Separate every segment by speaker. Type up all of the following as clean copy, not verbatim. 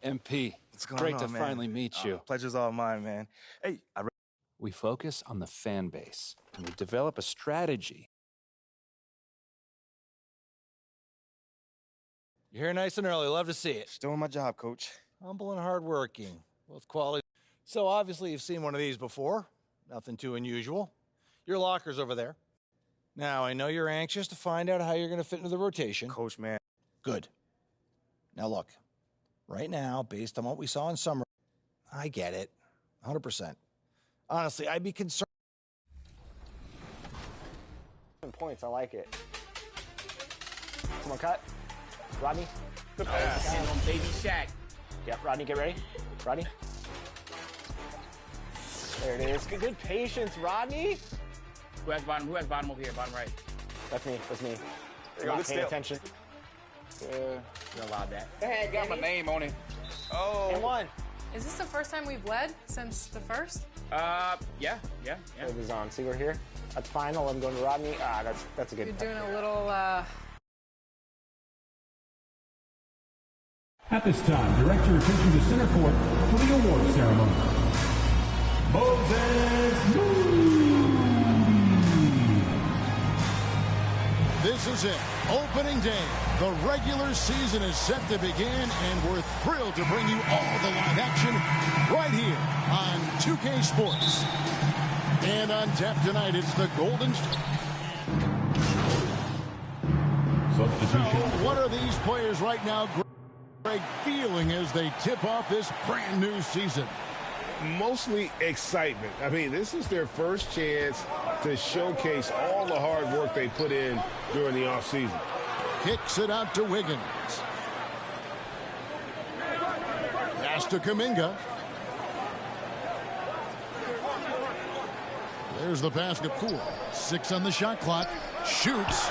Speaker 1: MP,
Speaker 2: what's going
Speaker 1: great
Speaker 2: on,
Speaker 1: to
Speaker 2: man?
Speaker 1: finally meet you.
Speaker 2: Pleasure's all mine, man. Hey,
Speaker 1: We focus on the fan base, and we develop a strategy.
Speaker 3: You're here nice and early. Love to see it.
Speaker 2: just doing my job, Coach.
Speaker 3: Humble and hardworking. Both quality. So obviously you've seen one of these before. Nothing too unusual. Your locker's over there. Now, I know you're anxious to find out how you're going to fit into the rotation.
Speaker 2: Coach, man.
Speaker 3: Good. Now, look. Right now, based on what we saw in summer, I get it. 100%. Honestly, I'd be concerned.
Speaker 4: Points, I like it. Someone cut. Rodney.
Speaker 5: Good pass.
Speaker 4: And on baby Shaq. Yep, Rodney, get ready. Rodney. There it is. Good patience, Rodney.
Speaker 5: Who has bottom? Who has bottom over here? Bottom right.
Speaker 4: That's me. That's me.
Speaker 5: There
Speaker 4: Not paying attention.
Speaker 5: You're allowed that.
Speaker 4: Go ahead,
Speaker 5: Got my name on it. Oh.
Speaker 4: And one.
Speaker 6: Is this the first time we've led since the first?
Speaker 5: Yeah.
Speaker 4: It is on. See, we're here. That's fine. I'll let him go to Rodney. That's a good.
Speaker 6: You're doing a little,
Speaker 7: At this time, direct your attention to center court for the award ceremony. Moses Moody.
Speaker 8: This is it. Opening day. The regular season is set to begin, and we're thrilled to bring you all the live action right here on 2K Sports. And on tap tonight, it's the Golden
Speaker 7: Substitution.
Speaker 8: So what are these players right now, Greg, feeling as they tip off this brand new season?
Speaker 9: Mostly excitement. I mean, this is their first chance to showcase all the hard work they put in during the offseason.
Speaker 8: Kicks it out to Wiggins. Pass to Kuminga. There's the pass to Poole. 6 on the shot clock. Shoots.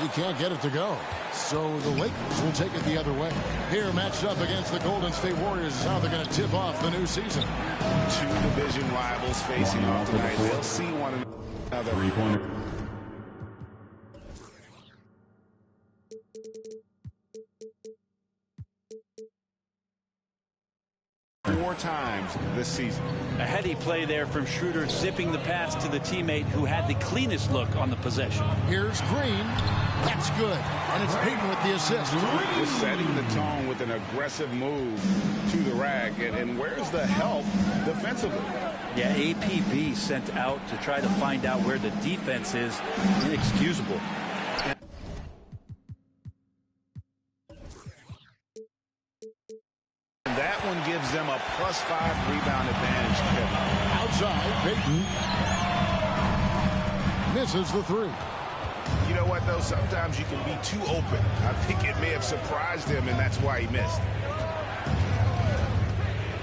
Speaker 8: He can't get it to go. So the Lakers will take it the other way. Here, matched up against the Golden State Warriors, is how they're going to tip off the new season.
Speaker 9: Two division rivals facing off tonight. They'll see one another.
Speaker 7: Three-pointer.
Speaker 9: Four times this season.
Speaker 10: A heady play there from Schroeder, zipping the pass to the teammate who had the cleanest look on the possession.
Speaker 8: Here's Green. That's good. And it's Payton with the assist.
Speaker 9: Just setting the tone with an aggressive move to the rack. And where's the help defensively?
Speaker 10: Yeah, APB sent out to try to find out where the defense is. Inexcusable.
Speaker 9: That one gives them a +5 rebound advantage.
Speaker 8: Outside, Payton misses the three.
Speaker 9: You know what, though? Sometimes you can be too open. I think it may have surprised him, and that's why he missed.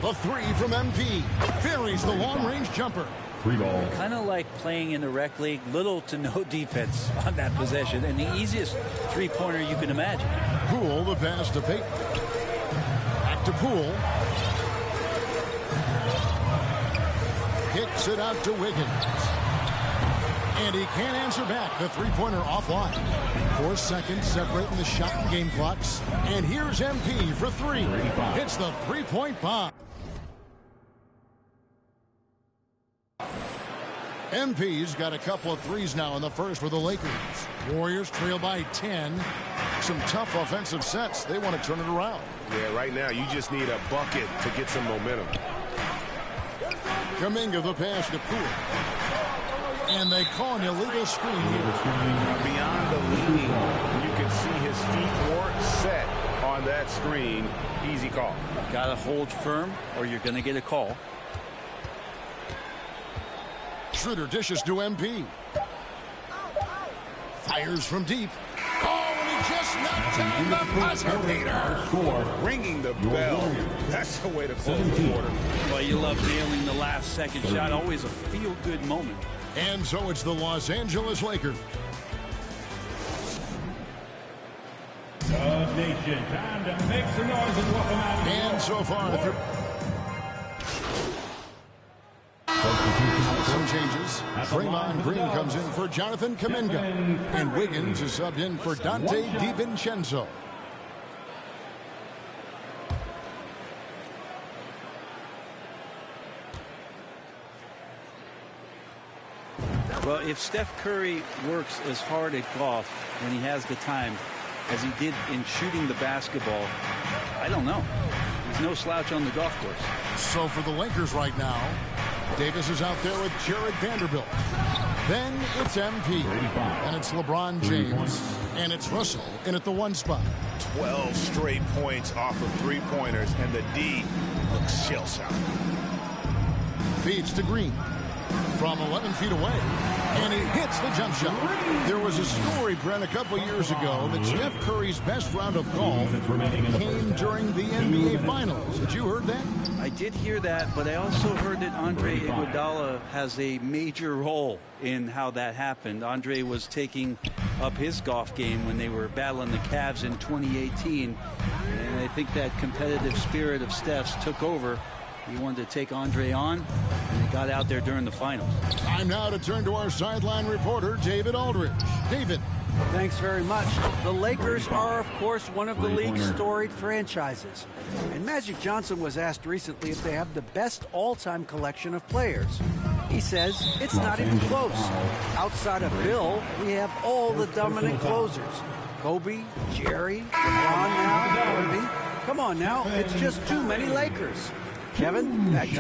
Speaker 8: The three from MP. Buries the long-range jumper.
Speaker 7: Free ball.
Speaker 10: Kind of like playing in the rec league, little to no defense on that possession, and the easiest three-pointer you can imagine.
Speaker 8: Poole, the pass to Payton. Back to Poole. Kicks it out to Wiggins. And he can't answer back. The three-pointer offline. 4 seconds separating the shot and game clocks. And here's MP for three. Hits the three-point bomb. MP's got a couple of threes now in the first for the Lakers. Warriors trail by 10. Some tough offensive sets. They want to turn it around.
Speaker 9: Yeah, right now you just need a bucket to get some momentum.
Speaker 8: Kuminga the pass to Poole. And they call an illegal screen here.
Speaker 9: Beyond the leaning, you can see his feet weren't set on that screen. Easy call.
Speaker 10: Got to hold firm or you're going to get a call.
Speaker 8: Schroeder dishes to MP. Fires from deep. Oh, and he just knocked down the buzzer beater.
Speaker 9: Ringing the bell. That's the way to close the quarter.
Speaker 10: Well, you love nailing the last second shot. Always a feel-good moment.
Speaker 8: And so it's the Los Angeles Lakers.
Speaker 7: Nation, time to make some noise and welcome out.
Speaker 8: And so far, some changes. Draymond Green comes in for Jonathan Kuminga. And Wiggins is subbed in for Dante DiVincenzo.
Speaker 10: Well, if Steph Curry works as hard at golf when he has the time as he did in shooting the basketball, I don't know. He's no slouch on the golf course.
Speaker 8: So for the Lakers right now, Davis is out there with Jared Vanderbilt. Then it's MP. And it's LeBron James. And it's Russell in at the 1 spot.
Speaker 9: 12 straight points off of three-pointers, and the D looks shell-shocked.
Speaker 8: Feeds to Green from 11 feet away, and he hits the jump shot. There was a story, Brent, a couple years ago that Steph Curry's best round of golf came during the NBA Finals. Had you heard that?
Speaker 10: I did hear that, but I also heard that Andre Iguodala has a major role in how that happened. Andre was taking up his golf game when they were battling the Cavs in 2018, and I think that competitive spirit of Steph's took over. He wanted to take Andre on, and he got out there during the finals.
Speaker 8: Time now to turn to our sideline reporter, David Aldridge. David.
Speaker 11: Thanks very much. The Lakers are, of course, one of the league's storied franchises. And Magic Johnson was asked recently if they have the best all-time collection of players. He says it's not even close. Outside of Bill, we have all the dominant closers. Kobe, Jerry, LeBron now, Irving. Come on now, it's just too many Lakers. Kevin, back to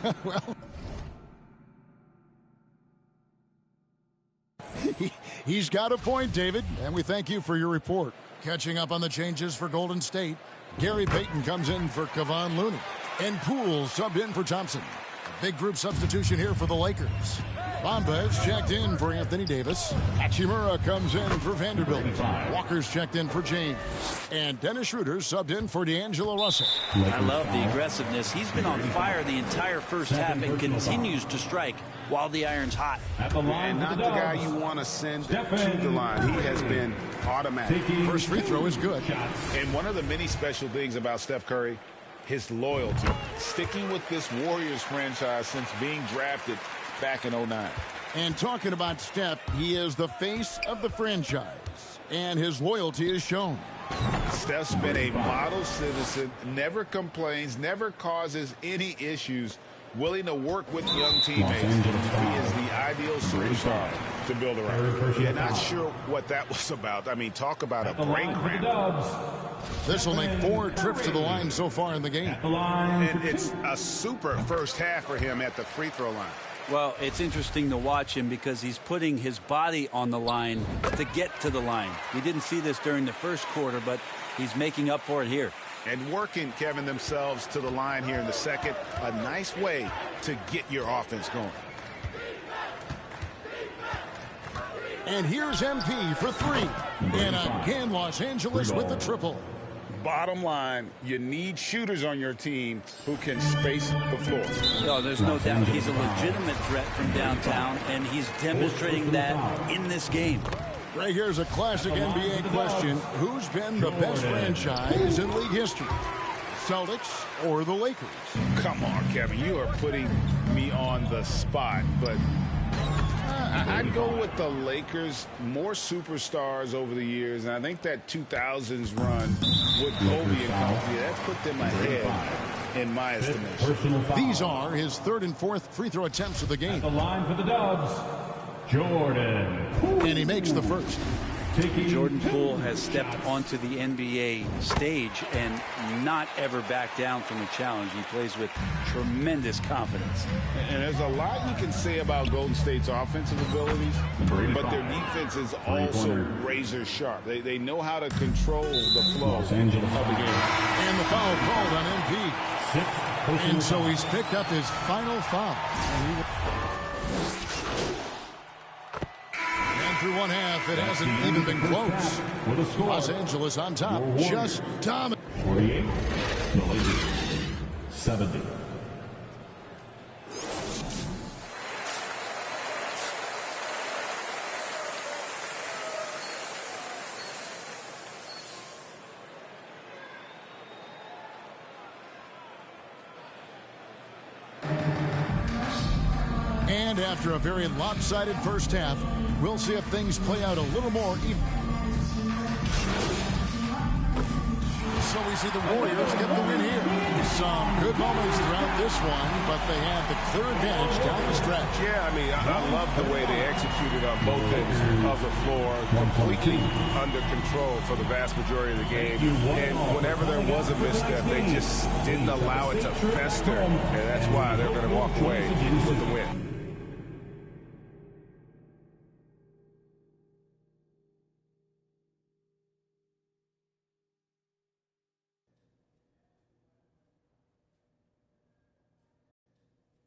Speaker 11: you.
Speaker 8: Well, he's got a point, David, and we thank you for your report. Catching up on the changes for Golden State, Gary Payton comes in for Kevon Looney, and Poole subbed in for Thompson. A big group substitution here for the Lakers. Bamba is checked in for Anthony Davis. Hachimura comes in for Vanderbilt. Walker's checked in for James. And Dennis Schroeder subbed in for D'Angelo Russell.
Speaker 10: I love the aggressiveness. He's been on fire the entire first half and continues to strike while the iron's hot.
Speaker 9: And not the guy you want to send to the line. He has been automatic.
Speaker 8: First free throw is good.
Speaker 9: And one of the many special things about Steph Curry, his loyalty. Sticking with this Warriors franchise since being drafted back in 09.
Speaker 8: And talking about Steph, he is the face of the franchise, and his loyalty is shown.
Speaker 9: Steph's been a model citizen, never complains, never causes any issues, willing to work with young teammates. He is the ideal superstar to build around. Yeah, not sure what that was about. I mean, talk about a brain cramp.
Speaker 8: This will make 4 trips to the line so far in the game.
Speaker 9: And it's a super first half for him at the free throw line.
Speaker 10: Well, it's interesting to watch him because he's putting his body on the line to get to the line. We didn't see this during the first quarter, but he's making up for it here.
Speaker 9: And working, Kevin, themselves to the line here in the second. A nice way to get your offense going.
Speaker 8: And here's MP for 3. And again, Los Angeles with the triple.
Speaker 9: Bottom line, you need shooters on your team who can space the floor.
Speaker 10: No, there's no doubt he's a legitimate threat from downtown, and he's demonstrating that in this game.
Speaker 8: Right here's a classic NBA question. Who's been the best franchise in league history? Celtics or the Lakers?
Speaker 9: Come on, Kevin. You are putting me on the spot, but I'd go with the Lakers. More superstars over the years, and I think that 2000s run with Kobe and company, that put them ahead in my estimation.
Speaker 8: These are his 3rd and 4th free throw attempts of the game.
Speaker 7: At the line for the Dubs, Jordan Poole.
Speaker 8: And he makes the first.
Speaker 10: Jordan Poole has stepped onto the NBA stage and not ever backed down from a challenge. He plays with tremendous confidence.
Speaker 9: And there's a lot you can say about Golden State's offensive abilities, but their defense is also razor sharp. They know how to control the flow of the game.
Speaker 8: And the foul called on MP. And so he's picked up his final foul. Through one half, it hasn't even been close. Los Angeles on top, just dominant.
Speaker 7: 48, the Lakers, 70.
Speaker 8: And after a very lopsided first half, we'll see if things play out a little more even. so we see the Warriors get the win here. Some good moments throughout this one, but they had the clear advantage down the stretch.
Speaker 12: Yeah, I mean, I love the way they executed on both ends of the floor, completely under control for the vast majority of the game. And whenever there was a misstep, they just didn't allow it to fester, and that's why they're going to walk away with the win.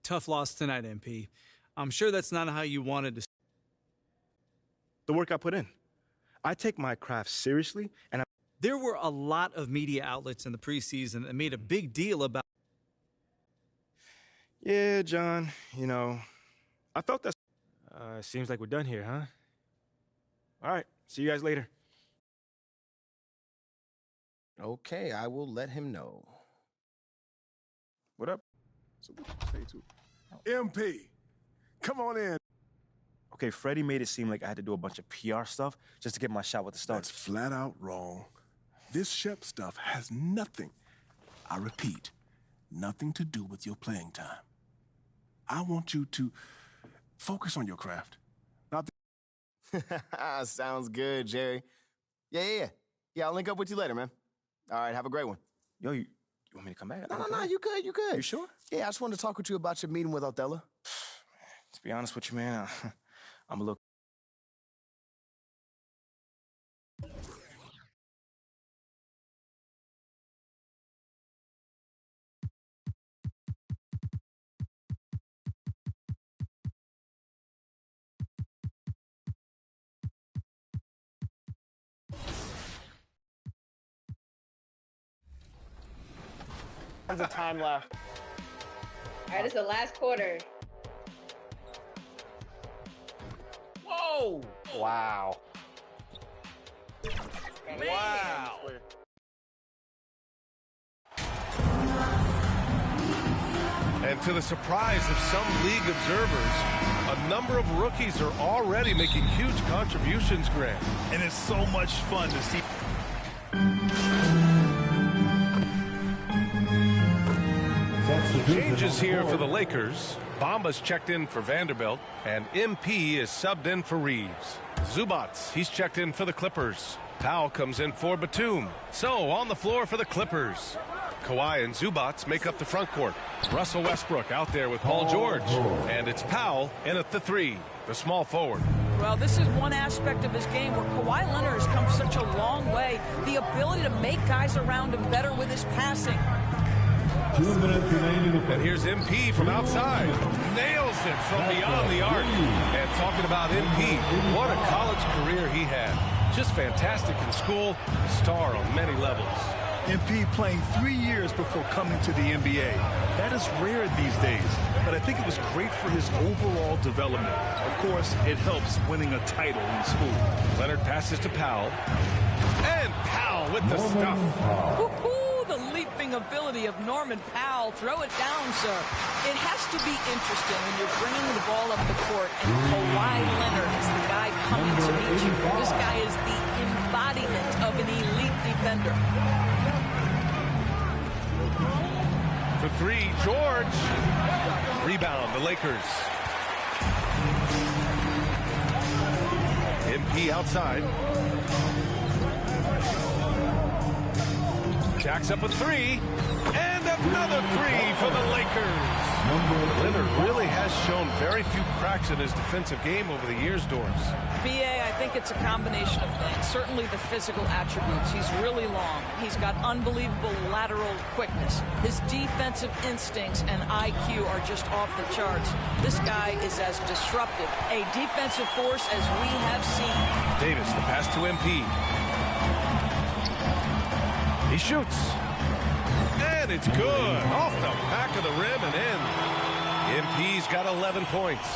Speaker 13: Tough loss tonight, MP. I'm sure that's not how you wanted to.
Speaker 2: The work I put in. I take my craft seriously, and
Speaker 13: There were a lot of media outlets in the preseason that made a big deal about.
Speaker 2: Yeah, John, you know, I felt that. Seems like we're done here, huh? All right, see you guys later.
Speaker 14: Okay, I will let him know.
Speaker 2: What up?
Speaker 15: So what you say to MP, come on in.
Speaker 2: Okay, Freddie made it seem like I had to do a bunch of PR stuff just to get my shot with the Stars.
Speaker 15: That's flat out wrong. This Shep stuff has nothing, I repeat, nothing to do with your playing time. I want you to focus on your craft. Not
Speaker 14: Sounds good, Jerry. Yeah, I'll link up with you later, man. All right, have a great one.
Speaker 2: Yo, you want me to come back?
Speaker 14: No, you good.
Speaker 2: You sure?
Speaker 14: Yeah, I just wanted to talk with you about your meeting with Othello.
Speaker 2: To be honest with you, man, I'm a little...
Speaker 4: Tons of time left.
Speaker 16: All right, this is the last quarter.
Speaker 5: Whoa!
Speaker 4: Wow.
Speaker 5: Wow!
Speaker 17: And to the surprise of some league observers, a number of rookies are already making huge contributions, Grant.
Speaker 18: And it's so much fun to see.
Speaker 17: Changes here for the Lakers. Bamba's checked in for Vanderbilt, and MP is subbed in for Reeves. Zubats, he's checked in for the Clippers. Powell comes in for Batum. So, on the floor for the Clippers. Kawhi and Zubats make up the front court. Russell Westbrook out there with Paul George. And it's Powell in at the three, the small forward.
Speaker 19: Well, this is one aspect of his game where Kawhi Leonard has come such a long way. The ability to make guys around him better with his passing.
Speaker 7: 2 minutes remaining.
Speaker 17: And here's MP from outside. Nails it from beyond the arc. And talking about MP, what a college career he had. Just fantastic in school, star on many levels.
Speaker 18: MP playing 3 years before coming to the NBA. That is rare these days, but I think it was great for his overall development. Of course, it helps winning a title in school.
Speaker 17: Leonard passes to Powell. And Powell with the stuff.
Speaker 19: The leaping ability of Norman Powell. Throw it down, sir. It has to be interesting when you're bringing the ball up the court and Kawhi Leonard is the guy coming to meet you. This guy is the embodiment of an elite defender.
Speaker 17: For three, George. Rebound, the Lakers. MP outside. Jacks up a three. And another three for the Lakers. Leonard really has shown very few cracks in his defensive game over the years, Doris.
Speaker 19: BA, I think it's a combination of things. Certainly the physical attributes. He's really long. He's got unbelievable lateral quickness. His defensive instincts and IQ are just off the charts. This guy is as disruptive a defensive force as we have seen.
Speaker 17: Davis, the pass to MP. He shoots. And it's good. Off the back of the rim and in. MP's got 11 points.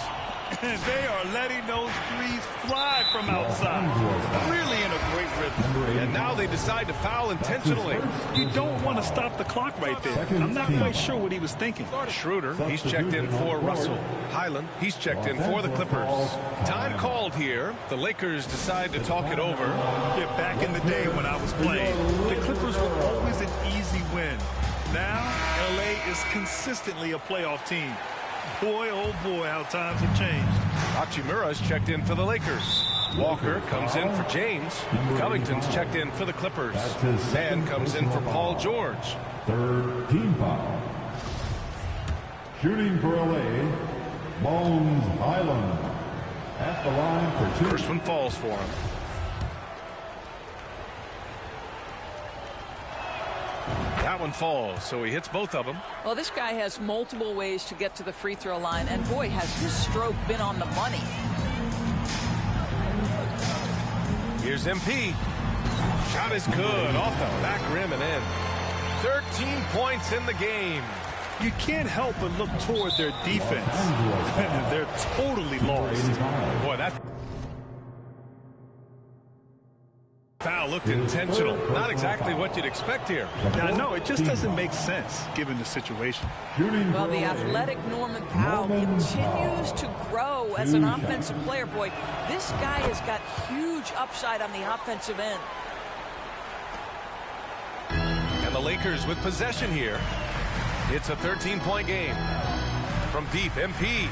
Speaker 18: And they are letting those threes fly from outside. Clearly in a great rhythm.
Speaker 17: And now they decide to foul intentionally.
Speaker 18: You don't want to stop the clock right there. I'm not quite sure what he was thinking.
Speaker 17: Schroeder, he's checked in for Russell. Highland, he's checked in for the Clippers. Time called here. The Lakers decide to talk it over.
Speaker 18: Yeah, back in the day when I was playing, the Clippers were always an easy win. Now, LA is consistently a playoff team. Boy, oh boy, how times have changed.
Speaker 17: Hachimura's checked in for the Lakers. Walker comes in for James. Covington's checked in for the Clippers. And comes in for Paul George.
Speaker 7: Third team foul. Shooting for LA, Bones Highland. At the line for 2.
Speaker 17: First one falls for him. That one falls, so he hits both of them.
Speaker 19: Well, this guy has multiple ways to get to the free throw line, and boy, has his stroke been on the money.
Speaker 17: Here's MP. Shot is good, off the back rim and in. 13 points in the game.
Speaker 18: You can't help but look toward their defense. They're totally lost.
Speaker 17: Boy, that foul looked intentional. Not exactly what you'd expect here.
Speaker 18: Now, no, it just doesn't make sense given the situation.
Speaker 19: Well, the athletic Norman Powell continues to grow as an offensive player. Boy, this guy has got huge upside on the offensive end.
Speaker 17: And the Lakers with possession here. It's a 13-point game. From deep, MP.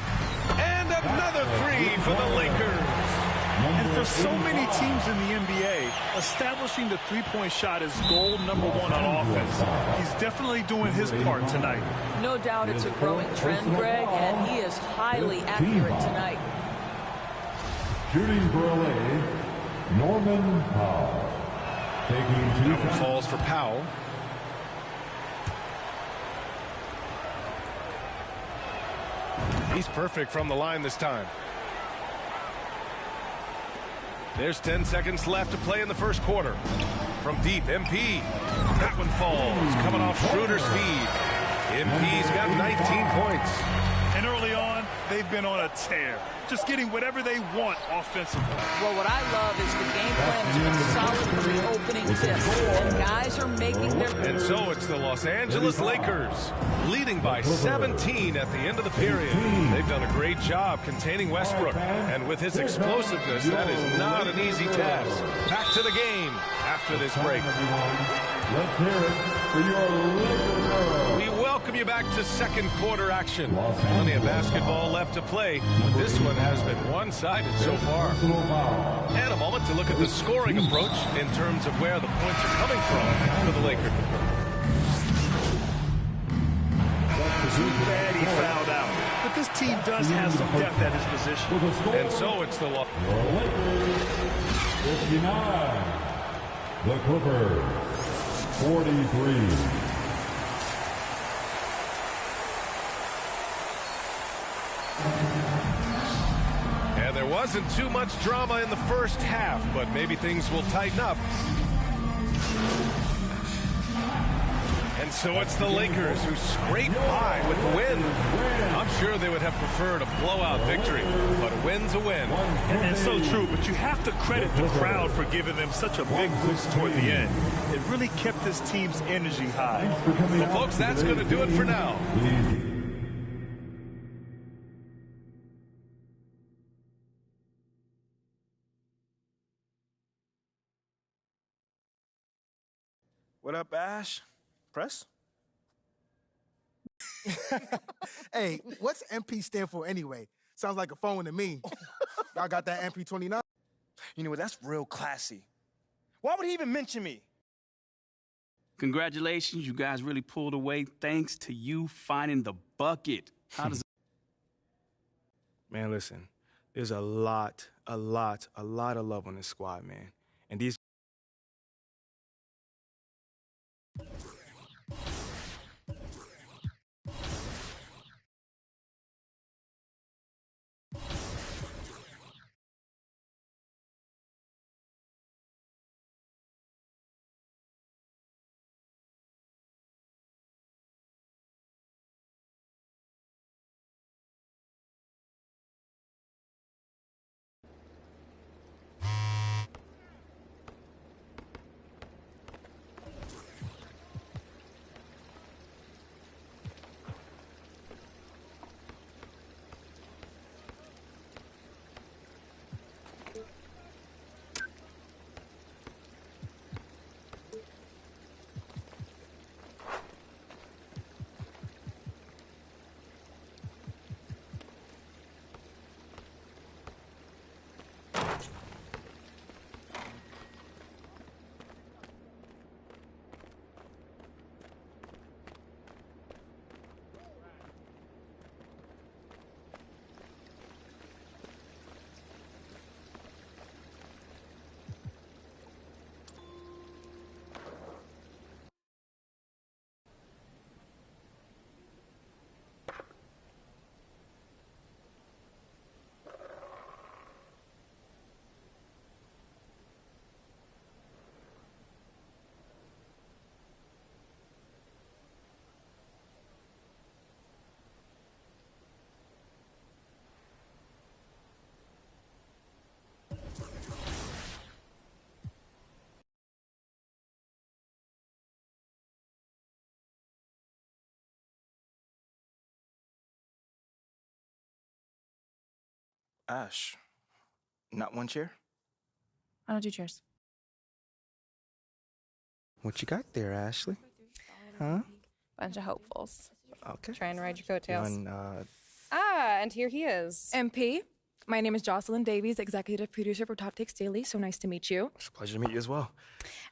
Speaker 17: And another three for the Lakers.
Speaker 18: And for so many teams in the NBA, establishing the three-point shot is goal number 1 on offense. He's definitely doing his part tonight.
Speaker 19: No doubt it's a growing trend, Greg, and he is highly accurate tonight.
Speaker 7: Shooting for LA, Norman Powell. Taking 2
Speaker 17: That one falls for Powell. He's perfect from the line this time. There's 10 seconds left to play in the first quarter. From deep, MP. That one falls, coming off Schroeder's feed. MP's got 19 points.
Speaker 18: And early on, they've been on a tear. Just getting whatever they want offensively.
Speaker 19: Well, what I love is the game plan has been solid from the opening tip. And guys are making their...
Speaker 17: And so it's the Los Angeles Lakers leading by 17 at the end of the period. They've done a great job containing Westbrook. And with his explosiveness, that is not an easy task. Back to the game after this break.
Speaker 7: Let's hear it for your Lakers.
Speaker 17: We welcome you back to second quarter action. Plenty of basketball left to play, but this one has been one-sided so far. And a moment to look at the scoring approach in terms of where the points are coming from for the Lakers.
Speaker 18: Too bad he fouled out. But this team does have some depth at his position.
Speaker 17: And so it's the Lakers.
Speaker 7: 59. The Clippers. 43.
Speaker 17: And there wasn't too much drama in the first half, but maybe things will tighten up. And so it's the Lakers who scrape by with the win. I'm sure they would have preferred a blowout victory, but a win's a win.
Speaker 18: And so true, but you have to credit the crowd for giving them such a big boost toward the end. It really kept this team's energy high.
Speaker 17: Well, folks, that's going to do it for now.
Speaker 2: What up, Ash? Press?
Speaker 20: Hey, what's MP stand for anyway? Sounds like a phone to me. Y'all got that MP29?
Speaker 2: You know what? That's real classy. Why would he even mention me?
Speaker 10: Congratulations, you guys really pulled away thanks to you finding the bucket. How does
Speaker 2: Man, listen, there's a lot of love on this squad, man. And these Ash, not one chair?
Speaker 6: I don't do chairs.
Speaker 2: What you got there, Ashley? Huh?
Speaker 21: Bunch of hopefuls.
Speaker 2: Okay.
Speaker 21: Try and ride your coattails.
Speaker 6: And here he is.
Speaker 22: MP, my name is Jocelyn Davies, executive producer for Top Takes Daily. So nice to meet you.
Speaker 2: It's a pleasure to meet you as well.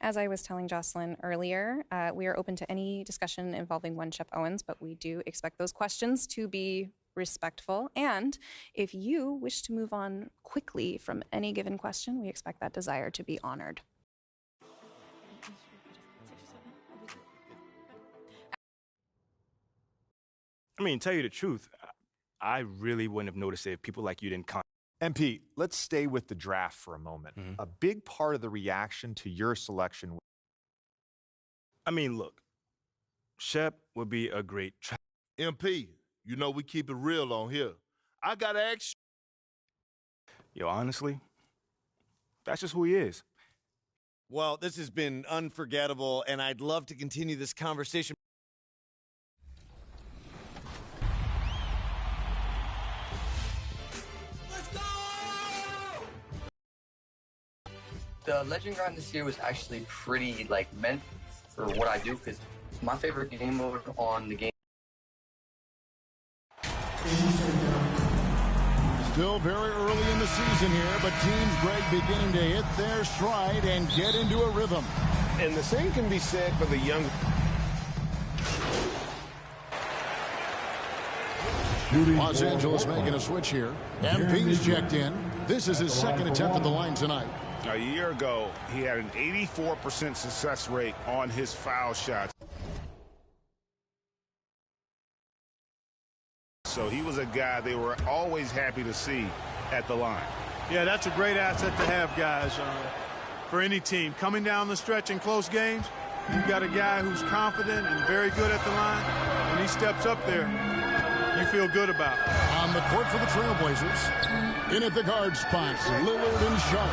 Speaker 21: As I was telling Jocelyn earlier, we are open to any discussion involving one Shep Owens, but we do expect those questions to be respectful. And if you wish to move on quickly from any given question, we expect that desire to be honored.
Speaker 2: I mean, tell you the truth, I really wouldn't have noticed it if people like you didn't come.
Speaker 23: MP, let's stay with the draft for a moment. A big part of the reaction to your selection.
Speaker 2: I mean, look, Shep would be a great
Speaker 24: MP, you know we keep it real on here. I gotta ask you.
Speaker 2: Yo, honestly, that's just who he is.
Speaker 25: Well, this has been unforgettable, and I'd love to continue this conversation.
Speaker 26: The Legend Grind this year was actually pretty, meant for what I do, because my favorite game mode on the game.
Speaker 8: Still very early in the season here, but teams, Greg, beginning to hit their stride and get into a rhythm.
Speaker 12: And the same can be said for the young.
Speaker 8: Los Angeles making a switch here. MP's checked in. This is his second attempt at the line tonight.
Speaker 9: A year ago, he had an 84% success rate on his foul shots. So he was a guy they were always happy to see at the line.
Speaker 27: Yeah, that's a great asset to have, guys, for any team. Coming down the stretch in close games, you've got a guy who's confident and very good at the line. When he steps up there, you feel good about it.
Speaker 8: On the court for the Trailblazers. In at the guard spots, Lillard and Sharp.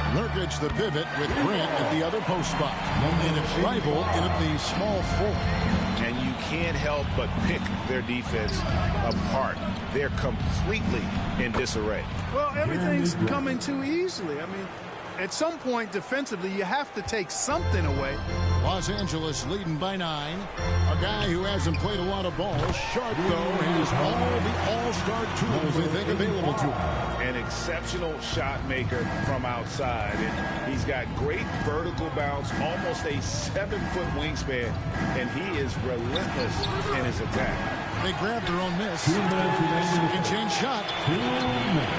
Speaker 8: Nurkic the pivot with Grant at the other post spot. And it's Rival in at the small forward.
Speaker 9: And you can't help but pick their defense apart. They're completely in disarray.
Speaker 27: Well, everything's coming too easily. I mean, at some point defensively, you have to take something away.
Speaker 8: Los Angeles leading by 9. A guy who hasn't played a lot of ball. Sharp, though, has all the all-star tools they think available to him.
Speaker 9: An exceptional shot maker from outside. And he's got great vertical bounce, almost a 7-foot wingspan, and he is relentless in his attack.
Speaker 8: They grab their own miss. Can change shot.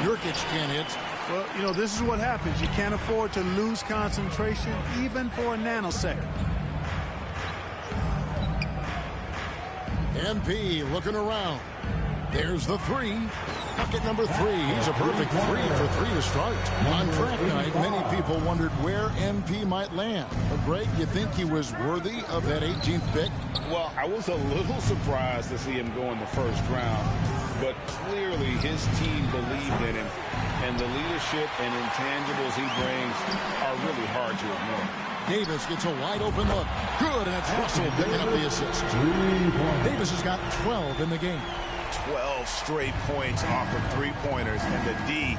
Speaker 8: Nurkic can't hit.
Speaker 27: Well, you know, this is what happens. You can't afford to lose concentration even for a nanosecond.
Speaker 8: MP looking around. There's the 3. Bucket number 3. He's a perfect 3 for 3 to start. On draft night, many people wondered where MP might land. But Greg, you think he was worthy of that 18th pick?
Speaker 9: Well, I was a little surprised to see him go in the first round. But clearly his team believed in him. And the leadership and intangibles he brings are really hard to ignore.
Speaker 8: Davis gets a wide open look. Good, and it's Russell picking up the assist. Davis has got 12 in the game.
Speaker 9: 12 straight points off of three-pointers, and the D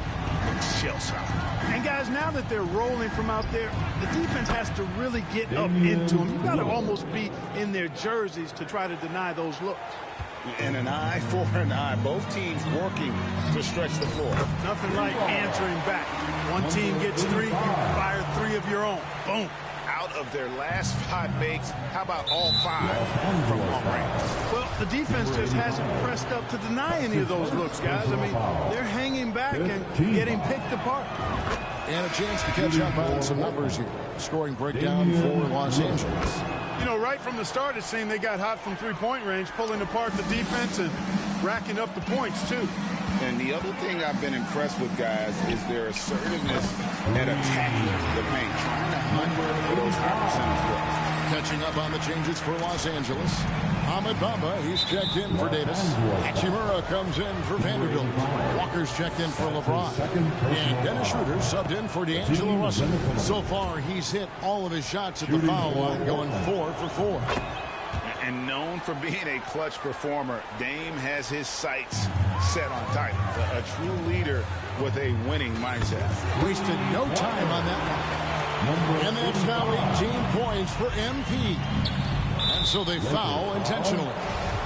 Speaker 9: looks shell-shocked.
Speaker 27: And guys, now that they're rolling from out there, the defense has to really get up into them. You've got to almost be in their jerseys to try to deny those looks.
Speaker 9: And an eye for an eye. Both teams working to stretch the floor.
Speaker 27: Nothing like answering back. One team gets 3, you fire 3 of your own. Boom.
Speaker 9: Out of their last 5 makes, how about all 5 from long range?
Speaker 27: Well, the defense just hasn't pressed up to deny any of those looks, guys. I mean, they're hanging back and getting picked apart.
Speaker 8: And a chance to catch up on some numbers here. Scoring breakdown for Los Angeles.
Speaker 27: You know, right from the start, it seemed they got hot from three-point range, pulling apart the defense and racking up the points, too.
Speaker 9: And the other thing I've been impressed with, guys, is their assertiveness at attacking the paint, trying to hunt for those high percentage looks.
Speaker 8: Catching up on the changes for Los Angeles. Ahmed Bamba, he's checked in for Davis. Hachimura comes in for Vanderbilt. Walker's checked in for LeBron. And Dennis Schroeder subbed in for D'Angelo Russell. So far, he's hit all of his shots at the foul line, going 4 for 4.
Speaker 9: And known for being a clutch performer, Dame has his sights set on titles. A true leader with a winning mindset.
Speaker 8: Wasted no time on that one. And that's now 18 points for MP. And so they foul intentionally.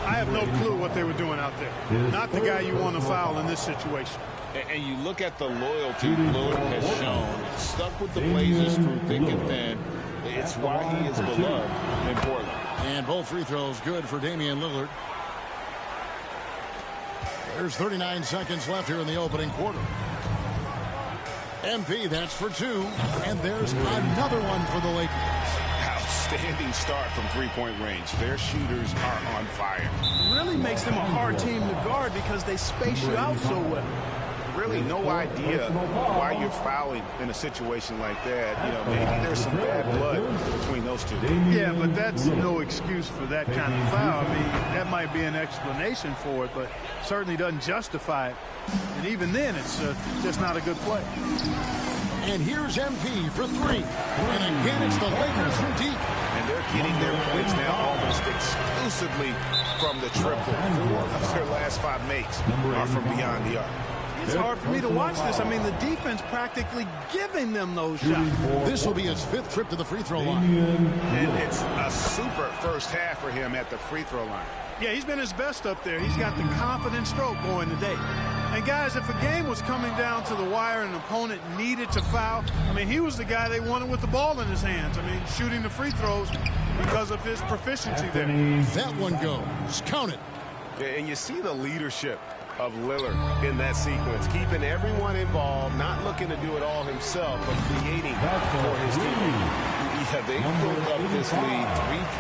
Speaker 27: I have no clue what they were doing out there. Not the guy you want to foul in this situation.
Speaker 9: And you look at the loyalty Lillard has shown. Stuck with the Blazers through thick and thin. It's why he is beloved in Portland.
Speaker 8: And both free throws good for Damian Lillard. There's 39 seconds left here in the opening quarter. MP, that's for two. And there's another one for the Lakers.
Speaker 9: Outstanding start from three-point range. Their shooters are on fire.
Speaker 27: Really makes them a hard team to guard because they space you out so well.
Speaker 9: Really no idea why you're fouling in a situation like that. You know, maybe there's some bad blood between those two.
Speaker 27: Yeah, but that's no excuse for that kind of foul. I mean, that might be an explanation for it, but certainly doesn't justify it. And even then, it's just not a good play.
Speaker 8: And here's MP for three. And again, it's the Lakers from deep.
Speaker 9: And they're getting their points now almost exclusively from the triple. 4 of their last 5 makes are from beyond the arc.
Speaker 27: It's hard for me to watch this. I mean, the defense practically giving them those shots.
Speaker 8: This will be his 5th trip to the free throw line.
Speaker 9: And it's a super first half for him at the free throw line.
Speaker 27: Yeah, he's been his best up there. He's got the confident stroke going today. And guys, if a game was coming down to the wire and an opponent needed to foul, I mean, he was the guy they wanted with the ball in his hands. I mean, shooting the free throws because of his proficiency there.
Speaker 8: That one goes. Count it.
Speaker 12: Yeah, and you see the leadership of Lillard in that sequence, keeping everyone involved, not looking to do it all himself, but creating for his team.
Speaker 9: Yeah, they built up this lead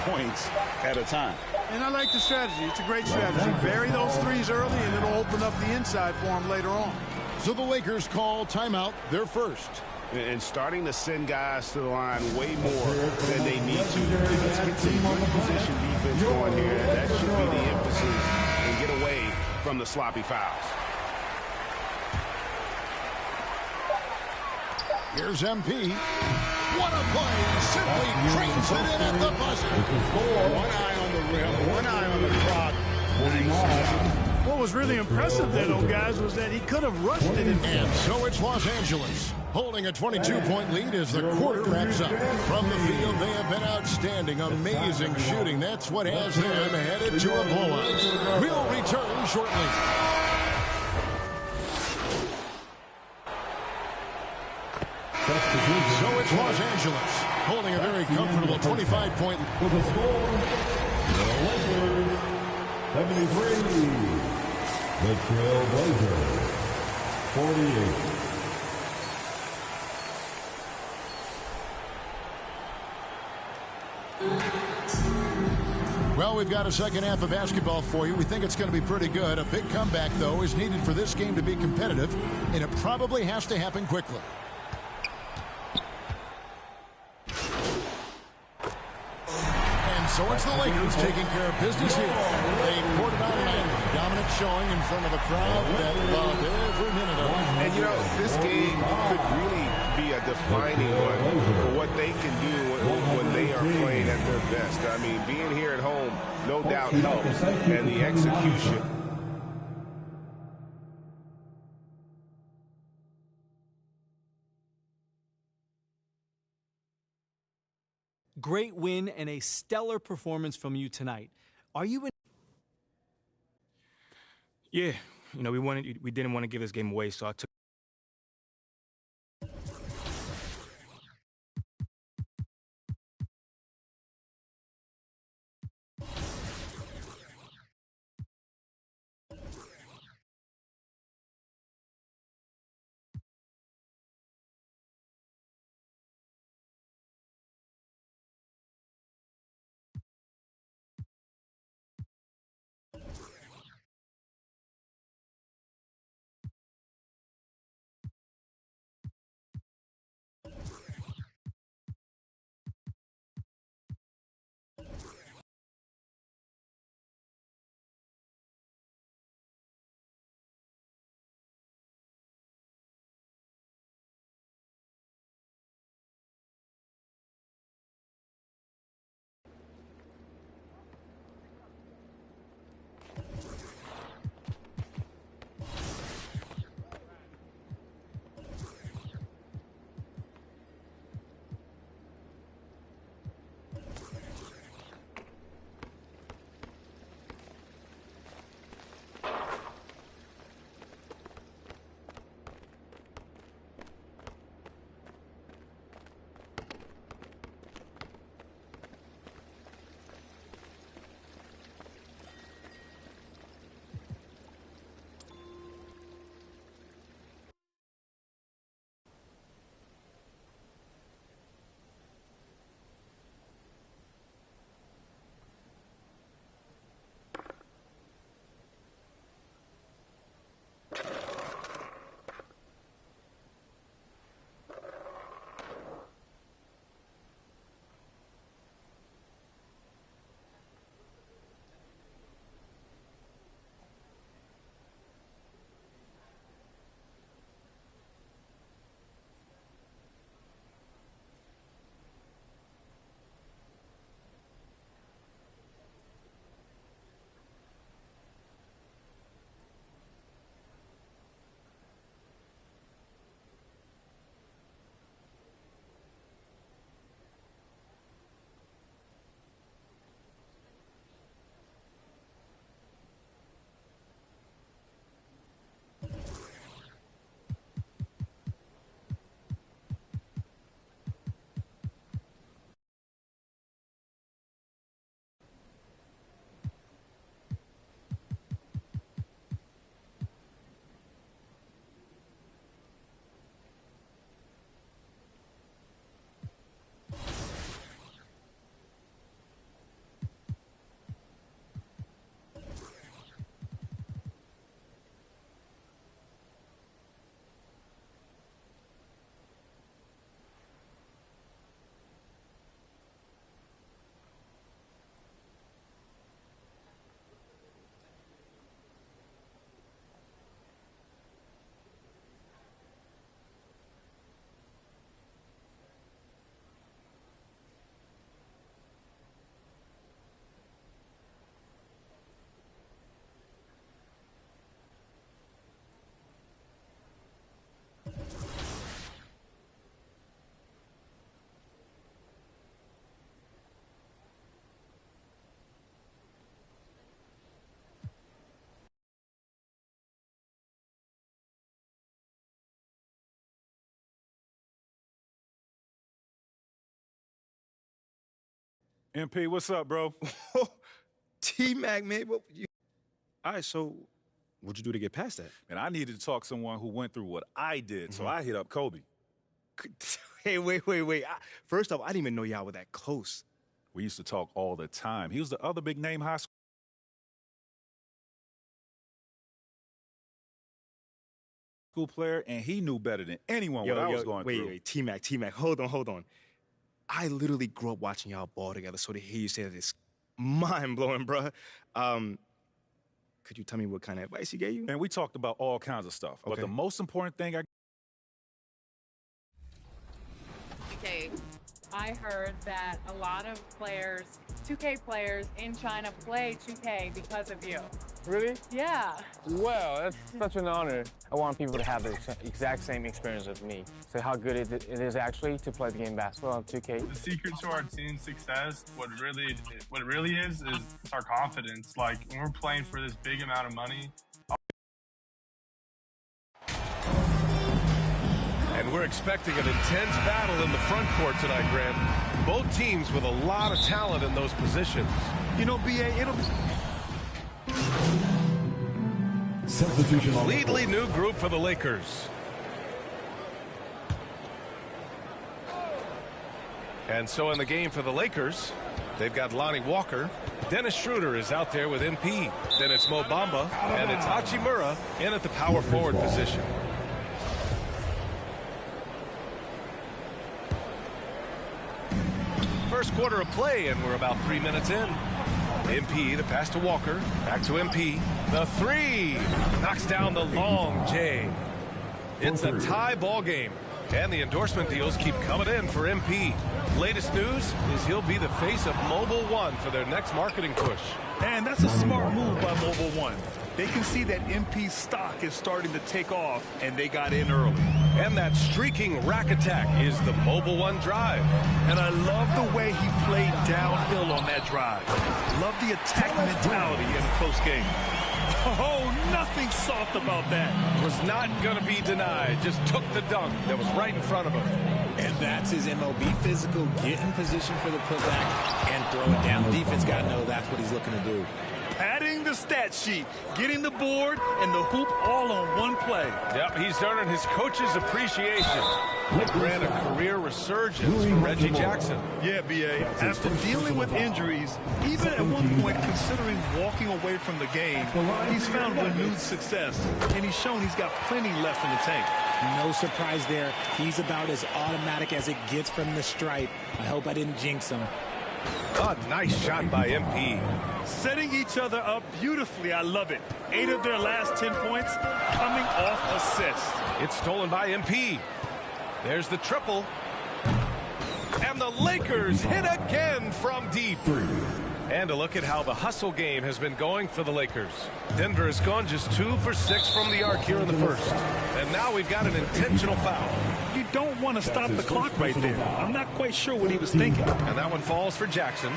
Speaker 9: 3 points at a time.
Speaker 27: And I like the strategy. It's a great strategy. Bury those threes early, and it'll open up the inside for him later on.
Speaker 8: So the Lakers call timeout, their first.
Speaker 12: And starting to send guys to the line way more than they need to. Let's get some good position defense going here. That should be the emphasis and get away from the sloppy fouls.
Speaker 8: Here's MP. What a play. Simply trains it in at the buzzer.
Speaker 9: One eye on the rim, one eye on the clock.
Speaker 27: What was really impressive there, though, guys, was that he could have rushed it.
Speaker 8: And so it's Los Angeles, holding a 22-point lead as the quarter wraps up. From the field, they have been outstanding. Amazing shooting. That's what has them headed to a blowout. We'll return shortly. So it's Los Angeles, holding a very comfortable 25-point lead.
Speaker 7: For the score, the Lakers, 73. The Trail Blazers, 48.
Speaker 8: Well, we've got a second half of basketball for you. We think it's going to be pretty good. A big comeback, though, is needed for this game to be competitive, and it probably has to happen quickly. And so it's the Lakers taking care of business here. They poured it on tonight. Dominant showing in front of a crowd that loved every minute of it.
Speaker 12: And, you know, this game could really be a defining one for what they can do when they are playing at their best. I mean, being here at home, no doubt helps, and the execution.
Speaker 1: Great win and a stellar performance from you tonight. Are you in?
Speaker 2: Yeah, you know, we didn't want to give this game away, so I took
Speaker 18: MP, what's up, bro?
Speaker 2: T-Mac, man. All right, so what'd you do to get past that?
Speaker 18: And I needed to talk to someone who went through what I did, so I hit up Kobe.
Speaker 2: Hey, wait. First off, I didn't even know y'all were that close.
Speaker 18: We used to talk all the time. He was the other big name high school player, and he knew better than anyone what I was going through.
Speaker 2: Wait, T-Mac, hold on. I literally grew up watching y'all ball together, so to hear you say that is mind-blowing, bruh. Could you tell me what kind of advice he gave you?
Speaker 18: And we talked about all kinds of stuff, but the most important thing
Speaker 3: Okay, I heard that a lot of players, 2K players in China play 2K because of you.
Speaker 4: Really?
Speaker 3: Yeah.
Speaker 4: Well, that's such an honor. I want people to have the exact same experience with me. So how good it is actually to play the game basketball on 2K.
Speaker 11: The secret to our team's success, what it really is our confidence. Like when we're playing for this big amount of money.
Speaker 17: And we're expecting an intense battle in the front court tonight, Grant. Both teams with a lot of talent in those positions.
Speaker 18: You know, BA, it'll be...
Speaker 7: Substitution.
Speaker 17: Completely new group for the Lakers. And so in the game for the Lakers, they've got Lonnie Walker. Dennis Schroeder is out there with MP. Then it's Mo Bamba, and it's Hachimura in at the power forward position. First quarter of play, and we're about 3 minutes in. MP, the pass to Walker, back to MP. The three knocks down the long J. It's a tie ball game, and the endorsement deals keep coming in for MP. Latest news is he'll be the face of Mobile One for their next marketing push.
Speaker 18: And that's a smart move by Mobile One. They can see that MP's stock is starting to take off, and they got in early.
Speaker 17: And that streaking rack attack is the Mobile One drive.
Speaker 18: And I love the way he played downhill on that drive. Love the attack mentality in a close game. Oh, nothing soft about that.
Speaker 17: Was not going to be denied. Just took the dunk that was right in front of him.
Speaker 13: And that's his MO. Be physical, get in position for the putback, and throw it down. The defense got to know that's what he's looking to do.
Speaker 18: Padding the stat sheet, getting the board and the hoop all on one play.
Speaker 17: Yep, he's earning his coach's appreciation. It ran a career resurgence for Reggie Jackson.
Speaker 18: Yeah, B.A. After dealing with injuries, even at one point considering walking away from the game, he's found renewed success, and he's shown he's got plenty left in the tank.
Speaker 13: No surprise there. He's about as automatic as it gets from the stripe. I hope I didn't jinx him.
Speaker 17: A nice shot by MP.
Speaker 18: Setting each other up beautifully. I love it. 8 of their last 10 points coming off assists.
Speaker 17: It's stolen by MP. There's the triple. And the Lakers hit again from deep. And a look at how the hustle game has been going for the Lakers. Denver has gone just 2 for 6 from the arc here in the first. And now we've got an intentional foul.
Speaker 18: You don't want to stop the clock right there. I'm not quite sure what he was thinking.
Speaker 17: And that one falls for Jackson.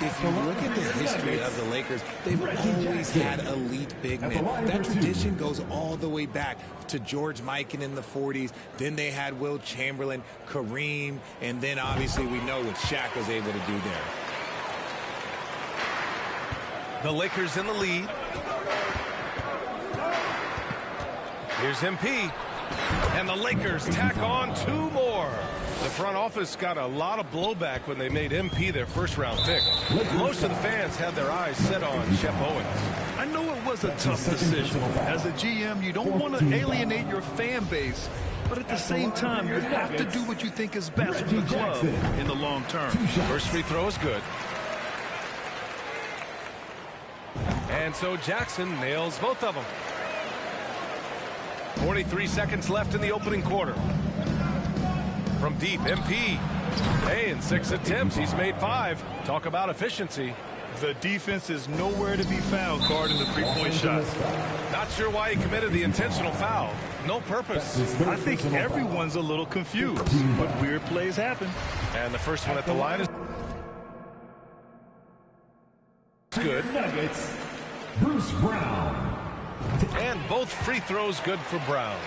Speaker 13: If you look at the history of the Lakers, they've always had elite big men. That tradition goes all the way back to George Mikan in the 40s. Then they had Will Chamberlain, Kareem, and then obviously we know what Shaq was able to do there.
Speaker 17: The Lakers in the lead. Here's MP. And the Lakers tack on 2 more. The front office got a lot of blowback when they made MP their first-round pick. Most of the fans had their eyes set on Shep Owens.
Speaker 18: I know it was a tough decision. As a GM, you don't want to alienate your fan base. But at the same time, you have to do what you think is best for the club in the long term.
Speaker 17: First free throw is good. And so Jackson nails both of them. 43 seconds left in the opening quarter. From deep, MP. Hey, in 6 attempts, he's made 5. Talk about efficiency.
Speaker 18: The defense is nowhere to be found guarding the three-point shot.
Speaker 17: Not sure why he committed the intentional foul. No purpose.
Speaker 18: I think everyone's a little confused, but weird plays happen.
Speaker 17: And the first one at the line is good.
Speaker 7: Bruce Brown.
Speaker 17: And both free throws good for Brown.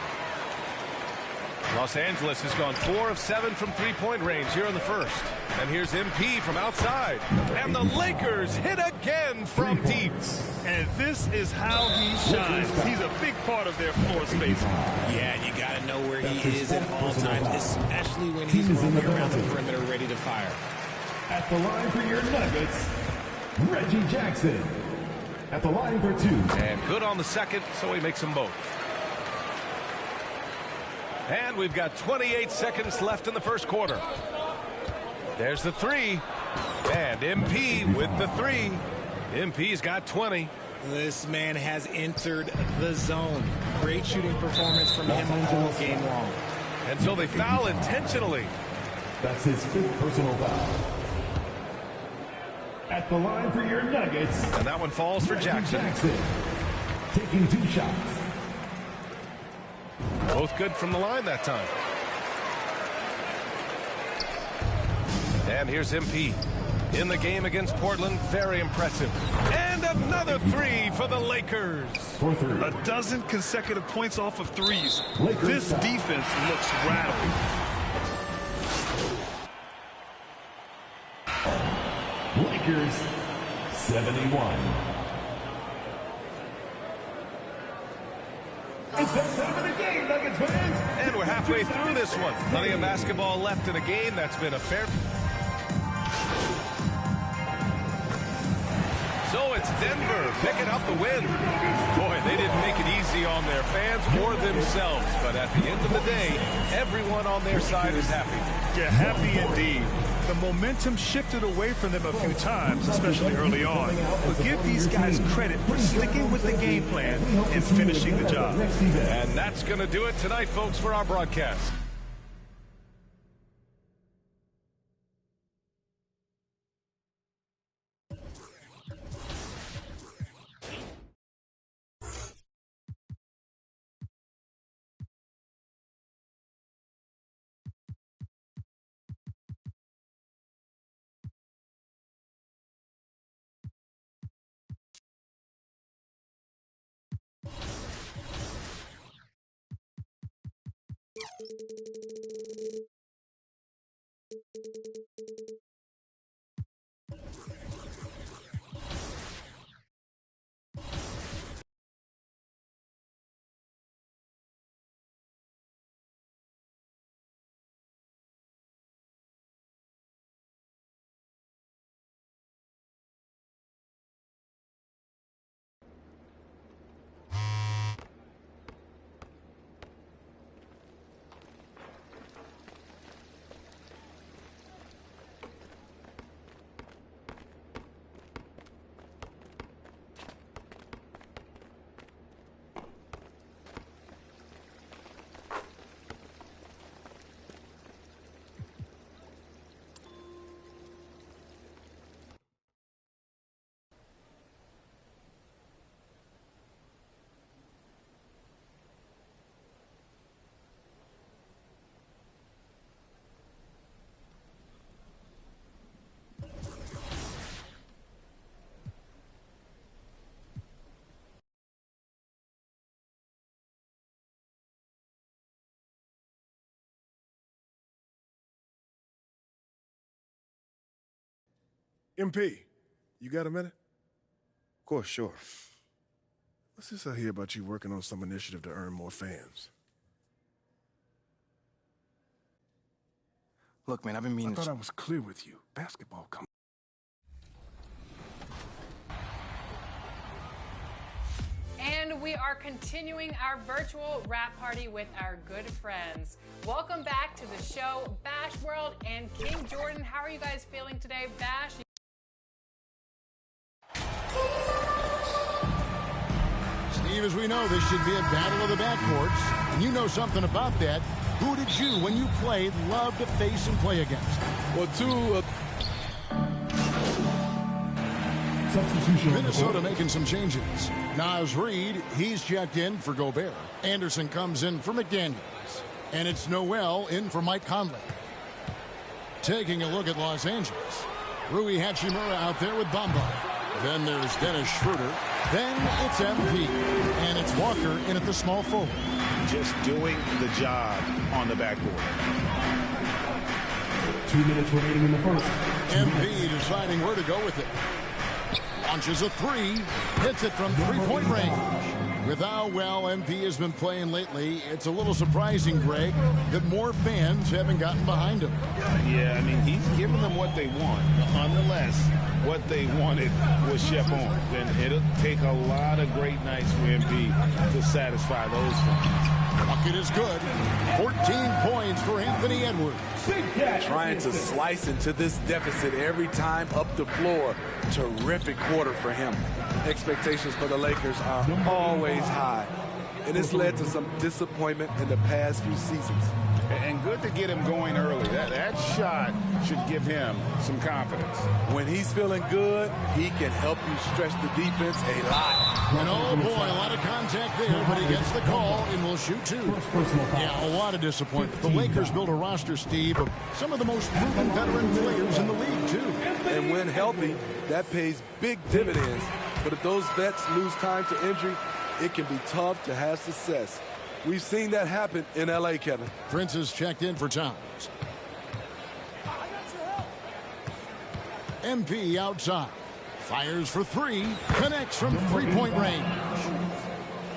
Speaker 17: Los Angeles has gone 4 of 7 from three-point range here in the first. And here's MP from outside. And the Lakers hit again from deep.
Speaker 18: And this is how he shines. He's a big part of their floor space.
Speaker 13: Yeah, and you got to know where he is at all times, especially when he's roaming around the perimeter ready to fire.
Speaker 7: At the line for your Nuggets, Reggie Jackson. At the line for 2.
Speaker 17: And good on the second, so he makes them both. And we've got 28 seconds left in the first quarter. There's the 3. And MP with the 3. MP's got 20.
Speaker 13: This man has entered the zone. Great shooting performance from him all game long.
Speaker 17: Until they foul intentionally.
Speaker 7: That's his 5th personal foul. At the line for your Nuggets.
Speaker 17: And that one falls for Jackson.
Speaker 7: Taking 2 shots.
Speaker 17: Both good from the line that time. And here's MP. In the game against Portland, very impressive. And another 3 for the Lakers.
Speaker 18: A dozen consecutive points off of threes. This defense looks rattled.
Speaker 7: Lakers 71. It's that time of the game, Nuggets fans.
Speaker 17: And we're halfway through this one. Plenty of basketball left in the game. That's been a fair... So it's Denver picking up the win. Boy, they didn't make it easy on their fans or themselves. But at the end of the day, everyone on their side is happy.
Speaker 18: Yeah, happy indeed. The momentum shifted away from them a few times, especially early on. But give these guys credit for sticking with the game plan and finishing the job.
Speaker 17: And that's going to do it tonight, folks, for our broadcast.
Speaker 12: MP, you got a minute?
Speaker 24: Of course, sure.
Speaker 12: What's this I hear about you working on some initiative to earn more fans?
Speaker 2: Look, man, I've been meaning
Speaker 12: I thought I was clear with you. Basketball comes.
Speaker 3: And we are continuing our virtual rap party with our good friends. Welcome back to the show, Bash World and King Jordan. How are you guys feeling today, Bash?
Speaker 8: Steve, as we know, this should be a battle of the backcourts. And you know something about that. Who did you, when you played, love to face and play against?
Speaker 5: Well,
Speaker 8: Substitution. Minnesota making some changes. Naz Reid, he's checked in for Gobert. Anderson comes in for McDaniels. And it's Noel in for Mike Conley. Taking a look at Los Angeles. Rui Hachimura out there with Bamba. Then there's Dennis Schroeder. Then it's MP. And it's Walker in at the small forward.
Speaker 9: just doing the job on the backboard.
Speaker 7: 2 minutes remaining in the first.
Speaker 8: MP deciding where to go with it. Launches a three, hits it from three-point range. With how well MP has been playing lately, it's a little surprising, Greg, that more fans haven't gotten behind him.
Speaker 9: Yeah, I mean, he's giving them what they want. Nonetheless, what they wanted was Shep on. And it'll take a lot of great nights for MP to satisfy those fans.
Speaker 8: Bucket is good. 14 points for Anthony Edwards.
Speaker 5: Trying to slice into this deficit every time up the floor. Terrific quarter for him. Expectations for the Lakers are always high, and it's led to some disappointment in the past few seasons.
Speaker 9: And good to get him going early. That shot should give him some confidence.
Speaker 5: When he's feeling good, he can help you stretch the defense a lot.
Speaker 8: And oh boy, a lot of contact there, but he gets the call and will shoot two. Yeah, a lot of disappointment. The Lakers built a roster, Steve, of some of the most proven veteran players in the league, too.
Speaker 5: And when healthy, that pays big dividends. But if those vets lose time to injury, it can be tough to have success. We've seen that happen in L.A., Kevin.
Speaker 8: Prince is checked in for Towns. MP outside. Fires for three. Connects from three-point range.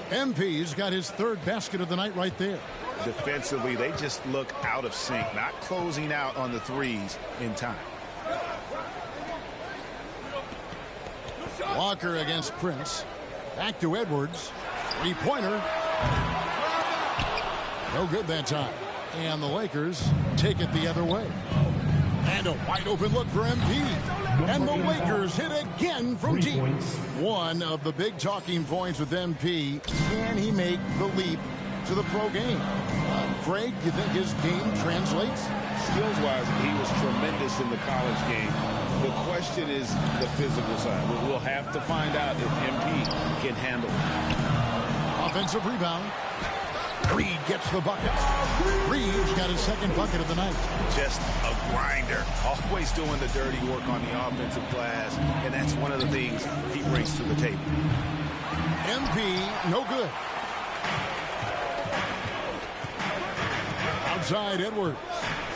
Speaker 8: MP's got his third basket of the night right there.
Speaker 9: Defensively, they just look out of sync, not closing out on the threes in time.
Speaker 8: Walker against Prince. Back to Edwards. Three-pointer. No good that time. And the Lakers take it the other way. And a wide open look for MP. And the Lakers hit again from deep. One of the big talking points with MP. Can he make the leap to the pro game? Craig, you think his game translates?
Speaker 9: Skills-wise, he was tremendous in the college game. The question is the physical side. We'll have to find out if MP can handle it.
Speaker 8: Offensive rebound. Reed gets the bucket. Reed's got his second bucket of the night.
Speaker 9: Just a grinder. Always doing the dirty work on the offensive glass, and that's one of the things he brings to the table.
Speaker 8: MP, no good. Outside Edwards.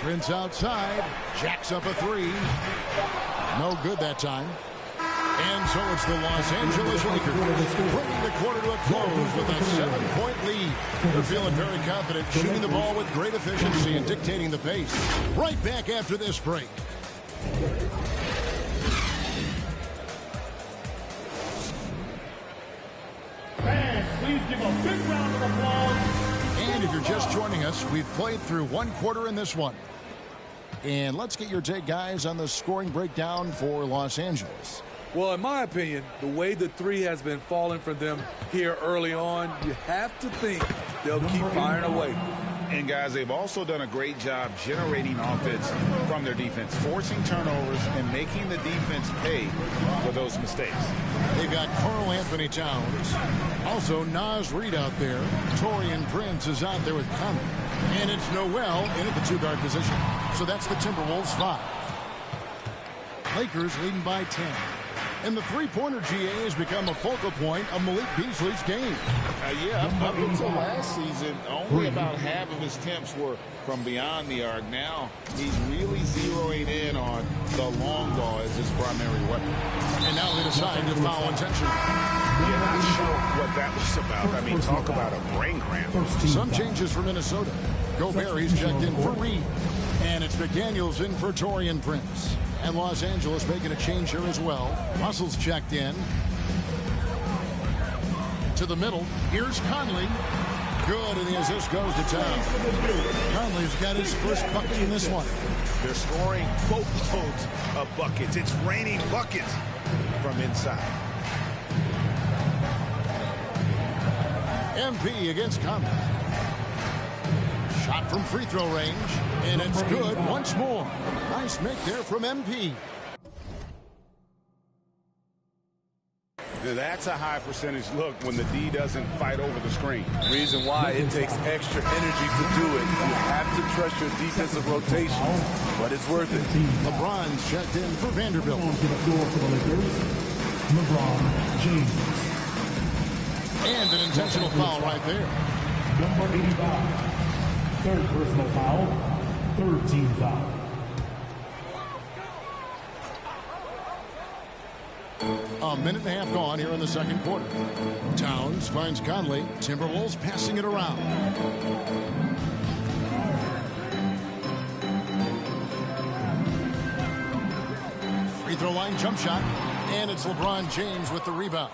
Speaker 8: Prince outside. Jacks up a three. No good that time. And so it's the Los Angeles Lakers bringing the quarter to a close with a 7-point lead. They're feeling very confident, shooting the ball with great efficiency and dictating the pace. Right back after this break.
Speaker 7: Fans, please give a big round of applause.
Speaker 8: And if you're just joining us, we've played through one quarter in this one. And let's get your take, guys, on the scoring breakdown for Los Angeles.
Speaker 5: Well, in my opinion, the way the three has been falling for them here early on, you have to think they'll keep firing away.
Speaker 9: And, guys, they've also done a great job generating offense from their defense, forcing turnovers and making the defense pay for those mistakes.
Speaker 8: They've got Karl Anthony Towns. Also, Naz Reid out there. Taurean Prince is out there with Conley. And it's Noel in at the two-guard position. So that's the Timberwolves 5. Lakers leading by 10. And the three-pointer, GA, has become a focal point of Malik Beasley's game.
Speaker 9: Yeah, up until last season, only about half of his attempts were from beyond the arc. Now he's really zeroing in on the long ball as his primary weapon.
Speaker 8: And now they decide to foul intentionally.
Speaker 9: Yeah, not sure what that was about. I mean, talk about a brain cramp.
Speaker 8: Some changes for Minnesota. Gobert checked in for Reed. And it's McDaniels in for Taurean Prince. And Los Angeles making a change here as well. Russell's checked in. To the middle. Here's Conley. Good, and the assist goes to Towns. Conley's got his first bucket in this one.
Speaker 9: They're scoring boatloads of buckets. It's raining buckets from inside.
Speaker 8: MP against Conley. Shot from free throw range, and it's good once more. Nice make there from MP.
Speaker 9: That's a high percentage look when the D doesn't fight over the screen.
Speaker 5: Reason why it takes extra energy to do it. You have to trust your defensive rotations, but it's worth it.
Speaker 8: LeBron's checked in for Vanderbilt.
Speaker 7: On to the floor for the Lakers, LeBron James.
Speaker 8: And an intentional foul right there.
Speaker 7: Number 85. Third personal foul. Third team foul.
Speaker 8: A minute and a half gone here in the second quarter. Towns finds Conley. Timberwolves passing it around. Free throw line jump shot. And it's LeBron James with the rebound.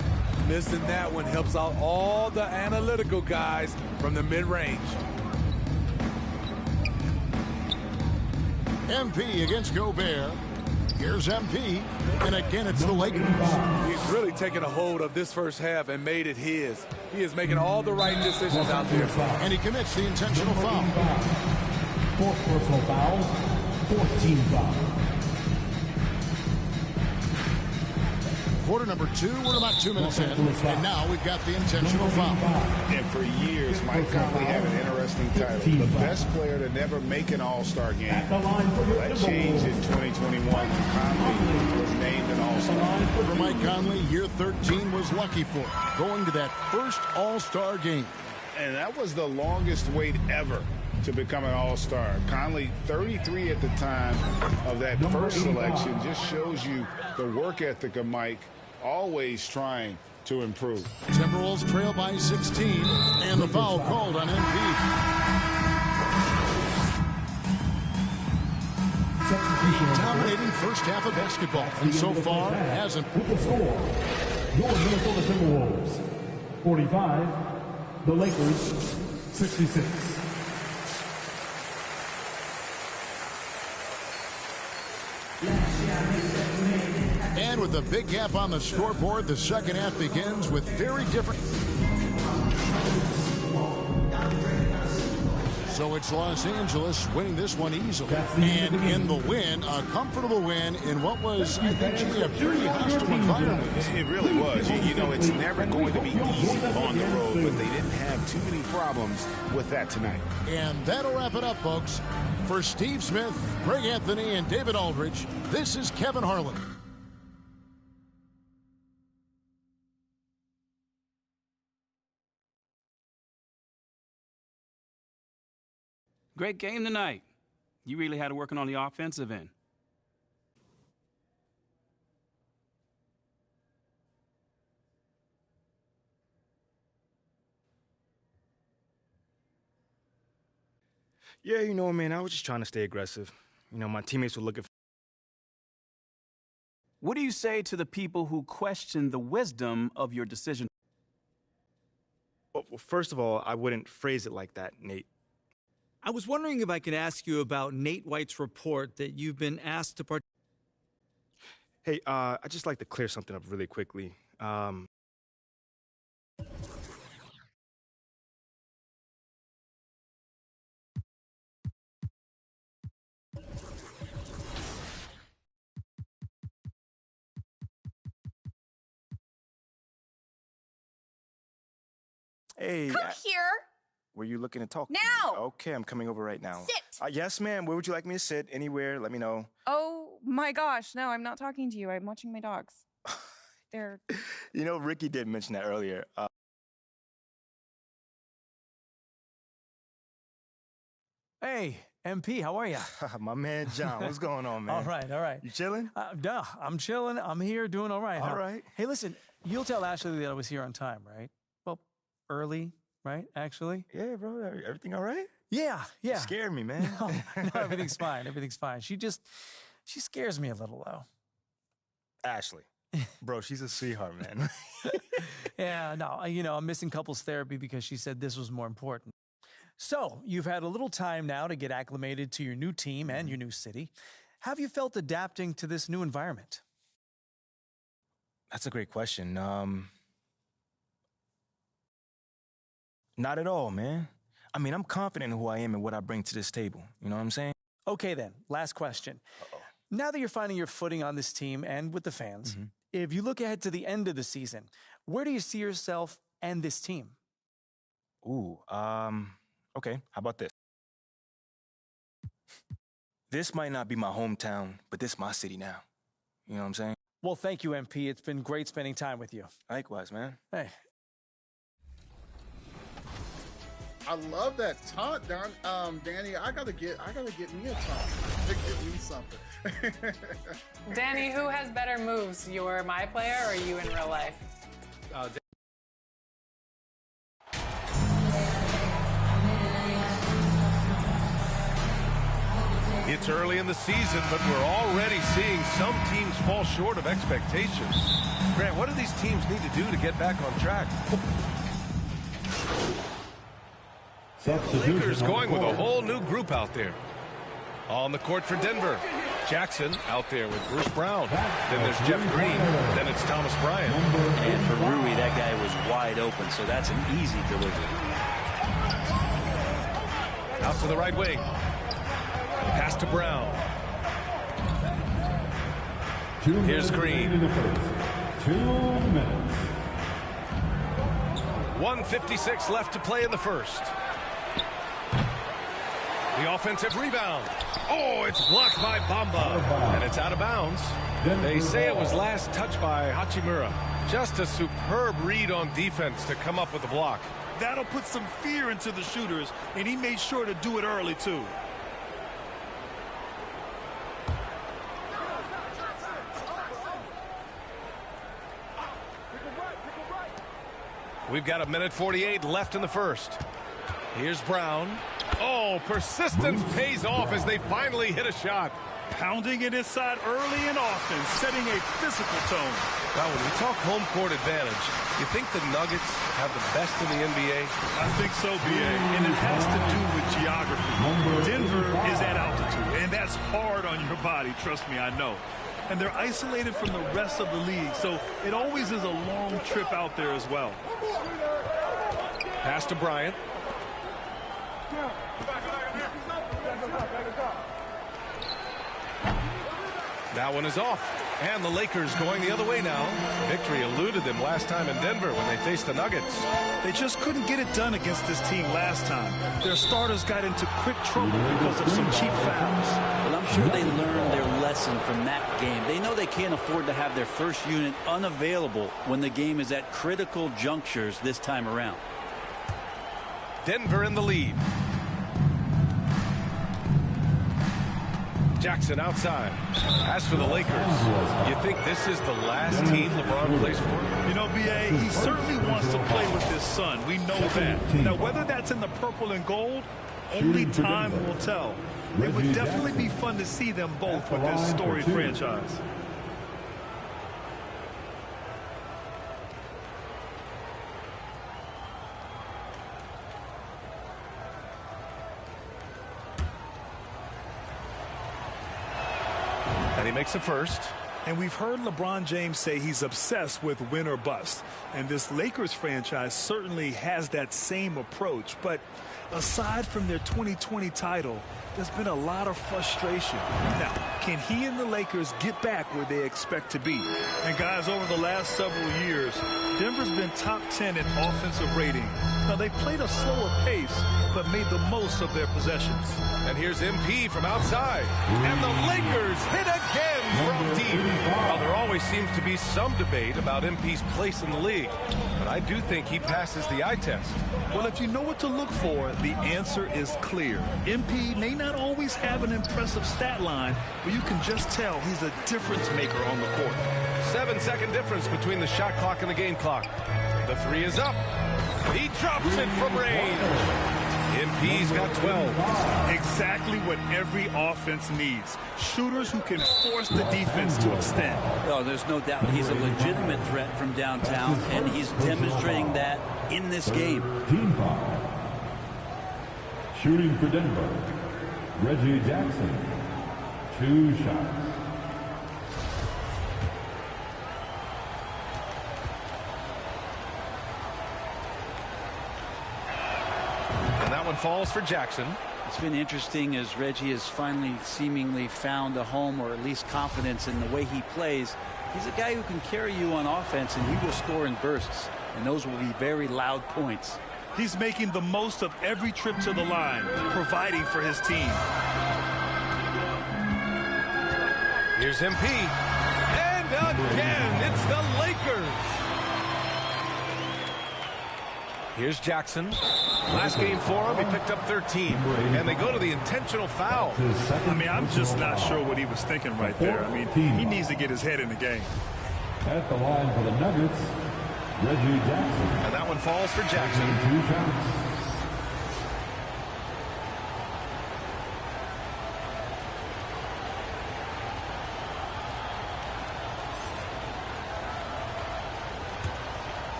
Speaker 5: Missing that one helps out all the analytical guys from the mid-range.
Speaker 8: MP against Gobert. Here's MP, and again it's the Lakers.
Speaker 5: He's really taken a hold of this first half and made it his. He is making all the right decisions out there.
Speaker 8: And he commits the intentional foul.
Speaker 7: Fourth personal foul, fourth team foul.
Speaker 8: Quarter number 2, we're about 2 minutes in, and now we've got the intentional foul.
Speaker 9: And for years, Mike Conley had an interesting title. The best player to never make an All-Star game. That changed in 2021 when Conley was named an All-Star.
Speaker 8: For Mike Conley, year 13 was lucky for him, going to that first All-Star game.
Speaker 9: And that was the longest wait ever to become an All-Star. Conley, 33 at the time of that first selection, just shows you the work ethic of Mike, always trying to improve.
Speaker 8: Timberwolves trail by 16, and the foul called on MP. Dominating first half of basketball, and so far hasn't.
Speaker 7: With the score, your Minnesota Timberwolves 45, the Lakers 66.
Speaker 8: And with a big gap on the scoreboard, the second half begins with very different. So it's Los Angeles winning this one easily. And in the win, a comfortable win in what was, I think, a pretty hostile environment.
Speaker 9: It really was. You know, it's never going to be easy on the road, but they didn't have too many problems with that tonight.
Speaker 8: And that'll wrap it up, folks. For Steve Smith, Greg Anthony, and David Aldridge, this is Kevin Harlan.
Speaker 6: Great game tonight. You really had it working on the offensive end.
Speaker 2: Yeah, you know, man, I was just trying to stay aggressive. You know, my teammates were looking for...
Speaker 6: What do you say to the people who question the wisdom of your decision?
Speaker 2: Well, first of all, I wouldn't phrase it like that, Nate.
Speaker 1: I was wondering if I could ask you about Nate White's report that you've been asked to participate.
Speaker 2: Hey, I'd just like to clear something up really quickly.
Speaker 10: Hey.
Speaker 2: Come
Speaker 10: here.
Speaker 2: Were you looking to talk?
Speaker 10: Now!
Speaker 2: Okay, I'm coming over right now.
Speaker 10: Sit!
Speaker 2: Yes, ma'am. Where would you like me to sit? Anywhere. Let me know.
Speaker 21: Oh my gosh, no, I'm not talking to you. I'm watching my dogs. They're...
Speaker 2: You know, Ricky did mention that earlier.
Speaker 1: Hey, MP, how are you?
Speaker 2: My man John, what's going on, man?
Speaker 1: All right, all right.
Speaker 2: You chilling?
Speaker 1: No, I'm chilling. I'm here doing all right.
Speaker 2: All right.
Speaker 1: Hey, listen, you'll tell Ashley that I was here on time, right? Well, early, right, actually?
Speaker 2: Yeah, bro. Everything all right?
Speaker 1: Yeah.
Speaker 2: You scared me, man.
Speaker 1: No, everything's fine. Everything's fine. She scares me a little, though.
Speaker 2: Ashley. Bro, she's a sweetheart, man.
Speaker 1: Yeah, no, I'm missing couples therapy because she said this was more important. So, you've had a little time now to get acclimated to your new team and your new city. Have you felt adapting to this new environment?
Speaker 2: That's a great question. Not at all, man. I mean, I'm confident in who I am and what I bring to this table. You know what I'm saying?
Speaker 1: Okay, then. Last question. Now that you're finding your footing on this team and with the fans, if you look ahead to the end of the season, where do you see yourself and this team?
Speaker 2: Okay, how about this? This might not be my hometown, but this is my city now. You know what I'm saying?
Speaker 1: Well, thank you, MP. It's been great spending time with you.
Speaker 2: Likewise, man.
Speaker 1: Hey.
Speaker 10: I love that taunt, Danny. I gotta get me a taunt. Get me something.
Speaker 3: Danny, who has better moves, your My Player or you in real life?
Speaker 17: It's early in the season, but we're already seeing some teams fall short of expectations. Grant, what do these teams need to do to get back on track? Lakers going with a whole new group out there. On the court for Denver. Jackson out there with Bruce Brown. Then there's Jeff Green. Then it's Thomas Bryant.
Speaker 14: And for Rui, that guy was wide open, so that's an easy delivery.
Speaker 17: Out to the right wing. Pass to Brown. Here's Green.
Speaker 7: 2 minutes.
Speaker 17: 1:56 left to play in the first. The offensive rebound. Oh, it's blocked by Bamba. And it's out of bounds. They say it was last touched by Hachimura. Just a superb read on defense to come up with the block.
Speaker 18: That'll put some fear into the shooters, and he made sure to do it early, too.
Speaker 17: We've got 1:48 left in the first. Here's Brown. Oh, persistence pays off as they finally hit a shot.
Speaker 18: Pounding it inside early and often, setting a physical tone.
Speaker 17: Now, when we talk home court advantage, you think the Nuggets have the best in the NBA?
Speaker 18: I think so, B.A., and it has to do with geography. Denver is at altitude, and that's hard on your body, trust me, I know. And they're isolated from the rest of the league, so it always is a long trip out there as well.
Speaker 17: Pass to Bryant. That one is off. And the Lakers going the other way now. Victory eluded them last time in Denver when they faced the Nuggets.
Speaker 18: They just couldn't get it done against this team last time. Their starters got into quick trouble because of some cheap fouls.
Speaker 14: Well, I'm sure they learned their lesson from that game. They know they can't afford to have their first unit unavailable when the game is at critical junctures this time around.
Speaker 17: Denver in the lead. Jackson outside. As for the Lakers, you think this is the last team LeBron plays for?
Speaker 18: You know, B.A., he certainly wants to play with his son. We know that. Now, whether that's in the purple and gold, only time will tell. It would definitely be fun to see them both with this storied franchise.
Speaker 17: And he makes the first.
Speaker 18: And we've heard LeBron James say he's obsessed with win or bust. And this Lakers franchise certainly has that same approach. But aside from their 2020 title, there's been a lot of frustration. Now, can he and the Lakers get back where they expect to be? And guys, over the last several years, Denver's been top 10 in offensive rating. Now, they played a slower pace, but made the most of their possessions.
Speaker 17: And here's MP from outside. And the Lakers hit again from deep. Well, there always seems to be some debate about MP's place in the league. But I do think he passes the eye test.
Speaker 18: Well, if you know what to look for, the answer is clear. MP may not always have an impressive stat line, but you can just tell he's a difference maker on the court.
Speaker 17: 7-second difference between the shot clock and the game clock. The three is up. He drops it from range. MP's got 12.
Speaker 18: Exactly what every offense needs. Shooters who can force the defense to extend.
Speaker 14: Oh, there's no doubt he's a legitimate threat from downtown, and he's demonstrating that in this game.
Speaker 7: Team foul. Shooting for Denver, Reggie Jackson. 2 shots.
Speaker 17: Falls for Jackson.
Speaker 14: It's been interesting as Reggie has finally seemingly found a home, or at least confidence in the way he plays. He's a guy who can carry you on offense, and he will score in bursts, and those will be very loud points.
Speaker 18: He's making the most of every trip to the line, providing for his team.
Speaker 17: Here's MP. And again, it's the Lakers. Here's Jackson. Last game for him, he picked up 13. And they go to the intentional foul.
Speaker 18: I mean, I'm just not sure what he was thinking right there. I mean, he needs to get his head in the game.
Speaker 7: At the line for the Nuggets, Reggie Jackson.
Speaker 17: And that one falls for Jackson.
Speaker 7: 2 shots.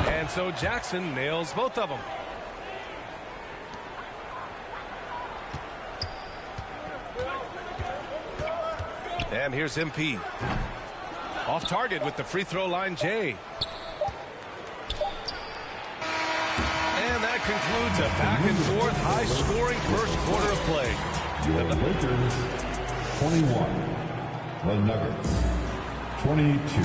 Speaker 17: And so Jackson nails both of them. And here's MP. Off target with the free throw line, Jay. And that concludes a back and forth, high-scoring first quarter of play.
Speaker 7: Your Lakers, 21. The Nuggets, 22.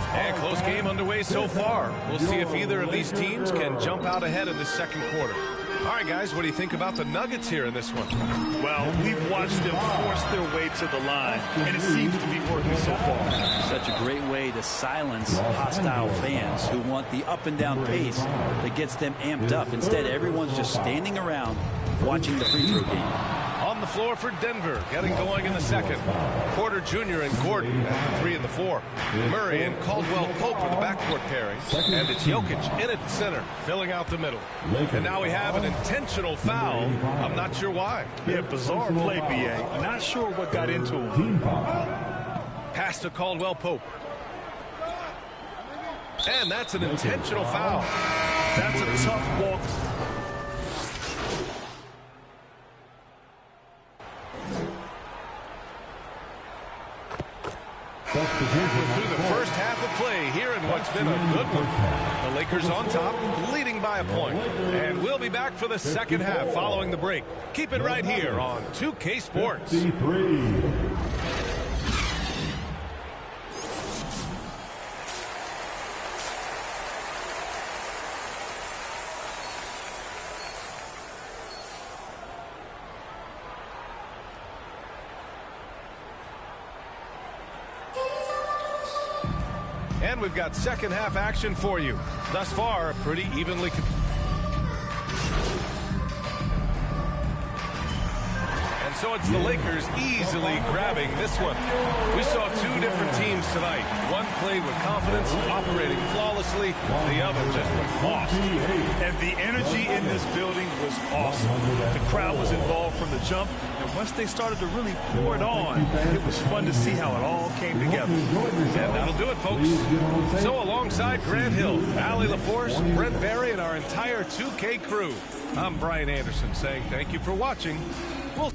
Speaker 17: And close game underway so far. We'll see if either of these teams can jump out ahead in the second quarter. All right, guys, what do you think about the Nuggets here in this one?
Speaker 18: Well, we've watched them force their way to the line, and it seems to be working so far.
Speaker 14: Such a great way to silence hostile fans who want the up-and-down pace that gets them amped up. Instead, everyone's just standing around watching the free throw game.
Speaker 17: On the floor for Denver, getting going in the second. Porter Jr. and Gordon at the 3 and the 4. Murray and Caldwell-Pope are the backcourt pairing. And it's Jokic in at center, filling out the middle. And now we have an intentional foul. I'm not sure why.
Speaker 18: Yeah, bizarre play, B.A. Not sure what got into him.
Speaker 17: Pass to Caldwell-Pope. And that's an intentional foul.
Speaker 18: That's a tough walk.
Speaker 17: We're through the first half of play here in what's been a good one. The Lakers on top, leading by a point. And we'll be back for the second half following the break. Keep it right here on 2K Sports. And we've got second half action for you. Thus far, pretty evenly. And so it's the Lakers easily grabbing this one. We saw two different teams tonight. One played with confidence, operating flawlessly. The other just looked lost.
Speaker 18: And the energy in this building was awesome. The crowd was involved from the jump. And once they started to really pour it on, it was fun to see how it all came together.
Speaker 17: And that'll do it, folks. So alongside Grant Hill, Allie LaForce, Brent Barry, and our entire 2K crew, I'm Brian Anderson saying thank you for watching. We'll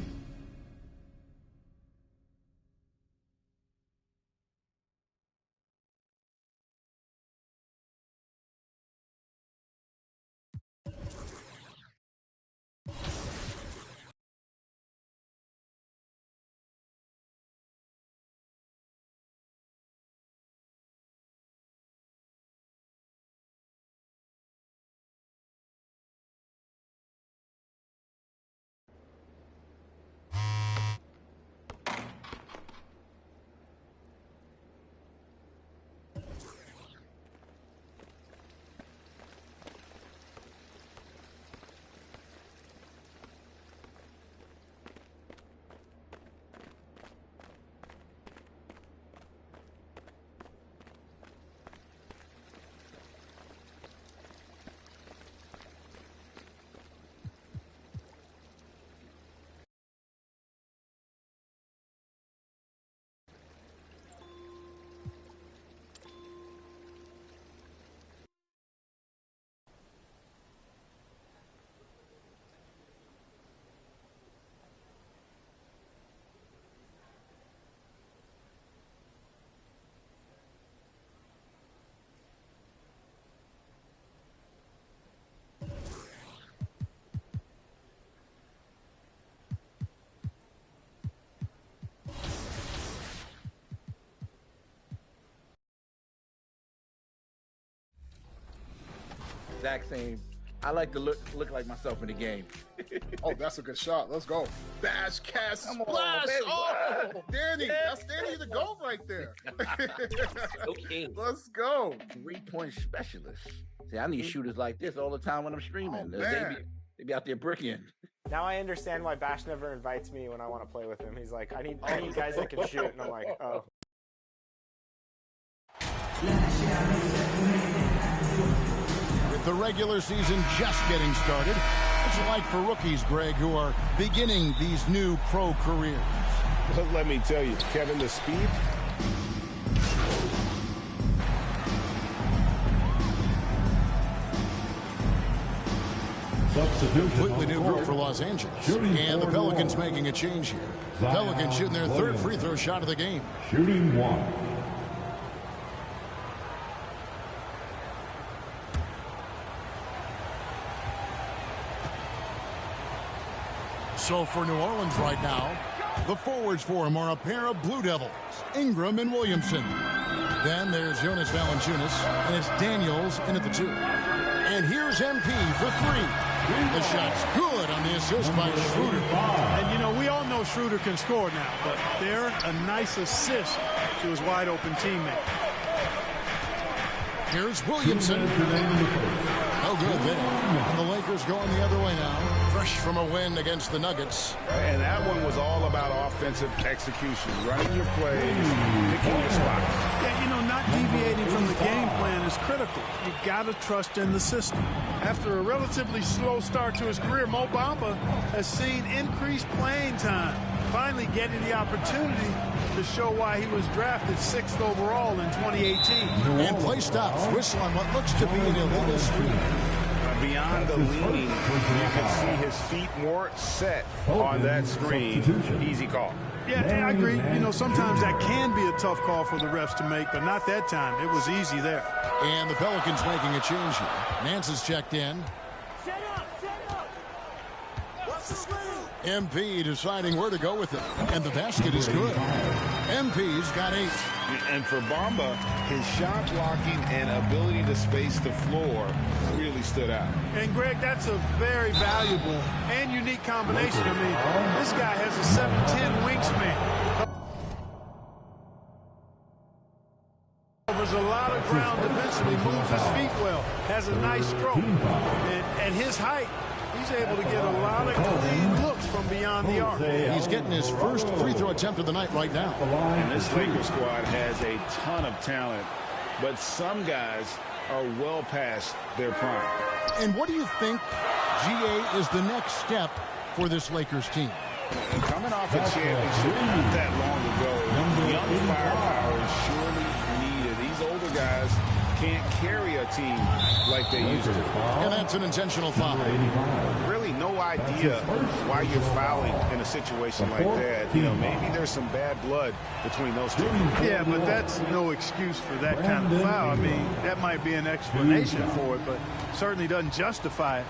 Speaker 15: Zach saying, I like to look like myself in the game.
Speaker 10: Oh, that's a good shot. Let's go. Bash, cast,
Speaker 15: Come on,
Speaker 10: splash.
Speaker 15: baby.
Speaker 10: Oh, Danny. That's Danny the GOAT right there.
Speaker 15: Okay.
Speaker 10: Let's go.
Speaker 15: 3-point specialist. See, I need shooters like this all the time when I'm streaming.
Speaker 10: Oh, man.
Speaker 15: They be out there bricking.
Speaker 4: Now I understand why Bash never invites me when I want to play with him. He's like, I need guys that can shoot, and I'm like, oh.
Speaker 8: With the regular season just getting started, it's like for rookies, Greg, who are beginning these new pro careers.
Speaker 12: But let me tell you, Kevin, the speed.
Speaker 8: Completely new group for Los Angeles. And the Pelicans making a change here. The Pelicans shooting their third free throw shot of the game.
Speaker 7: Shooting 1.
Speaker 8: So for New Orleans right now, the forwards for him are a pair of Blue Devils, Ingram and Williamson. Then there's Jonas Valanciunas, and it's Daniels in at the 2. And here's MP for 3. The shot's good on the assist by Schroeder.
Speaker 27: And, you know, we all know Schroeder can score now, but they're a nice assist to his wide-open teammate.
Speaker 8: Here's Williamson. No good there. And the Lakers going the other way now. Fresh from a win against the Nuggets.
Speaker 12: And that one was all about offensive execution, running your plays, picking your spots.
Speaker 27: Yeah, you know, not deviating from the game plan is critical. You got to trust in the system. After a relatively slow start to his career, Mo Bamba has seen increased playing time, finally getting the opportunity to show why he was drafted 6th overall in 2018.
Speaker 8: And play stops. Whistle on what looks to be an illegal screen.
Speaker 12: Beyond the leaning, you can see his feet more set on that screen. Easy call.
Speaker 27: Yeah, I agree. You know, sometimes that can be a tough call for the refs to make, but not that time. It was easy there.
Speaker 8: And the Pelicans making a change here. Nance is checked in. MP deciding where to go with it. And the basket is good. MP's got 8.
Speaker 12: And for Bamba, his shot blocking and ability to space the floor really stood out.
Speaker 27: And, Greg, that's a very valuable and unique combination. I mean, this guy has a 7'10" wingspan. Covers a lot of ground defensively, moves his feet well, has a nice stroke. And his height, he's able to get a lot of clean looks from beyond the arc.
Speaker 8: He's getting his first free throw attempt of the night right now.
Speaker 12: And this Lakers squad has a ton of talent, but some guys are well past their prime.
Speaker 8: And what do you think, GA, is the next step for this Lakers team?
Speaker 12: And coming off a championship not that long ago, young firepower is surely needed. These older guys can't carry a team like they used to.
Speaker 8: And that's an intentional foul.
Speaker 12: Really no idea why you're fouling in a situation like that. You know, maybe there's some bad blood between those two.
Speaker 27: Yeah, but that's no excuse for that kind of foul. I mean, that might be an explanation for it, but certainly doesn't justify it.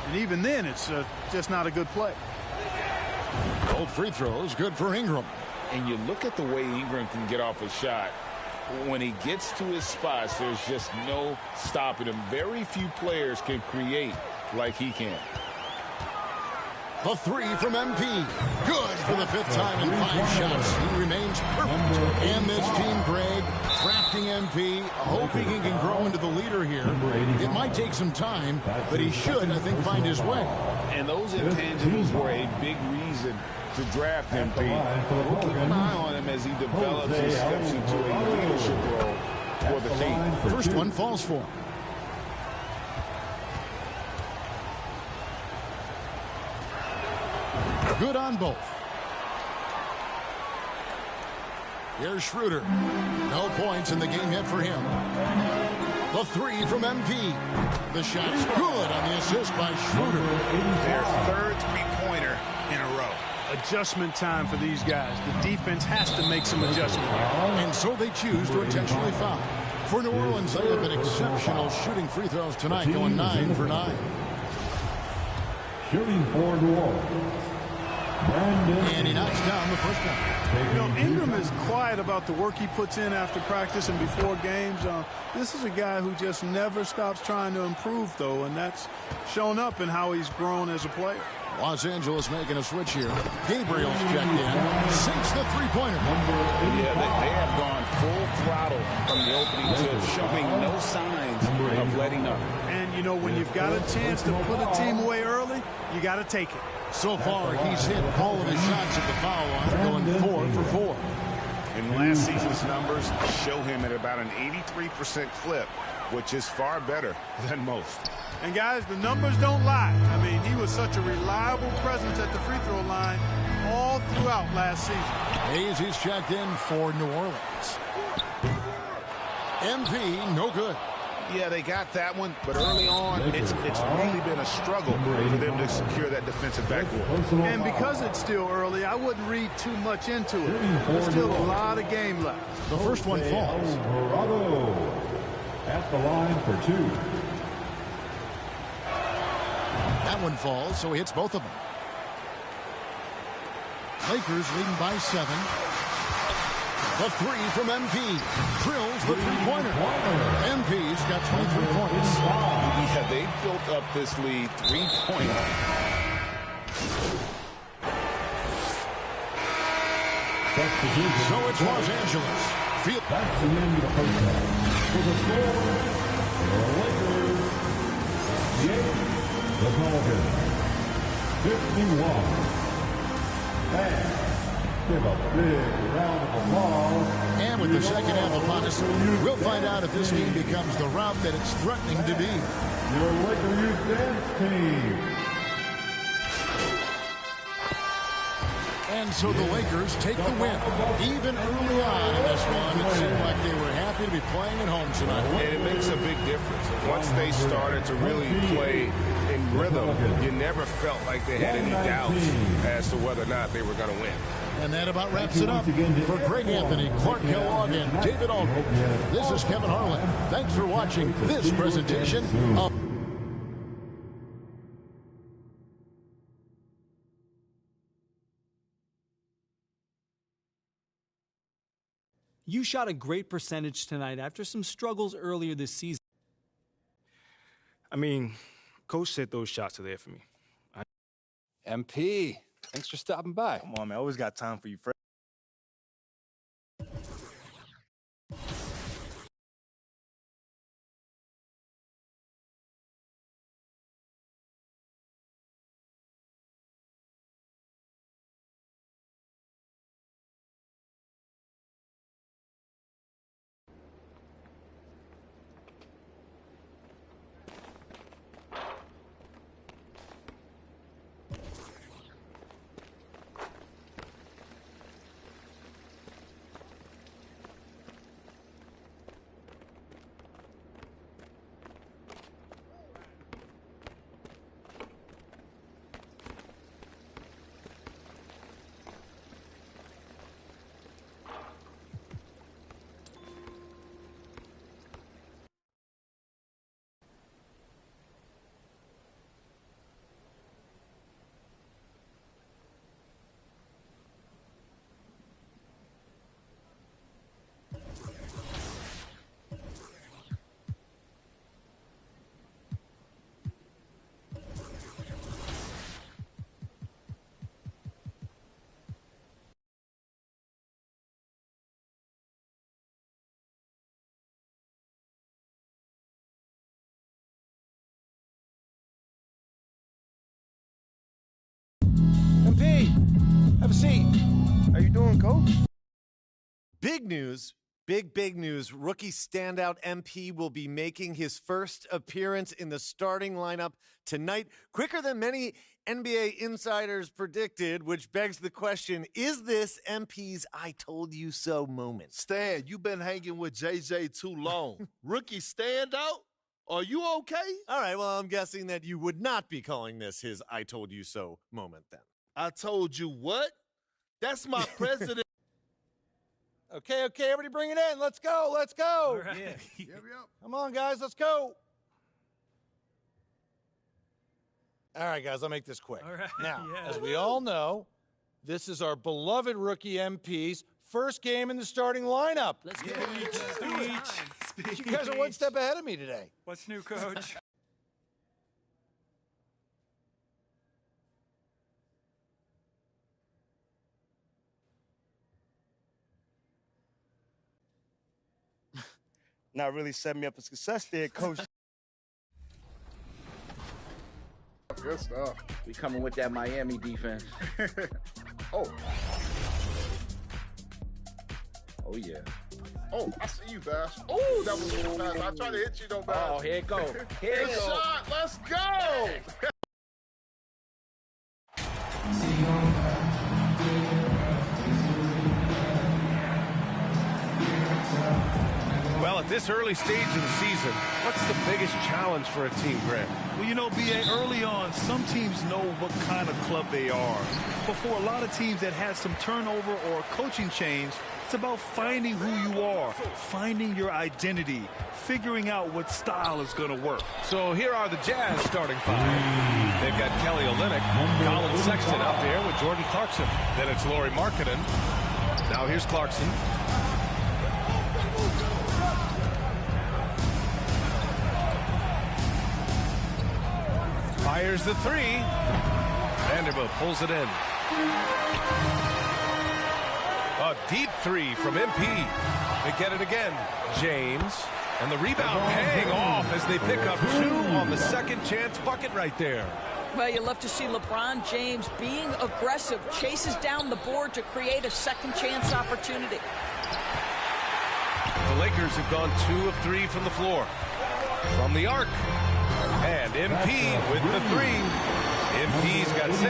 Speaker 27: And even then, it's just not a good play.
Speaker 8: Old free throws, good for Ingram.
Speaker 12: And you look at the way Ingram can get off a shot. When he gets to his spots, there's just no stopping him. Very few players can create like he can.
Speaker 8: The 3 from MP. Good for the 5th time in 5 shots. He remains perfect. And this team, Greg, drafting MP, hoping he can grow into the leader here. It might take some time, but he should, I think, find his way.
Speaker 12: And those intangibles were a big reason to draft MP. We'll keep an eye on him as he develops and steps into a leadership role for the team.
Speaker 8: First one falls for him. Good on both. Here's Schroeder. No points in the game yet for him. The 3 from MP. The shot's good on the assist by Schroeder.
Speaker 12: Their third three-pointer in a row.
Speaker 27: Adjustment time for these guys. The defense has to make some adjustment.
Speaker 8: And so they choose to intentionally foul. For New Orleans, they have been exceptional shooting free throws tonight, going 9 for 9.
Speaker 7: Shooting for New Orleans.
Speaker 8: And he knocks down the first one.
Speaker 27: You know, Ingram is quiet about the work he puts in after practice and before games. This is a guy who just never stops trying to improve, though, and that's shown up in how he's grown as a player.
Speaker 8: Los Angeles making a switch here. Gabriel's checked in. Sinks the three-pointer.
Speaker 9: Yeah, they have gone full throttle from the opening to showing no signs of letting up.
Speaker 27: And, you know, when you've got a chance to put a team away early, you got to take it.
Speaker 8: So far, he's hit all of his shots at the foul line, going 4 for 4.
Speaker 12: And last season's numbers show him at about an 83% clip, which is far better than most.
Speaker 27: And, guys, the numbers don't lie. I mean, he was such a reliable presence at the free throw line all throughout last season.
Speaker 8: Hayes is checked in for New Orleans. MP, no good.
Speaker 12: Yeah, they got that one, but early on, it's really been a struggle for them to secure that defensive backboard.
Speaker 27: And because it's still early, I wouldn't read too much into it. There's still a lot of game left.
Speaker 8: The first one falls.
Speaker 7: Alvarado at the line for 2.
Speaker 8: That one falls, so he hits both of them. Lakers leading by 7. The three from MP. Drills the three-pointer. MP's got 23 points.
Speaker 12: Yeah, they built up this lead 3-point.
Speaker 8: So it's Los Angeles.
Speaker 7: That's the end of the first half. For the score, the Lakers 58, the Pelicans 51. And give a big round of applause.
Speaker 8: And with the second half upon us, we'll find out if this team becomes the route that it's threatening to be.
Speaker 7: Your Laker Youth Dance Team.
Speaker 8: And so the Lakers take the win. Even early on in this one, it seemed like they were happy to be playing at home tonight.
Speaker 12: And it makes a big difference. Once they started to really play in rhythm, you never felt like they had any doubts as to whether or not they were going to win.
Speaker 8: And that about wraps it up. For Greg Anthony, Clark Kellogg, and David Aldridge, this is Kevin Harlan. Thanks for watching this presentation of...
Speaker 1: You shot a great percentage tonight after some struggles earlier this season.
Speaker 2: I mean, Coach said those shots are there for me.
Speaker 16: MP, thanks for stopping by.
Speaker 2: Come on, man. I always got time for you, Fred.
Speaker 19: MP, have a seat.
Speaker 27: How you doing, Coach?
Speaker 19: Big news. Big news. Rookie standout MP will be making his first appearance in the starting lineup tonight, quicker than many NBA insiders predicted, which begs the question, is this MP's I told you so moment?
Speaker 24: Stan, you've been hanging with JJ too long. Rookie standout? Are you okay?
Speaker 19: All right, well, I'm guessing that you would not be calling this his I told you so moment then.
Speaker 24: I told you what? That's my president.
Speaker 19: Okay, everybody bring it in. Let's go.
Speaker 27: All right.
Speaker 19: Yeah. Come on, guys, let's go. All right, guys, I'll make this quick.
Speaker 1: All right.
Speaker 19: Now,
Speaker 1: Yeah.
Speaker 19: as we all know,
Speaker 11: This is our beloved rookie MP's first game in the starting lineup.
Speaker 13: Let's go.
Speaker 11: You guys are one step ahead of me today.
Speaker 13: What's new, Coach?
Speaker 20: Not really setting me up for success there, Coach.
Speaker 10: Good stuff.
Speaker 15: We coming with that Miami defense.
Speaker 10: Oh,
Speaker 15: yeah.
Speaker 10: oh, I see you, Bash. Oh, that was a little fast. I tried to hit you, though, Bash.
Speaker 15: Oh, here it go. Here
Speaker 10: Good
Speaker 15: it go.
Speaker 10: shot. Let's go.
Speaker 17: Well, at this early stage of the season, what's the biggest challenge for a team, Grant?
Speaker 18: Well, you know, B.A., early on, some teams know what kind of club they are. But for a lot of teams that had some turnover or coaching change, it's about finding who you are, finding your identity, figuring out what style is going to work.
Speaker 17: So here are the Jazz starting five. They've got Kelly Olynyk, Colin Sexton out there with Jordan Clarkson. Then it's Lauri Markkanen. Now here's Clarkson. Fires the three. Vanderbilt pulls it in. A deep three from MP. They get it again. James. And the rebound paying off as they pick up two on the second chance bucket right there.
Speaker 13: Well, you love to see LeBron James being aggressive, chases down the board to create a second chance opportunity.
Speaker 17: The Lakers have gone 2 of 3 from the floor. From the arc. And MP with the three. MP's got 6.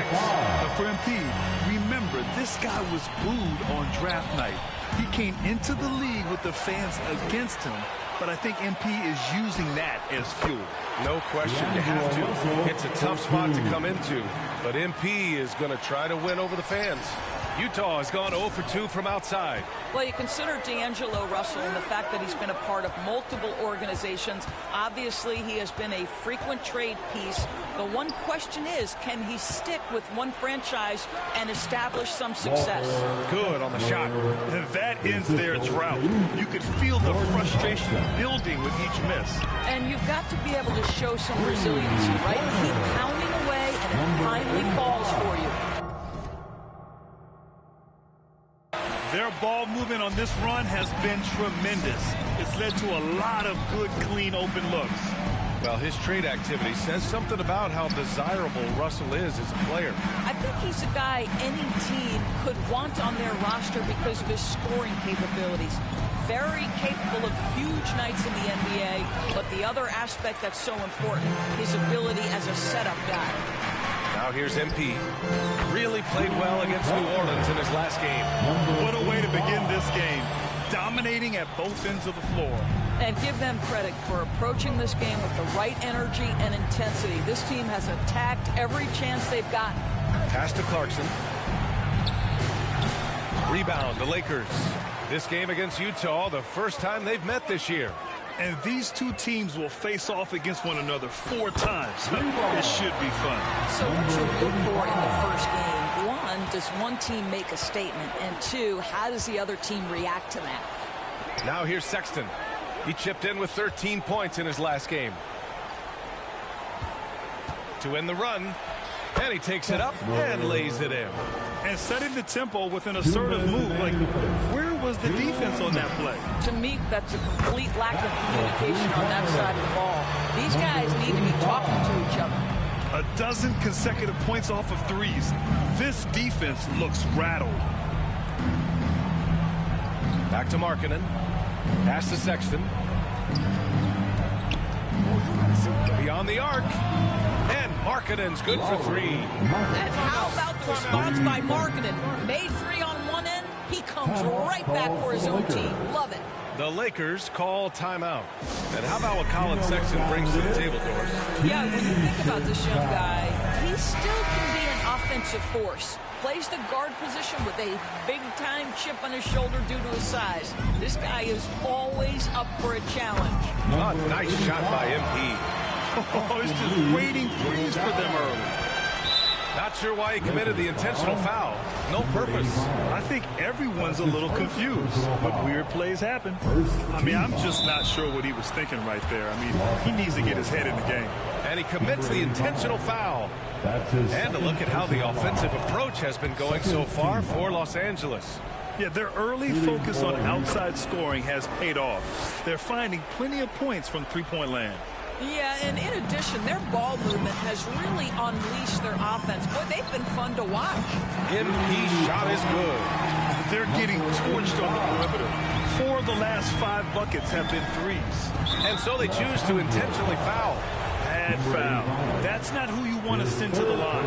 Speaker 18: But for MP, remember, this guy was booed on draft night. He came into the league with the fans against him, but I think MP is using that as fuel.
Speaker 17: No question, you have to. It's a tough spot to come into, but MP is going to try to win over the fans. Utah has gone 0 for 2 from outside.
Speaker 13: Well, you consider D'Angelo Russell and the fact that he's been a part of multiple organizations. Obviously, he has been a frequent trade piece. The one question is, can he stick with one franchise and establish some success?
Speaker 17: Good on the shot.
Speaker 18: And that ends their drought. You could feel the frustration building with each miss.
Speaker 13: And you've got to be able to show some resiliency, right? Keep pounding away, and it finally falls for you.
Speaker 18: Their ball movement on this run has been tremendous. It's led to a lot of good, clean, open looks.
Speaker 17: Well, his trade activity says something about how desirable Russell is as a player.
Speaker 13: I think he's a guy any team could want on their roster because of his scoring capabilities. Very capable of huge nights in the NBA, but the other aspect that's so important, his ability as a setup guy.
Speaker 17: Now here's MP. Really played well against New Orleans in his last game.
Speaker 18: What a way to begin this game. Dominating at both ends of the floor.
Speaker 13: And give them credit for approaching this game with the right energy and intensity. This team has attacked every chance they've gotten.
Speaker 17: Pass to Clarkson. Rebound, the Lakers. This game against Utah, the first time they've met this year.
Speaker 18: And these two teams will face off against one another 4 times. It should be fun.
Speaker 13: So what you look for in the first game, 1, does one team make a statement? And 2, how does the other team react to that?
Speaker 17: Now here's Sexton. He chipped in with 13 points in his last game. To end the run, and he takes it up and lays it in.
Speaker 18: And setting the tempo with an assertive move. Like, where was the defense on that play?
Speaker 13: To me, that's a complete lack of communication on that side of the ball. These guys need to be talking to each other.
Speaker 18: 12 consecutive points off of threes. This defense looks rattled.
Speaker 17: Back to Markkanen. Pass to Sexton. Beyond the arc. And Markkanen's good for 3.
Speaker 13: And how about the response by Markkanen? Made 3 on one end. He comes right back for his own team. Love it.
Speaker 17: The Lakers call timeout. And how about what Colin Sexton brings to the table, Doris?
Speaker 13: Yeah, when you think about this young guy, he still can be an offensive force. Plays the guard position with a big-time chip on his shoulder due to his size. This guy is always up for a challenge.
Speaker 17: Oh, nice shot by MP.
Speaker 18: Oh, it's just waiting threes for them early.
Speaker 17: Not Not sure why he committed the intentional foul. No purpose.
Speaker 18: I think everyone's a little confused, but weird plays happen. I mean, I'm just not sure what he was thinking right there. I mean, he needs to get his head in the game.
Speaker 17: And he commits the intentional foul. And to look at how the offensive approach has been going so far for Los Angeles.
Speaker 18: Yeah, their early focus on outside scoring has paid off. They're finding plenty of points from three-point land.
Speaker 13: Yeah, and in addition, their ball movement has really unleashed their offense. Boy, they've been fun to watch.
Speaker 17: MP's shot is good.
Speaker 18: They're getting torched on the perimeter. 4 of the last 5 buckets have been threes.
Speaker 17: And so they choose to intentionally foul.
Speaker 18: Bad foul. That's not who you want to send to the line.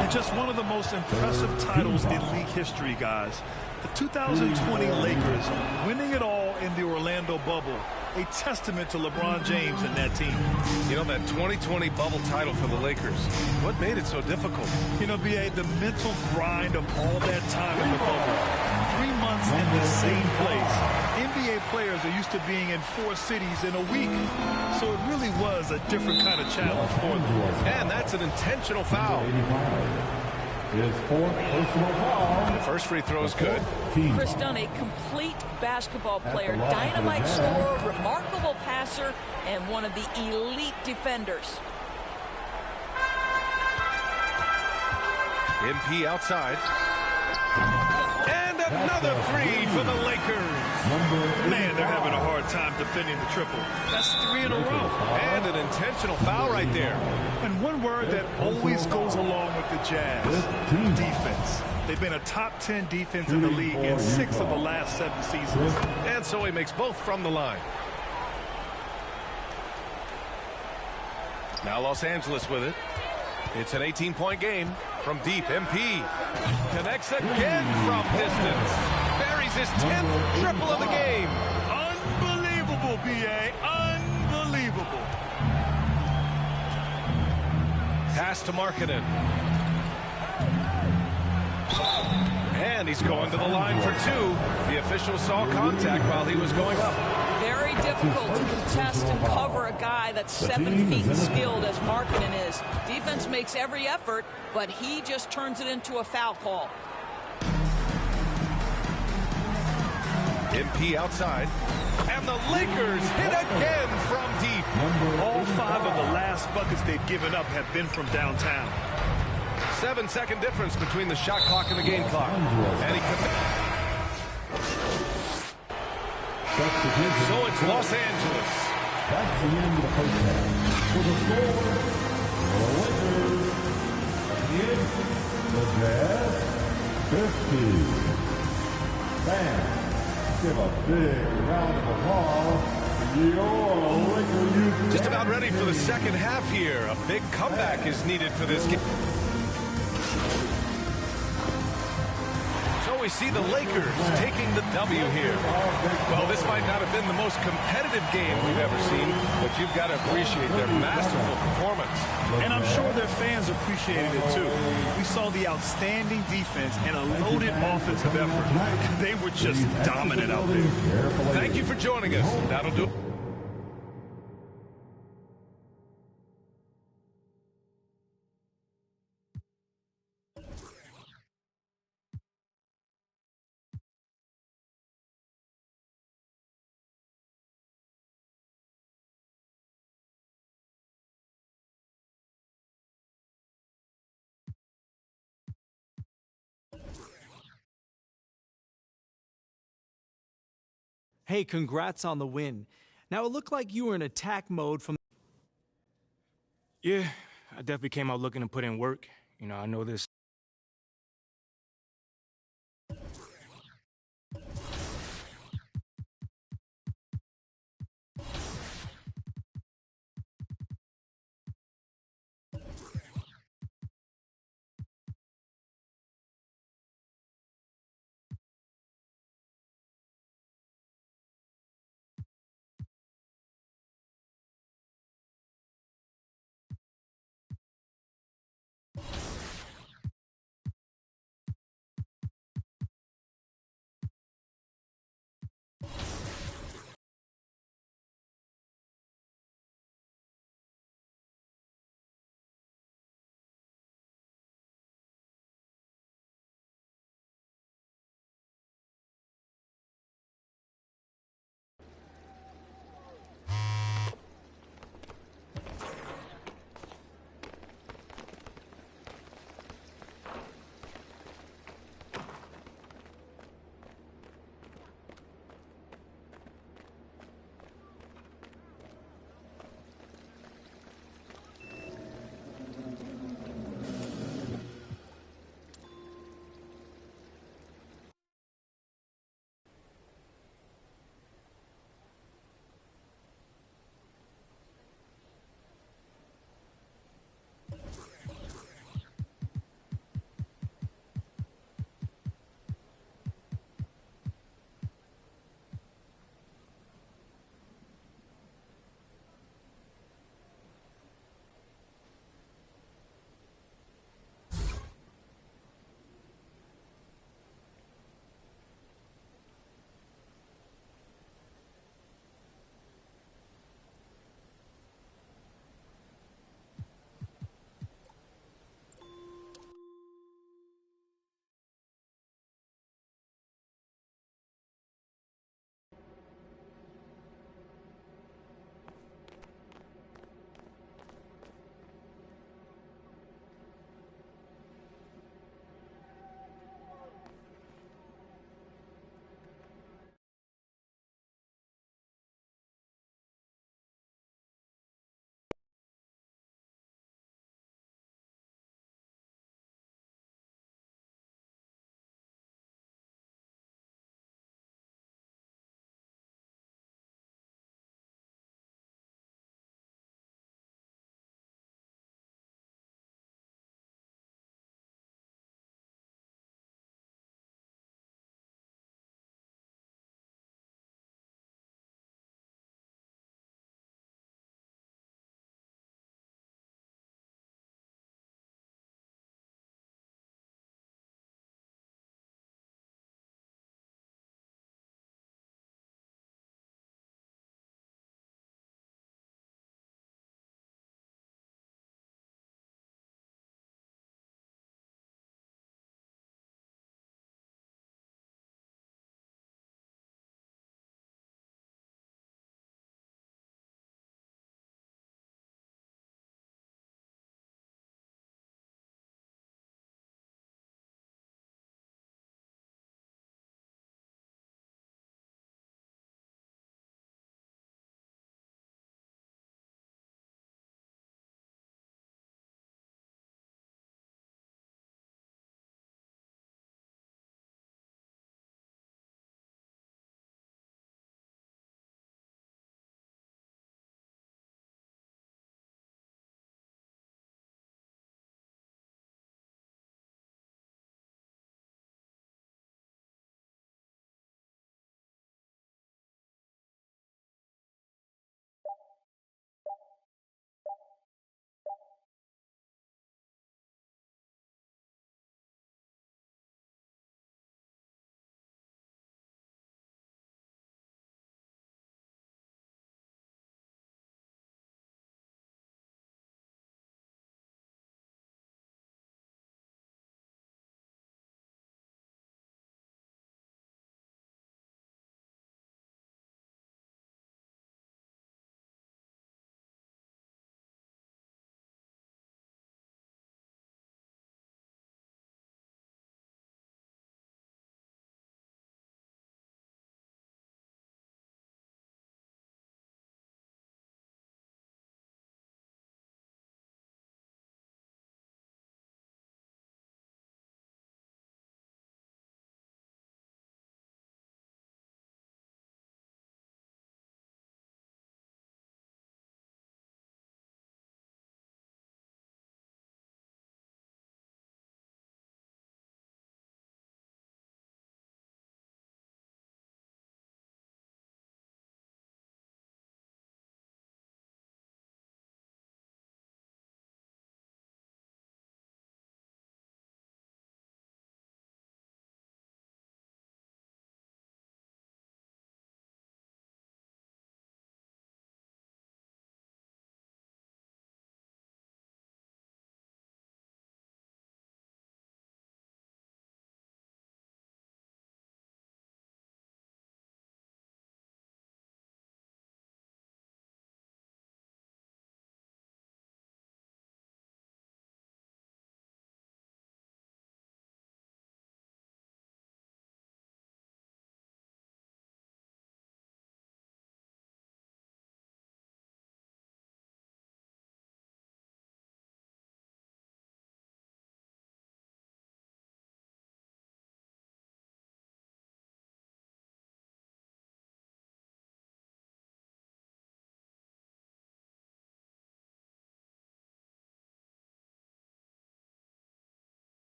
Speaker 18: And just one of the most impressive titles in league history, guys. The 2020 Lakers winning it all in the Orlando bubble. A testament to LeBron James and that team.
Speaker 17: You know, that 2020 bubble title for the Lakers, what made it so difficult?
Speaker 18: You know, B.A., the mental grind of all that time in the bubble. 3 months in the same place. NBA players are used to being in 4 cities in a week. So it really was a different kind of challenge for them.
Speaker 17: And that's an intentional foul.
Speaker 7: His 4th personal foul.
Speaker 17: The first free throw is good.
Speaker 13: Chris Dunn, a complete basketball player, dynamite scorer, remarkable passer, and one of the elite defenders.
Speaker 17: MP outside. And another three for the Lakers.
Speaker 18: Man, they're having a hard time defending the triple. That's 3 in a row.
Speaker 17: And an intentional foul right there.
Speaker 18: And one word that always goes along with the Jazz, defense. They've been a top 10 defense in the league in 6 of the last 7 seasons.
Speaker 17: And so he makes both from the line. Now Los Angeles with it. It's an 18-point game. From deep, MP connects again from distance. Buries his 10th triple of the game.
Speaker 18: Unbelievable, B.A. Unbelievable.
Speaker 17: Pass to Markkanen. And he's going to the line for 2. The official saw contact while he was going up.
Speaker 13: Very difficult to contest and cover a guy that's 7 feet skilled as Markkanen is. Defense makes every effort, but he just turns it into a foul call.
Speaker 17: MP outside. And the Lakers hit again from deep.
Speaker 18: All 5 of the last buckets they've given up have been from downtown.
Speaker 17: 7-second difference between the shot clock and the game clock. And he so it's Los Angeles.
Speaker 7: That's the end of the first half. For the score, the Lakers against the Jazz, 50. Fans, give a big round of applause to your Lakers.
Speaker 17: Just about ready for the second half here. A big comeback is needed for this game. We see the Lakers taking the W here. Well, this might not have been the most competitive game we've ever seen, but you've got to appreciate their masterful performance.
Speaker 18: And I'm sure their fans appreciated it too. We saw the outstanding defense and a loaded offensive effort. They were just dominant out there.
Speaker 17: Thank you for joining us. That'll do it.
Speaker 1: Hey, congrats on the win. Now, it looked like you were in attack mode from...
Speaker 2: Yeah, I definitely came out looking to put in work. You know, I know this.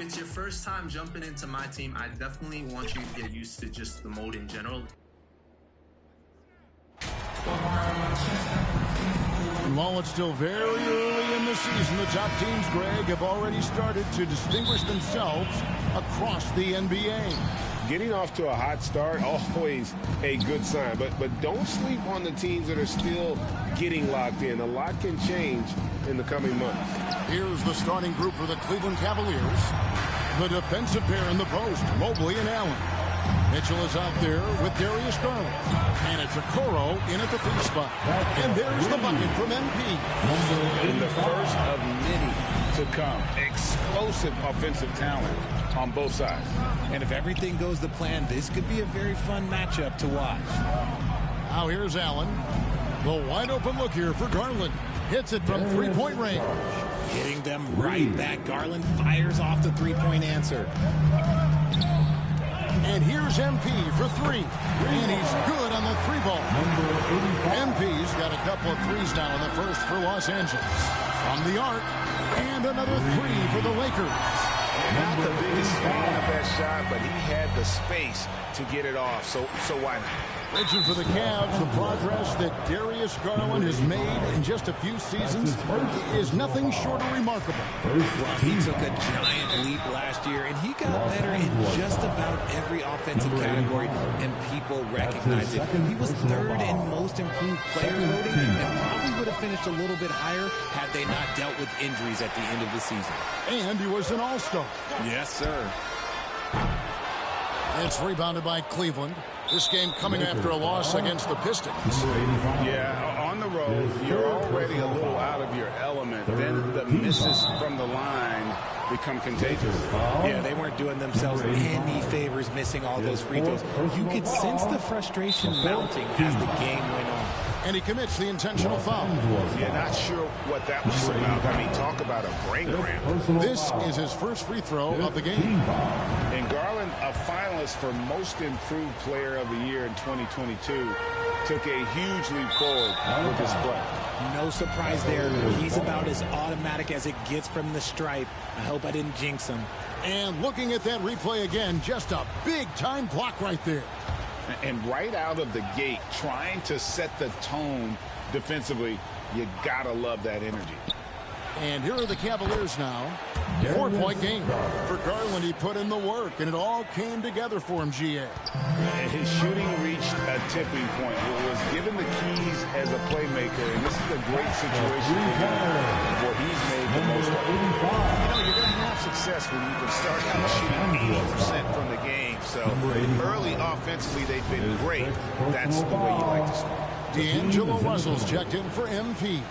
Speaker 5: If it's your first time jumping into my team, I definitely want you to get used to just the mode in general.
Speaker 8: And while it's still very early in the season, the top teams, Greg, have already started to distinguish themselves across the NBA.
Speaker 9: Getting off to a hot start, always a good sign. But don't sleep on the teams that are still getting locked in. A lot can change in the coming months.
Speaker 8: Here's the starting group for the Cleveland Cavaliers. The defensive pair in the post, Mobley and Allen. Mitchell is out there with Darius Garland. And it's Okoro in at the 3 spot. And there's the bucket from MP.
Speaker 9: In the first of many to come. Explosive offensive talent on both sides.
Speaker 6: And if everything goes to plan, this could be a very fun matchup to watch.
Speaker 8: Now here's Allen. The wide open look here for Garland. Hits it from 3-point range.
Speaker 6: Hitting them right back. Garland fires off the 3-point answer.
Speaker 8: And here's MP for 3. And he's good on the 3-ball. MP's got a couple of threes now in the first for Los Angeles. From the arc. And another 3 for the Lakers.
Speaker 9: Not the biggest fan of that shot, but he had the space to get it off. So why not?
Speaker 8: Richard, for the Cavs, the progress that Darius Garland has made in just a few seasons is nothing short of remarkable.
Speaker 6: He took a giant leap last year, and he got better in just about every offensive category, and people recognize it. He was 3rd in most improved player voting, and probably would have finished a little bit higher had they not dealt with injuries at the end of the season.
Speaker 8: And he was an all-star.
Speaker 6: Yes, sir.
Speaker 8: It's rebounded by Cleveland. This game coming after a loss against the Pistons.
Speaker 9: Yeah, on the road, you're already a little out of your element. Then the misses from the line become contagious.
Speaker 6: Yeah, they weren't doing themselves any favors missing all those free throws. You could sense the frustration mounting as the game went on.
Speaker 8: And he commits the intentional foul.
Speaker 9: Yeah, not sure what that was about. I mean, talk about a brain cramp.
Speaker 8: This is his first free throw of the game.
Speaker 9: And Garland, a finalist for Most Improved Player of the Year in 2022, took a huge leap forward with his play.
Speaker 6: No surprise there. He's about as automatic as it gets from the stripe. I hope I didn't jinx him.
Speaker 8: And looking at that replay again, just a big-time block right there.
Speaker 9: And right out of the gate, trying to set the tone defensively, you gotta love that energy.
Speaker 8: And here are the Cavaliers now. 4-point game. For Garland, he put in the work, and it all came together for him, GA.
Speaker 9: And his shooting reached a tipping point. He was given the keys as a playmaker, and this is a great situation for him where he's made the most of it. You know, you're going to have success when you can start out shooting 80% from the game. So early offensively, they've been great. That's the way you like to start.
Speaker 8: D'Angelo Russell's checked in for MP.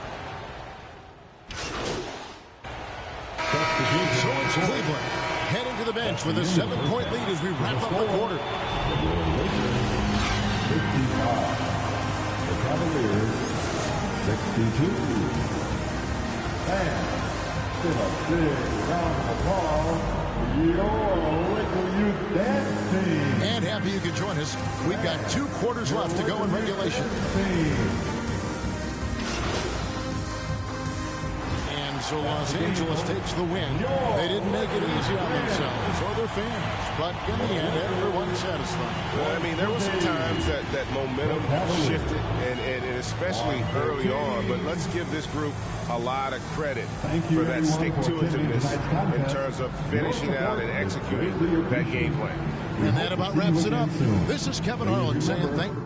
Speaker 8: So it's Cleveland heading to the bench with a 7-point lead as we wrap up the quarter.
Speaker 7: 55. The Cavaliers, 62. And give a big round of applause for your Laker Youth Dance Team.
Speaker 8: And happy you could join us. We've got 2 quarters left to go in regulation. So Los Angeles takes the win. They didn't make it easy on themselves or their fans, but in the end, everyone's satisfied.
Speaker 9: Well, I mean, there were some times that momentum shifted, and especially early on, but let's give this group a lot of credit for that stick-to-itiveness in terms of finishing out and executing that game plan.
Speaker 8: And that about wraps it up. This is Kevin Harlan saying thank you.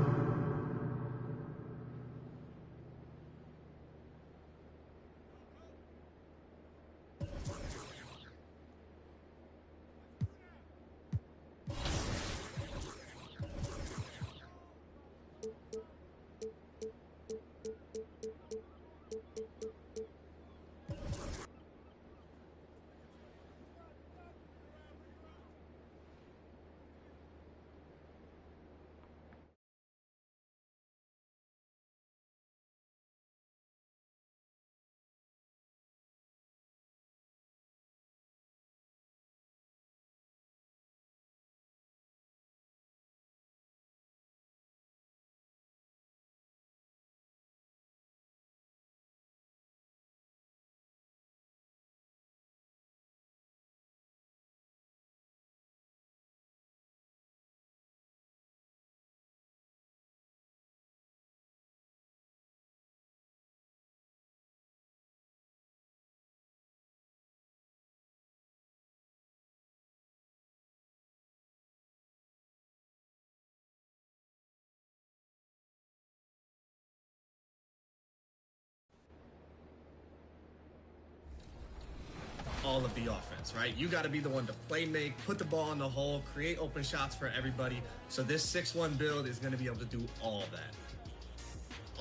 Speaker 3: all of the offense, right? You got to be the one to play make, put the ball in the hole, create open shots for everybody. So this 6-1 build is going to be able to do all that.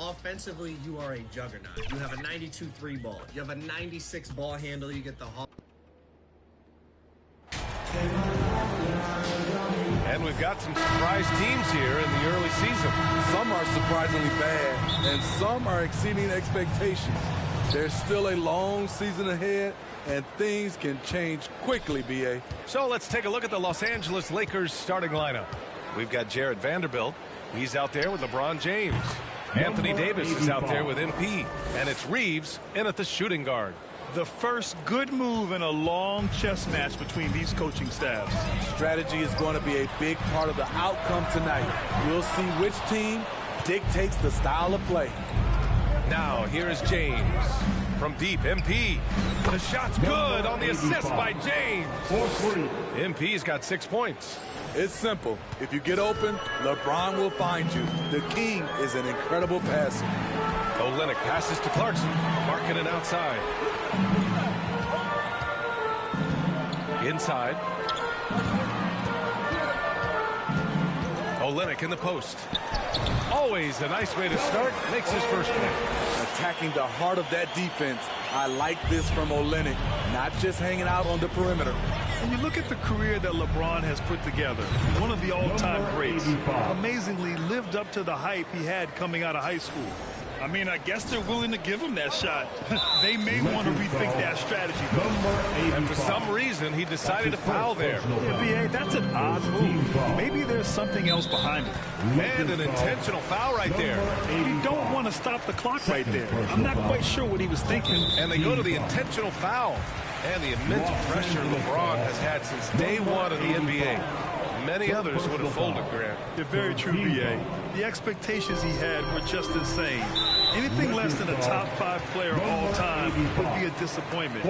Speaker 3: Offensively, you are a juggernaut. You have a 92-3 ball. You have a 96 ball handle. You get the hall.
Speaker 17: And we've got some surprise teams here in the early season.
Speaker 14: Some are surprisingly bad, and some are exceeding expectations. There's still a long season ahead, and things can change quickly, B.A.
Speaker 17: So let's take a look at the Los Angeles Lakers starting lineup. We've got Jared Vanderbilt. He's out there with LeBron James. Anthony Davis is out there with MP. And it's Reeves in at the shooting guard.
Speaker 18: The first good move in a long chess match between these coaching staffs.
Speaker 14: Strategy is going to be a big part of the outcome tonight. We'll see which team dictates the style of play.
Speaker 17: Now, here is James. From deep, MP. The shot's good on the assist by James. MP's got 6 points.
Speaker 14: It's simple. If you get open, LeBron will find you. The king is an incredible passer.
Speaker 17: Olynyk passes to Clarkson. Marking it outside. Inside. Olynyk in the post. Always a nice way to start. Makes his first point.
Speaker 14: Attacking the heart of that defense. I like this from Olynyk. Not just hanging out on the perimeter.
Speaker 18: When you look at the career that LeBron has put together, one of the all-time greats, amazingly lived up to the hype he had coming out of high school. I mean, I guess they're willing to give him that shot. They may want to rethink that strategy.
Speaker 17: And for some reason, he decided to foul there.
Speaker 18: Yeah, B.A., that's an odd move. Maybe there's something else behind it.
Speaker 17: And an intentional foul right there.
Speaker 18: You don't want to stop the clock right there. I'm not quite sure what he was thinking.
Speaker 17: And they go to the intentional foul. And the immense pressure LeBron has had since day one of the NBA. Many others would have folded, Grant.
Speaker 18: They're very true, B.A. The expectations he had were just insane. Anything less than a top 5 player all time would be a disappointment.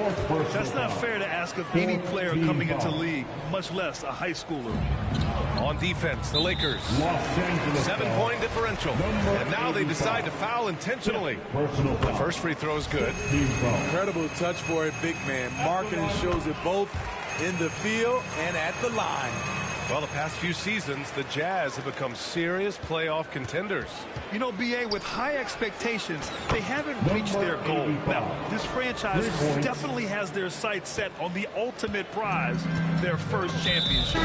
Speaker 18: That's not fair to ask of any player coming into league, much less a high schooler.
Speaker 17: On defense, the Lakers. 7-point differential. And now they decide to foul intentionally. The first free throw is good.
Speaker 14: Incredible touch for a big man. Marketing shows it both in the field and at the line.
Speaker 17: Well, the past few seasons, the Jazz have become serious playoff contenders.
Speaker 18: You know, B.A., with high expectations, they haven't reached their goal. Now, this franchise definitely has their sights set on the ultimate prize, their first championship.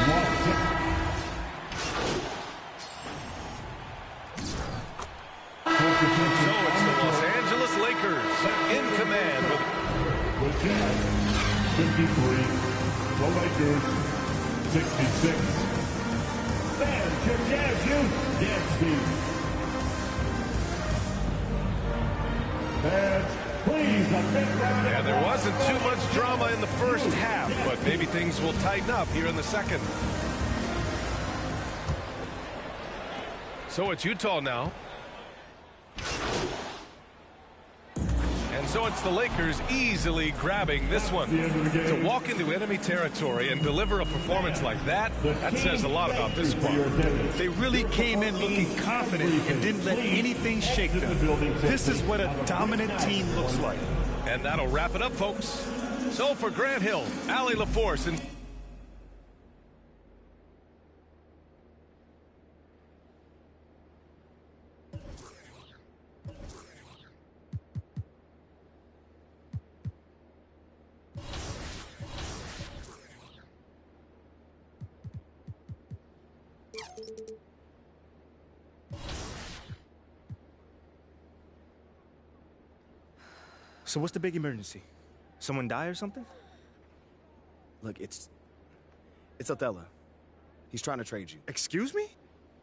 Speaker 17: So it's the Los Angeles Lakers in command with
Speaker 7: the Jazz 53, the Lakers 66. Fans can Jazz you. Dance Steve. Fans, please, a big round.
Speaker 17: And there wasn't too much drama in the first half, but maybe things will tighten up here in the second. So it's Utah now. And so it's the Lakers easily grabbing this one. To walk into enemy territory and deliver a performance like that, that says a lot about this squad.
Speaker 18: They really came in looking confident and didn't let anything shake them. This is what a dominant team looks like.
Speaker 17: And that'll wrap it up, folks. So for Grant Hill, Allie LaForce, and
Speaker 2: So what's the big emergency? Someone die or something?
Speaker 21: Look, it's Othello. He's trying to trade you.
Speaker 2: Excuse me?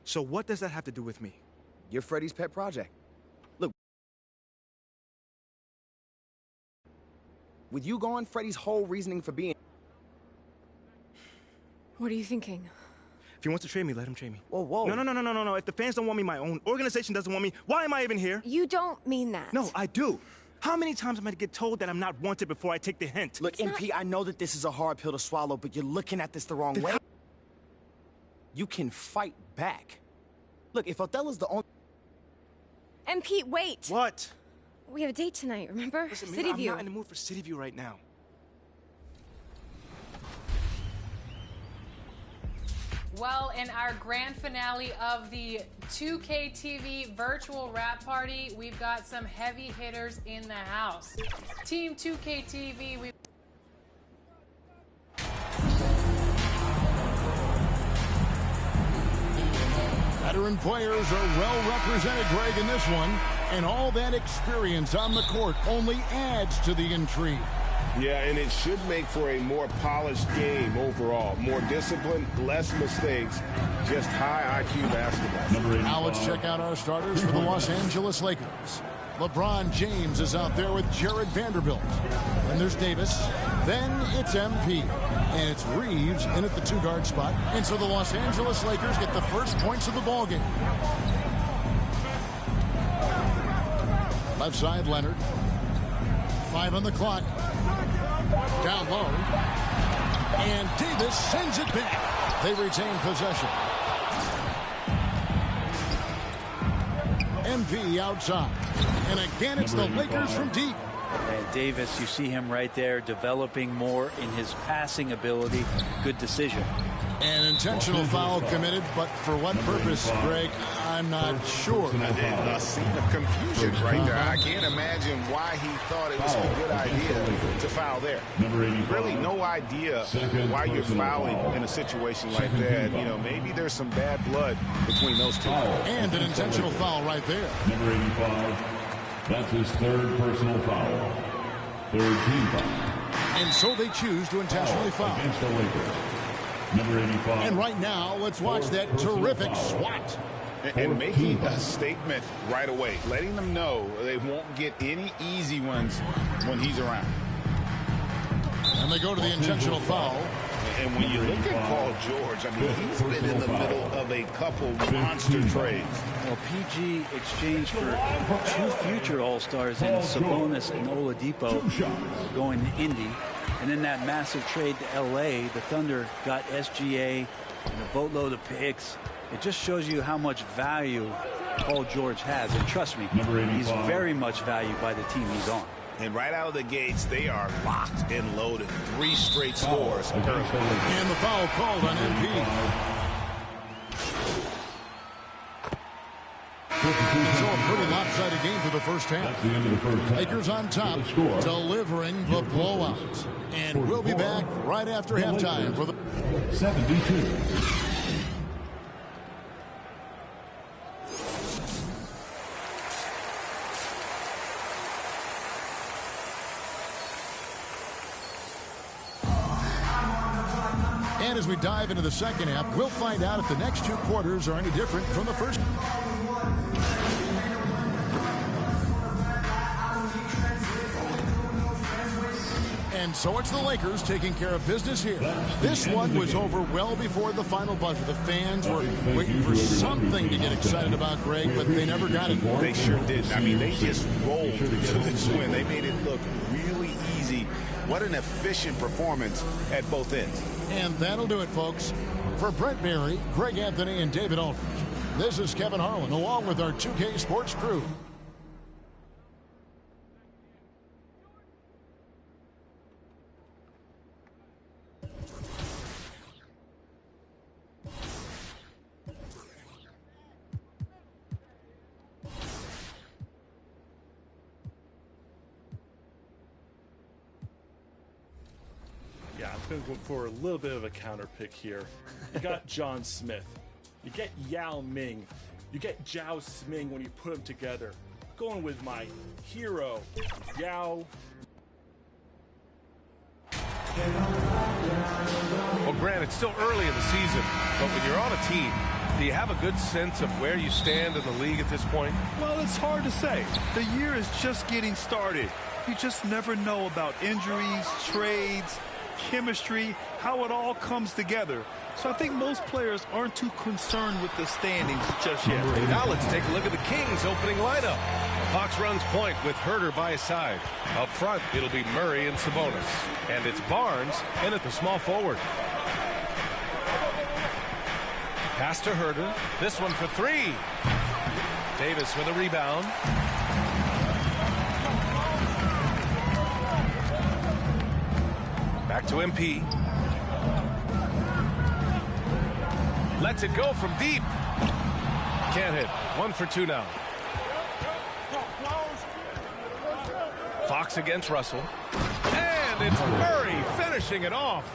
Speaker 2: So what does that have to do with me?
Speaker 21: You're Freddie's pet project. Look, with you gone, Freddie's whole reasoning for being...
Speaker 22: What are you thinking?
Speaker 2: If he wants to trade me, let him trade me.
Speaker 21: Whoa, whoa.
Speaker 2: No. If the fans don't want me, my own organization doesn't want me, why am I even here?
Speaker 22: You don't mean that.
Speaker 2: No, I do. How many times am I to get told that I'm not wanted before I take the hint?
Speaker 21: Look, MP, I know that this is a hard pill to swallow, but you're looking at this the wrong way. You can fight back. Look, if Othello's the only...
Speaker 22: MP, wait!
Speaker 2: What?
Speaker 22: We have a date tonight, remember?
Speaker 2: Listen,
Speaker 22: City View.
Speaker 2: I'm not in the mood for City View right now.
Speaker 4: Well, in our grand finale of the 2K TV virtual rap party, we've got some heavy hitters in the house. Team 2K TV, we
Speaker 8: Veteran players are well represented, Greg, in this one, and all that experience on the court only adds to the intrigue.
Speaker 9: Yeah, and it should make for a more polished game overall. More discipline, less mistakes, just high IQ basketball.
Speaker 8: Now let's check out our starters for the Los Angeles Lakers. LeBron James is out there with Jared Vanderbilt. Then there's Davis. Then it's MP. And it's Reeves in at the two-guard spot. And so the Los Angeles Lakers get the first points of the ballgame. Left side, Leonard. 5 on the clock. Down low. And Davis sends it back. They retain possession. MP outside. And again, it's the Lakers from deep.
Speaker 12: And Davis, you see him right there developing more in his passing ability. Good decision.
Speaker 8: An intentional foul committed, but for what purpose, Greg, I'm not sure.
Speaker 9: A scene of confusion right there. I can't imagine why he thought it was a good idea to foul there. Really no idea why you're fouling in a situation like that. You know, maybe there's some bad blood between those two.
Speaker 8: And an intentional foul right there.
Speaker 7: Number 85. That's his third personal foul. Third team foul.
Speaker 8: And so they choose to intentionally foul.
Speaker 7: Against the Lakers. Number 85.
Speaker 8: And right now, let's watch that terrific swat.
Speaker 9: And making a statement right away, letting them know they won't get any easy ones when he's around.
Speaker 8: And they go to the intentional foul.
Speaker 9: And when you look at Paul George, I mean, he's been in the middle of a couple monster trades.
Speaker 12: Well, PG exchanged for two future All-Stars in Sabonis and Oladipo going to Indy. And then that massive trade to L.A., the Thunder got SGA and a boatload of picks. It just shows you how much value Paul George has. And trust me, he's very much valued by the team he's on.
Speaker 9: And right out of the gates, they are locked and loaded. 3 straight scores early.
Speaker 8: And the foul called on MP. So a pretty lopsided game for the first half.
Speaker 7: That's the end of the first half.
Speaker 8: Lakers on top, delivering the blowout. And we'll be back right after halftime for the
Speaker 7: 72.
Speaker 8: And as we dive into the second half, we'll find out if the next 2 quarters are any different from the first. And so it's the Lakers taking care of business here. This one was over well before the final buzzer. The fans were waiting for something to get excited about, Greg, but they never got it.
Speaker 9: They sure did. I mean, they just rolled to this win. They made it look really easy. What an efficient performance at both ends.
Speaker 8: And that'll do it, folks. For Brent Berry, Greg Anthony, and David Aldridge, this is Kevin Harlan, along with our 2K Sports crew.
Speaker 16: Yeah, I'm going to go for a little bit of a counter pick here. You got John Smith. You get Yao Ming. You get Zhao Sming when you put them together. Going with my hero, Yao.
Speaker 17: Well, Grant, it's still early in the season, but when you're on a team, do you have a good sense of where you stand in the league at this point?
Speaker 23: Well, it's hard to say. The year is just getting started. You just never know about injuries, trades, chemistry, how it all comes together. So I think most players aren't too concerned with the standings just yet.
Speaker 17: Now let's take a look at the Kings' opening lineup. Fox runs point with Herter by his side. Up front, it'll be Murray and Sabonis. And it's Barnes in at the small forward. Pass to Herter. This one for 3. Davis with a rebound. Back to MP. Lets it go from deep. Can't hit. 1 for 2 now. Fox against Russell. And it's Murray finishing it off.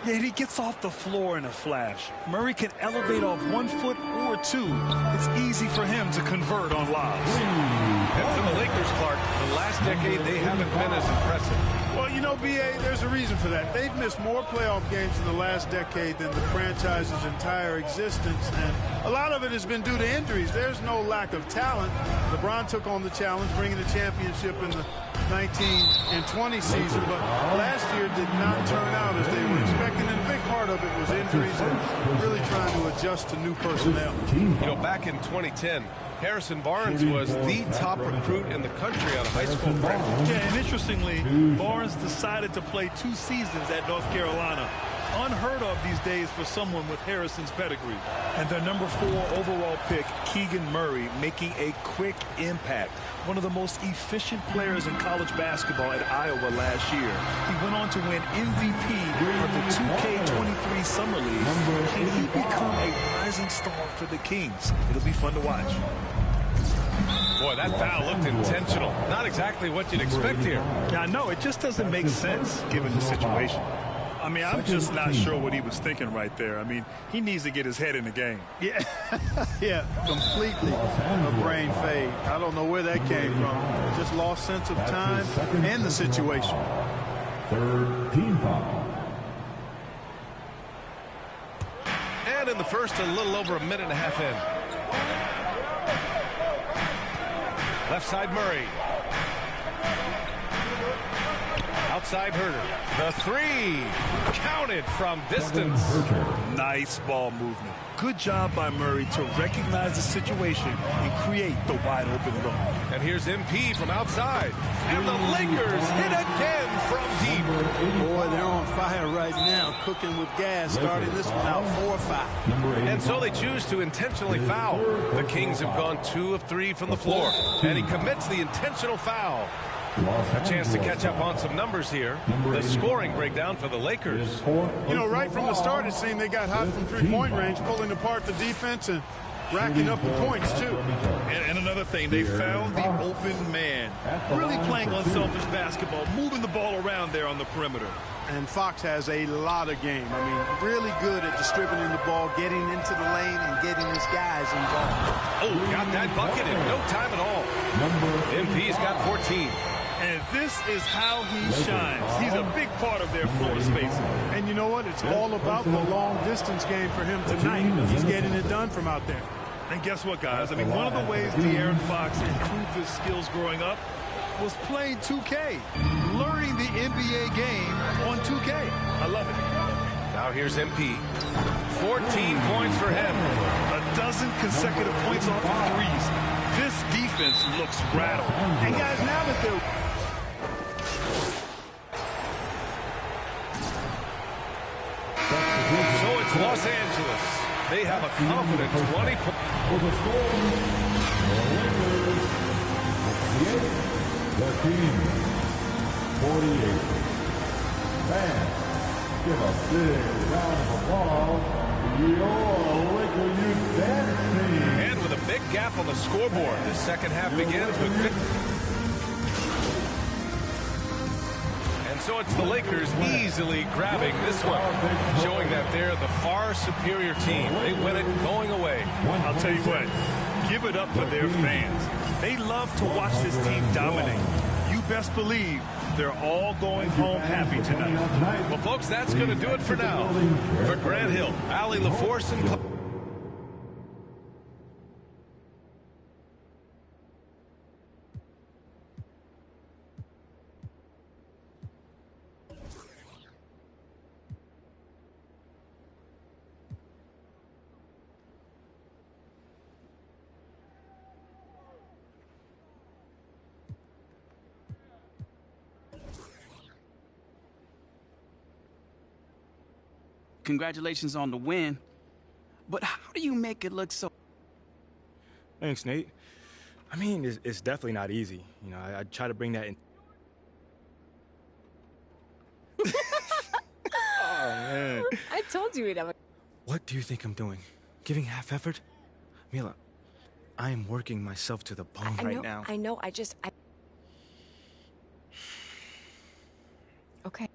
Speaker 18: Yeah, he gets off the floor in a flash. Murray can elevate off 1 foot or 2. It's easy for him to convert on lobs.
Speaker 17: And for the Lakers, Clark, the last decade they haven't been as impressive.
Speaker 11: Well, you know, B.A., there's a reason for that. They've missed more playoff games in the last decade than the franchise's entire existence, and a lot of it has been due to injuries. There's no lack of talent. LeBron took on the challenge, bringing the championship in the 19 and 20 season, but last year did not turn out as they were expecting, and a big part of it was injuries and really trying to adjust to new personnel.
Speaker 17: You know, back in 2010, Harrison Barnes was the top recruit in the country out of high school freshman.
Speaker 18: Yeah, and interestingly, Barnes decided to play 2 seasons at North Carolina. Unheard of these days for someone with Harrison's pedigree. And their number 4 overall pick, Keegan Murray, making a quick impact. One of the most efficient players in college basketball at Iowa last year. He went on to win MVP of the 2K23 Summer League. Can he become a rising star for the Kings? It'll be fun to watch.
Speaker 17: Boy, that foul looked intentional. Not exactly what you'd expect here.
Speaker 18: Yeah, I know. It just doesn't make sense given the situation. I mean, I'm just not sure what he was thinking right there. I mean, he needs to get his head in the game.
Speaker 11: Yeah, yeah, completely a brain fade. I don't know where that came from. Just lost sense of time and the situation.
Speaker 7: Third team foul.
Speaker 17: And in the first, a little over a minute and a half in. Left side, Murray. Outside Herter. The 3. Counted from distance.
Speaker 18: Nice ball movement. Good job by Murray to recognize the situation and create the wide open look.
Speaker 17: And here's MP from outside. And the Lakers hit again from deep.
Speaker 11: Boy, they're on fire right now, cooking with gas, starting this one out 4-5.
Speaker 17: And so they choose to intentionally foul. The Kings have gone 2 of 3 from the floor. And he commits the intentional foul. A chance to catch up on some numbers here. The scoring breakdown for the Lakers.
Speaker 11: You know, right from the start, it seemed they got hot from three-point range, pulling apart the defense and racking up the points, too.
Speaker 18: And another thing, they found the open man. Really playing unselfish basketball, moving the ball around there on the perimeter.
Speaker 11: And Fox has a lot of game. I mean, really good at distributing the ball, getting into the lane, and getting his guys involved.
Speaker 17: Oh, got that bucket in no time at all. MP's got 14.
Speaker 18: And this is how he shines. He's a big part of their floor spacing.
Speaker 11: And you know what? It's all about the long-distance game for him tonight. He's getting it done from out there.
Speaker 18: And guess what, guys? I mean, one of the ways De'Aaron Fox improved his skills growing up was playing 2K, learning the NBA game on 2K. I love it.
Speaker 17: Now here's MP. 14 points for him.
Speaker 18: A dozen consecutive points off of threes. This defense looks rattled.
Speaker 11: And guys, now that they're...
Speaker 17: So it's Los Angeles. They have a confident 20 points.
Speaker 7: For the score, the team 48. Fans, give a big round of applause to your Laker Youth Dance Team.
Speaker 17: And with a big gap on the scoreboard, the second half begins with... So it's the Lakers easily grabbing this one, showing that they're the far superior team. They win it going away.
Speaker 18: I'll tell you what, give it up for their fans. They love to watch this team dominate. You best believe they're all going home happy tonight.
Speaker 17: Well, folks, that's going to do it for now. For Grant Hill, Allie LaForce, and...
Speaker 19: Congratulations on the win, but how do you make it look so...
Speaker 2: Thanks, Nate. I mean, it's definitely not easy. You know, I try to bring that in.
Speaker 22: Oh, man. I told you we'd have a...
Speaker 2: What do you think I'm doing? Giving half effort? Mila, I am working myself to the bone right now.
Speaker 22: I know, Okay.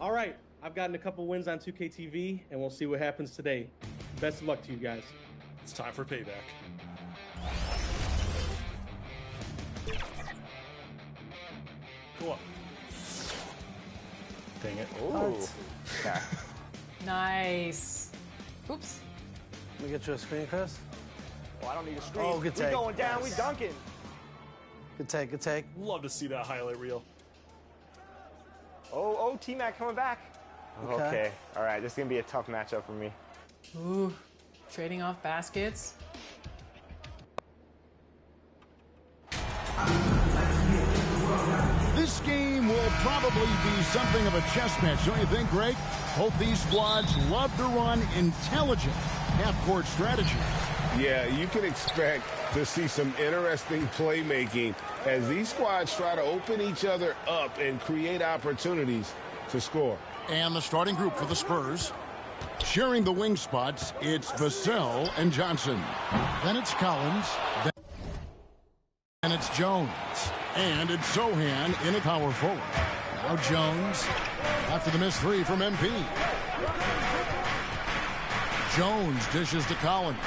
Speaker 10: All right, I've gotten a couple wins on 2K TV, and we'll see what happens today. Best of luck to you guys.
Speaker 16: It's time for payback. Go up. Dang it.
Speaker 15: Ooh. Okay.
Speaker 4: Nice. Oops.
Speaker 15: Let me get you a screen, Chris.
Speaker 21: Oh, I don't need a screen.
Speaker 15: Oh, good take.
Speaker 21: We going down. We dunking.
Speaker 15: Good take, good take.
Speaker 16: Love to see that highlight reel.
Speaker 21: Oh, T-Mac coming back.
Speaker 15: Okay.
Speaker 21: All right, this is going to be a tough matchup for me.
Speaker 4: Ooh, trading off baskets.
Speaker 8: This game will probably be something of a chess match, don't you think, Greg? Both these squads love to run intelligent half-court strategy.
Speaker 9: Yeah, you can expect to see some interesting playmaking as these squads try to open each other up and create opportunities to score.
Speaker 8: And the starting group for the Spurs. Sharing the wing spots, it's Vassell and Johnson. Then it's Collins. Then it's Jones. And it's Sohan in a power forward. Now Jones after the missed three from MP. Jones dishes to Collins.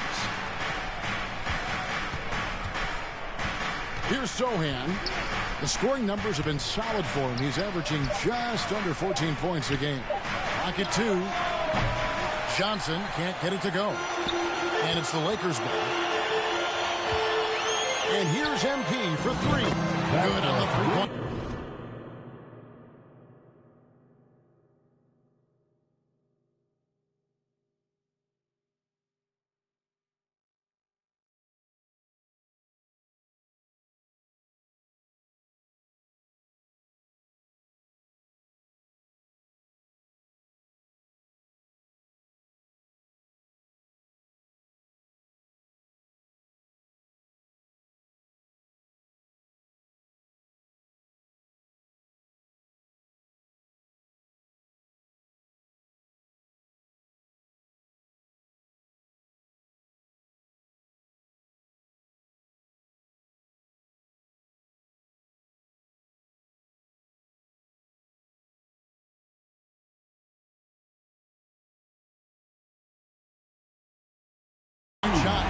Speaker 8: Here's Sohan. The scoring numbers have been solid for him. He's averaging just under 14 points a game. Pocket two. Johnson can't get it to go. And it's the Lakers ball. And here's MP for three. Good on the three-point. Shot.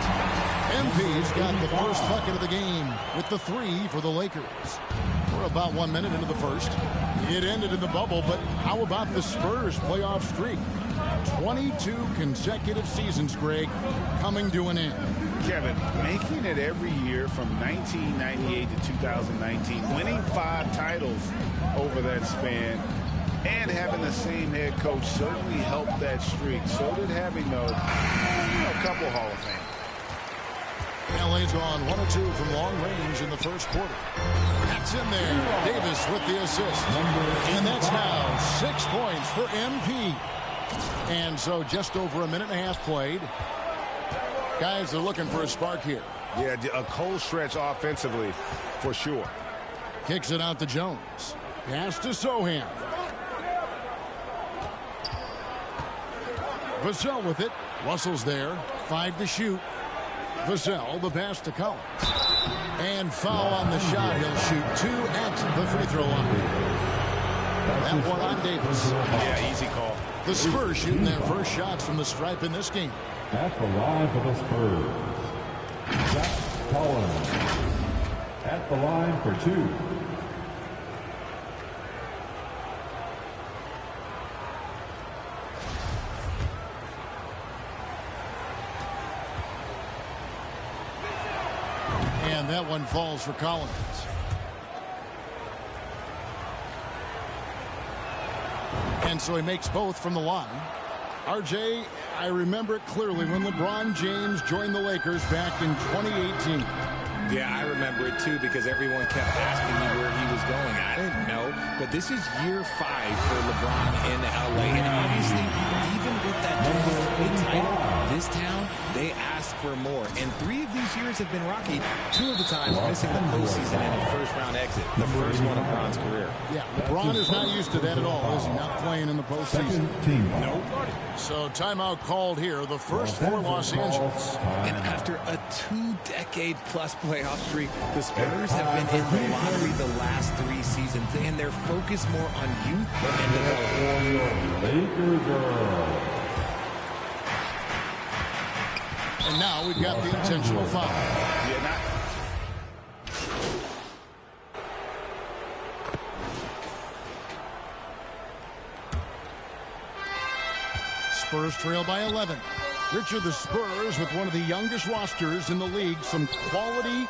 Speaker 8: MP's got the first bucket of the game with the three for the Lakers. We're about 1 minute into the first. It ended in the bubble, but how about the Spurs playoff streak? 22 consecutive seasons, Greg, coming to an end.
Speaker 9: Kevin, making it every year from 1998 to 2019, winning 5 titles over that span, and having the same head coach certainly helped that streak. So did having a couple Hall of Fame.
Speaker 8: LA's gone 1 or 2 from long range in the first quarter. That's in there. Davis with the assist. And that's now 6 points for MP. And so just over a minute and a half played. Guys are looking for a spark here.
Speaker 9: Yeah, a cold stretch offensively for sure.
Speaker 8: Kicks it out to Jones. Pass to Sohan. Vassell with it. Russell's there. 5 to shoot. Vassell, the pass to Collins. And foul on the shot. He'll shoot 2 at the free throw line. That one on Davis.
Speaker 9: Yeah, easy call.
Speaker 8: The Spurs shooting their first shots from the stripe in this game.
Speaker 7: At the line for the Spurs, Zach Collins. At the line for 2.
Speaker 8: And that one falls for Collins. And so he makes both from the line. RJ, I remember it clearly when LeBron James joined the Lakers back in 2018.
Speaker 6: Yeah, I remember it too because everyone kept asking me where he was going. I didn't know, but this is year 5 for LeBron in LA. And obviously, even with that 2020 title, this town, they ask for more. And 3 of these years have been rocky. 2 of the times missing the postseason and a first-round exit. The first one of LeBron's career.
Speaker 8: Yeah, LeBron is not used to that at all, is he? Not playing in the postseason.
Speaker 6: Nope.
Speaker 8: So timeout called here, the first for Los Angeles.
Speaker 6: And after a 2-decade-plus playoff streak, the Spurs have been in the lottery the last 3 seasons, and they're focused more on youth and development.
Speaker 7: Laker girls.
Speaker 8: And now we've got the intentional foul.
Speaker 9: Yeah, not.
Speaker 8: Spurs trail by 11. Richard, the Spurs with one of the youngest rosters in the league, some quality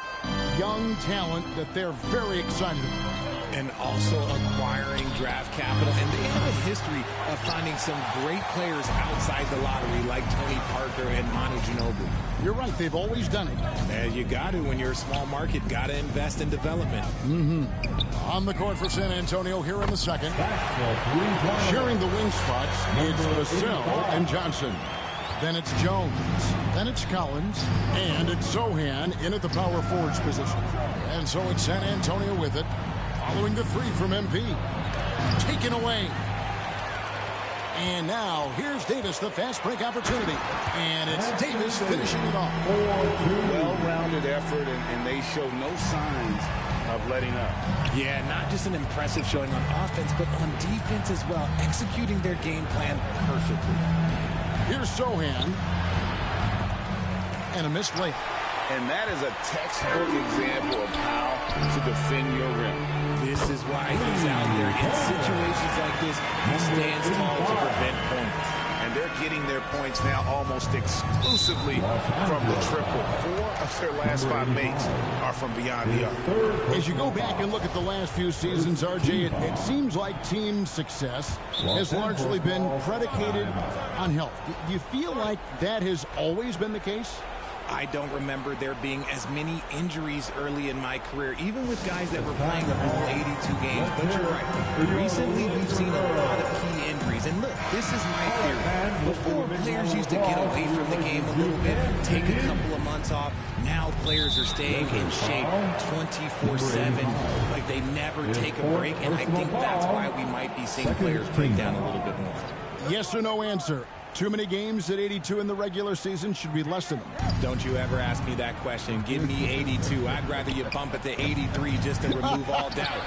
Speaker 8: young talent that they're very excited about.
Speaker 6: And also acquiring draft capital. And they have a history of finding some great players outside the lottery like Tony Parker and Manu Ginobili.
Speaker 8: You're right. They've always done it.
Speaker 6: And you got to, when you're a small market, got to invest in development.
Speaker 8: On the court for San Antonio here in the second. Sharing the wing spots, it's Vassell and Johnson. Then it's Jones. Then it's Collins. And it's Sohan in at the power forwards position. And so it's San Antonio with it. Following the three from MP. Taken away. And now here's Davis, the fast break opportunity. And it's Davis finishing it off.
Speaker 9: Well-rounded effort, and they show no signs of letting up.
Speaker 6: Yeah, not just an impressive showing on offense, but on defense as well. Executing their game plan perfectly.
Speaker 8: Here's Sohan. And a missed layup.
Speaker 9: And that is a textbook example of how to defend your rim.
Speaker 6: This is why he's out there. In situations like this, he stands tall to prevent points.
Speaker 9: And they're getting their points now almost exclusively from the triple. 4 of their last 5 makes are from beyond the arc.
Speaker 8: As you go back and look at the last few seasons, RJ, it seems like team success has largely been predicated on health. Do you feel like that has always been the case?
Speaker 6: I don't remember there being as many injuries early in my career, even with guys that were playing all 82 games. But you're right. Recently, we've seen a lot of key injuries. And look, this is my theory. Before, players used to get away from the game a little bit, take a couple of months off. Now players are staying in shape 24/7, like they never take a break. And I think that's why we might be seeing players break down a little bit more.
Speaker 8: Yes or no answer. Too many games at 82 in the regular season, should be less than them.
Speaker 6: Don't you ever ask me that question. Give me 82. I'd rather you bump it to 83 just to remove all doubt.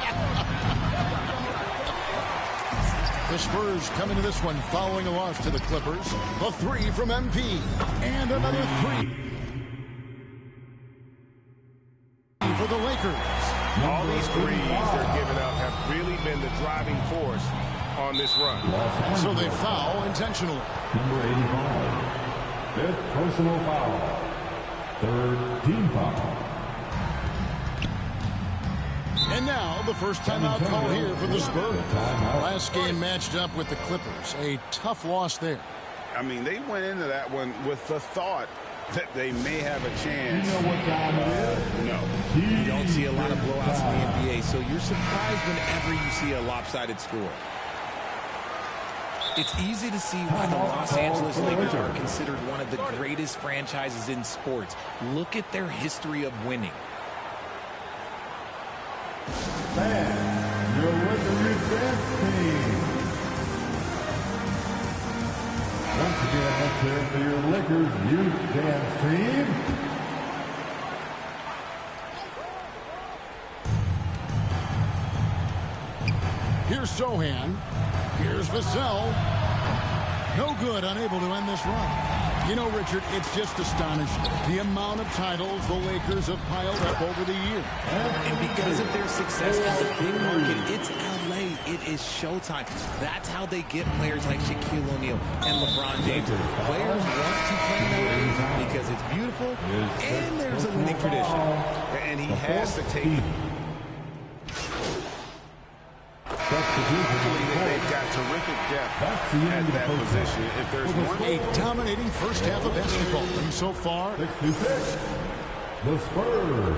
Speaker 8: The Spurs come into this one following a loss to the Clippers. A three from MP. And another three for the Lakers.
Speaker 9: All these threes they're giving up have really been the driving force on this run.
Speaker 8: So they foul intentionally.
Speaker 7: Number 85. 5th personal foul. 3rd team foul.
Speaker 8: And now the first timeout call here for the Spurs. Last game matched up with the Clippers. A tough loss there.
Speaker 9: I mean, they went into that one with the thought that they may have a chance.
Speaker 7: You know what time it is?
Speaker 9: No.
Speaker 6: You don't see a lot of blowouts in the NBA, so you're surprised whenever you see a lopsided score. It's easy to see why the Los Angeles Lakers are considered one of the greatest franchises in sports. Look at their history of winning.
Speaker 7: Man, you're with the youth dance team. Once again, let's hear it for your Lakers youth dance team.
Speaker 8: Here's Sohan. Here's Vassell. No good, unable to end this run. You know, Richard, it's just astonishing the amount of titles the Lakers have piled up over the years.
Speaker 6: And because of their success in the big market, it's LA. It is showtime. That's how they get players like Shaquille O'Neal and LeBron James. Players want to play in LA because it's beautiful and there's a winning tradition.
Speaker 9: And he has to take it. They've got terrific depth at that position. If there's one,
Speaker 8: a dominating first half of basketball, and so far,
Speaker 7: 66. The Spurs,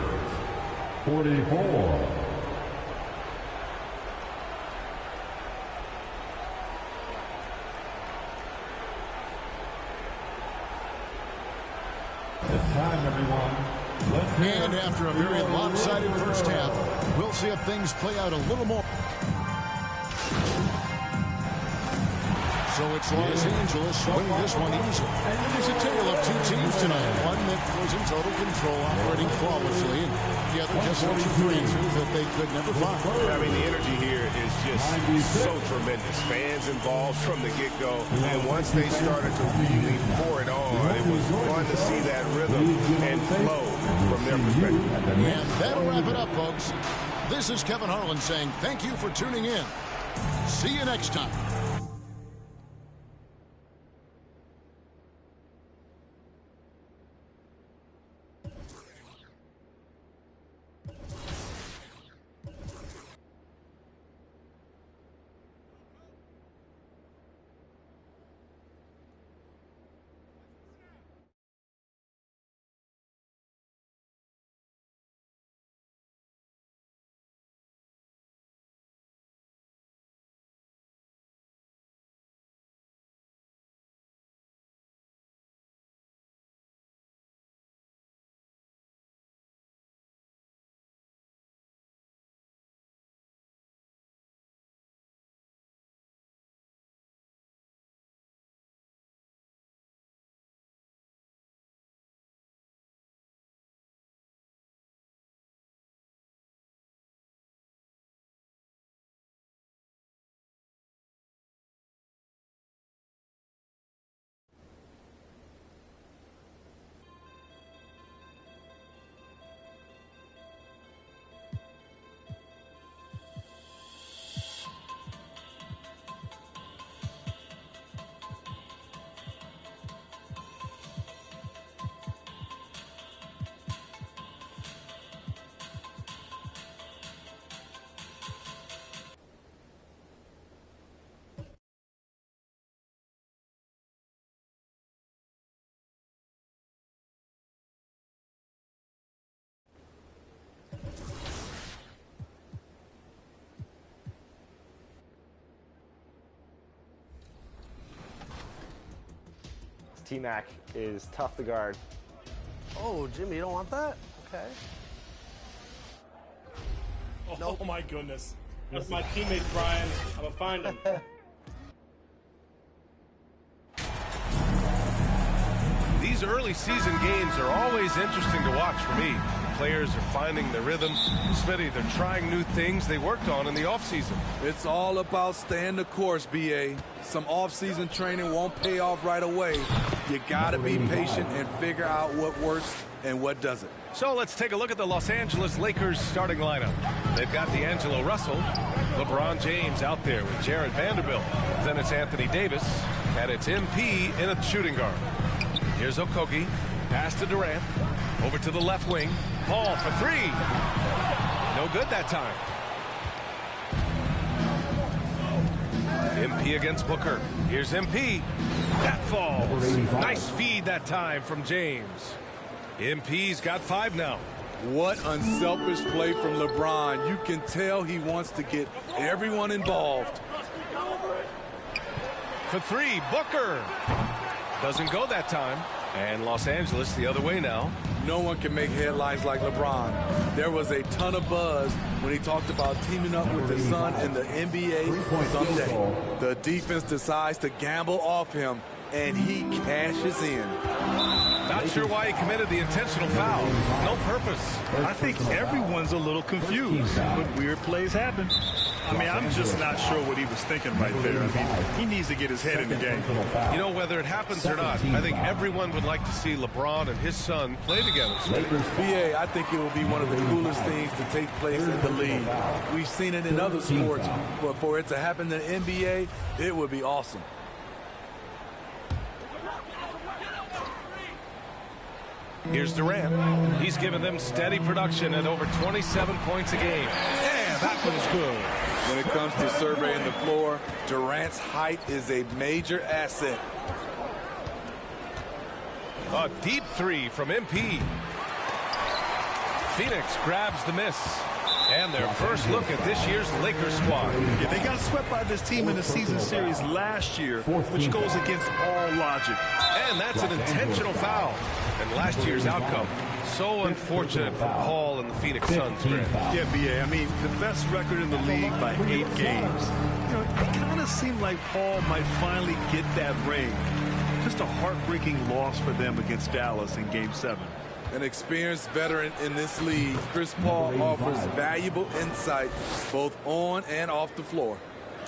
Speaker 7: 44. It's time, everyone.
Speaker 8: And after a very lopsided first half, we'll see if things play out a little more. So it's Los Angeles winning this one easily. There's a tale of two teams tonight. One that was in total control, operating flawlessly, and the other just searching for answers that they could never find.
Speaker 17: I mean, the energy here is just so tremendous. Fans involved from the get-go, and once they started to really pour it on, it was fun to see that rhythm and flow from their perspective.
Speaker 8: And that'll wrap it up, folks. This is Kevin Harlan saying thank you for tuning in. See you next time.
Speaker 15: T-Mac is tough to guard. Oh, Jimmy, you don't want that? Okay.
Speaker 16: Oh my goodness.
Speaker 10: That's my teammate, Brian. I'm going to find him.
Speaker 17: These early season games are always interesting to watch for me. Players are finding their rhythm. Smitty, they're trying new things they worked on in the offseason.
Speaker 14: It's all about staying the course, BA. Some off-season training won't pay off right away. You got to be patient and figure out what works and what doesn't.
Speaker 17: So let's take a look at the Los Angeles Lakers starting lineup. They've got D'Angelo Russell, LeBron James out there with Jared Vanderbilt. Then it's Anthony Davis, and it's MP in a shooting guard. Here's Okogie, pass to Durant, over to the left wing, Paul for three. No good that time. MP against Booker. Here's MP. That falls. Nice feed that time from James. MP's got 5 now.
Speaker 14: What unselfish play from LeBron. You can tell he wants to get everyone involved.
Speaker 17: For 3, Booker. Doesn't go that time. And Los Angeles the other way now.
Speaker 14: No one can make headlines like LeBron. There was a ton of buzz when he talked about teaming up with his son in the NBA someday. The defense decides to gamble off him, and he cashes in.
Speaker 17: Not sure why he committed the intentional foul. No purpose.
Speaker 18: I think everyone's a little confused, but weird plays happen. I mean, I'm just not sure what he was thinking right there. I mean, he needs to get his head in the game.
Speaker 17: You know, whether it happens or not, I think everyone would like to see LeBron and his son play together.
Speaker 14: BA, I think it will be one of the coolest things to take place in the league. We've seen it in other sports, but for it to happen in the NBA, it would be awesome.
Speaker 17: Here's Durant. He's given them steady production at over 27 points a game. Yeah, that one's good.
Speaker 14: When it comes to surveying the floor, Durant's height is a major asset.
Speaker 17: A deep 3 from MP. Phoenix grabs the miss. And their first look at this year's Lakers squad.
Speaker 18: Yeah, they got swept by this team in the season series last year, which goes against all logic.
Speaker 17: And that's an intentional foul. And last year's outcome So unfortunate for Paul and the Phoenix Suns, Grant.
Speaker 23: Yeah, B.A. I mean, the best record in the league by 8 games. It kind of seemed like Paul might finally get that ring. Just a heartbreaking loss for them against Dallas in Game 7.
Speaker 14: An experienced veteran in this league, Chris Paul offers valuable insight both on and off the floor.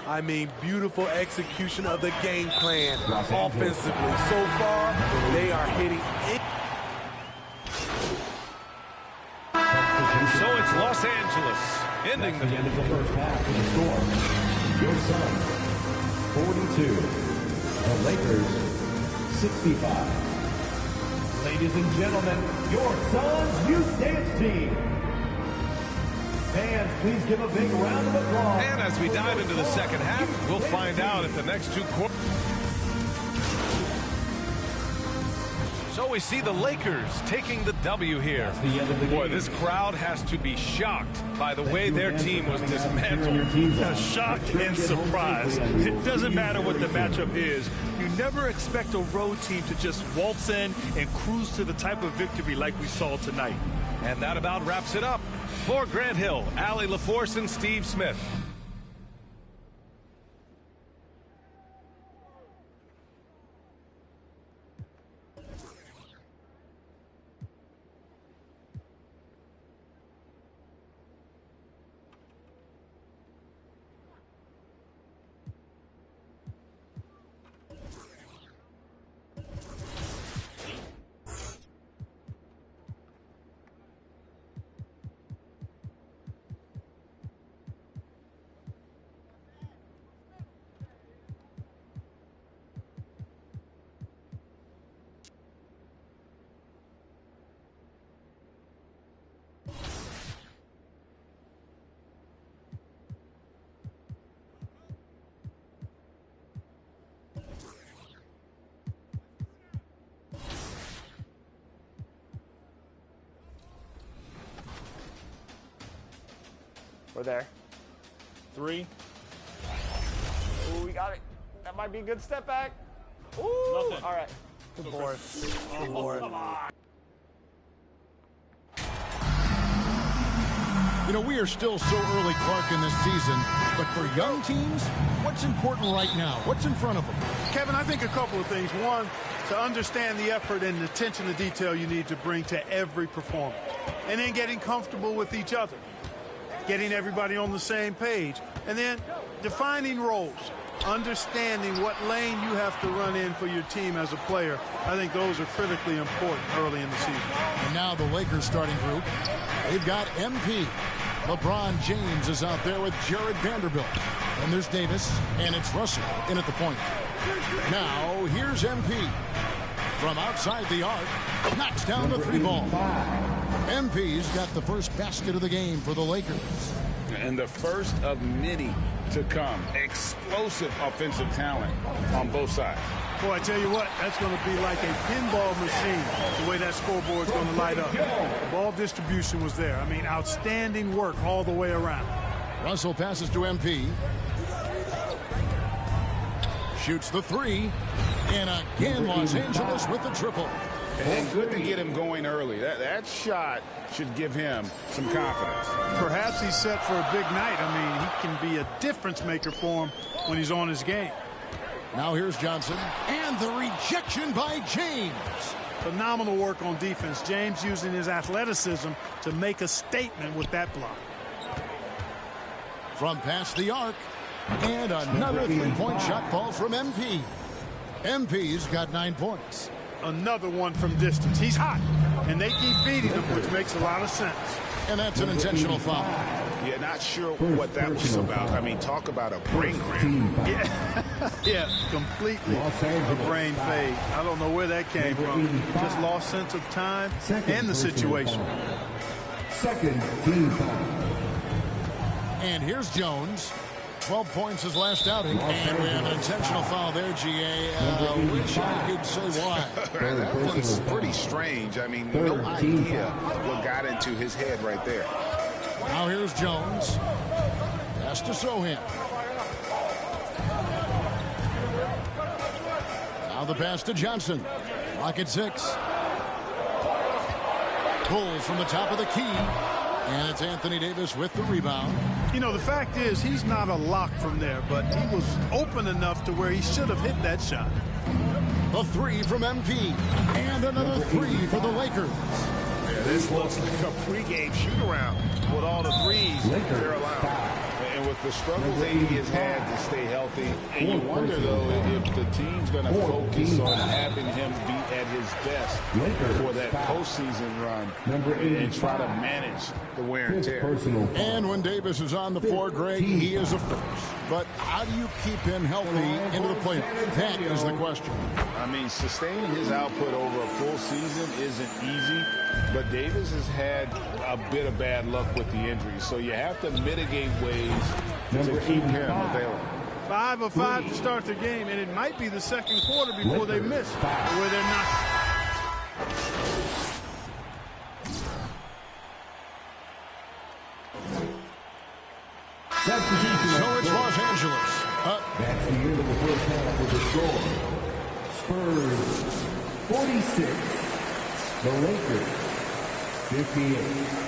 Speaker 14: I mean, beautiful execution of the game plan offensively. So far, they are hitting it.
Speaker 17: So it's Los Angeles ending the
Speaker 7: end of the first half. The score: your Suns 42, the Lakers 65. Ladies and gentlemen, your Suns Youth Dance Team. Fans, please give a big round of applause.
Speaker 17: And as we dive into the second half, we'll find out if the next two quarters. So we see the Lakers taking the W here. Boy, this crowd has to be shocked by the way their team was dismantled.
Speaker 18: Shocked and surprised. It doesn't matter what the matchup is. You never expect a road team to just waltz in and cruise to the type of victory like we saw tonight.
Speaker 17: And that about wraps it up. For Grant Hill, Allie LaForce, and Steve Smith.
Speaker 15: We're there.
Speaker 16: 3.
Speaker 15: Ooh, we got it. That might be a good step back. Ooh,
Speaker 16: nothing.
Speaker 15: All right. Good board. Good board.
Speaker 16: Come on.
Speaker 8: You know, we are still so early, Clark, in this season, but for young teams, what's important right now? What's in front of them?
Speaker 11: Kevin, I think a couple of things. One, to understand the effort and attention to detail you need to bring to every performance. And then getting comfortable with each other. Getting everybody on the same page. And then defining roles. Understanding what lane you have to run in for your team as a player. I think those are critically important early in the season.
Speaker 8: And now the Lakers starting group. They've got MP. LeBron James is out there with Jared Vanderbilt. And there's Davis, and it's Russell in at the point. Now, here's MP. From outside the arc, knocks down the 3-ball. MP's got the first basket of the game for the Lakers.
Speaker 9: And the first of many to come. Explosive offensive talent on both sides.
Speaker 11: Boy, I tell you what, that's going to be like a pinball machine, the way that scoreboard's going to light up. The ball distribution was there. I mean, outstanding work all the way around.
Speaker 8: Russell passes to MP. Shoots the 3. And again, Los Angeles with the triple.
Speaker 9: And good to get him going early. That shot should give him some confidence.
Speaker 11: Perhaps he's set for a big night. I mean, he can be a difference maker for him when he's on his game.
Speaker 8: Now here's Johnson. And the rejection by James.
Speaker 11: Phenomenal work on defense. James using his athleticism to make a statement with that block.
Speaker 8: From past the arc. And another 3-point shot ball from MP. MP's got 9 points.
Speaker 11: Another one from distance. He's hot, and they keep feeding him, which makes a lot of sense.
Speaker 8: And that's an intentional foul.
Speaker 9: Yeah, not sure what that was about. I mean, talk about a brain cramp.
Speaker 11: Yeah, completely a brain fade. I don't know where that came from. Just lost sense of time and the situation.
Speaker 7: Second team foul.
Speaker 8: And here's Jones. 12 points his last outing. And we have an intentional foul there, GA. Wish I could say why.
Speaker 9: That one's pretty strange. I mean, no idea what got into his head right there.
Speaker 8: Now here's Jones. Has to Sohan. Now the pass to Johnson. Lock at 6. Pulls from the top of the key. And it's Anthony Davis with the rebound.
Speaker 11: You know, the fact is he's not a lock from there, but he was open enough to where he should have hit that shot.
Speaker 8: A three from MP. And another three for the Lakers.
Speaker 9: Yeah, this looks like a pregame shoot-around with all the threes they're allowing. And with the struggles AD has had to stay healthy, and you wonder, though, if the team's going to focus on having him be at his best for that postseason run and try to manage the wear and tear.
Speaker 8: And when Davis is on the floor, Greg, he is a force. But how do you keep him healthy into the playoffs? That is the question.
Speaker 9: I mean, sustaining his output over a full season isn't easy, but Davis has had a bit of bad luck with the injuries, so you have to mitigate ways to keep him available.
Speaker 11: 5 of 5 to start the game, and it might be the second quarter before they miss, where they're not.
Speaker 8: So it's Los Angeles up.
Speaker 7: That's the end of the first half with the score. Spurs 46, the Lakers 58.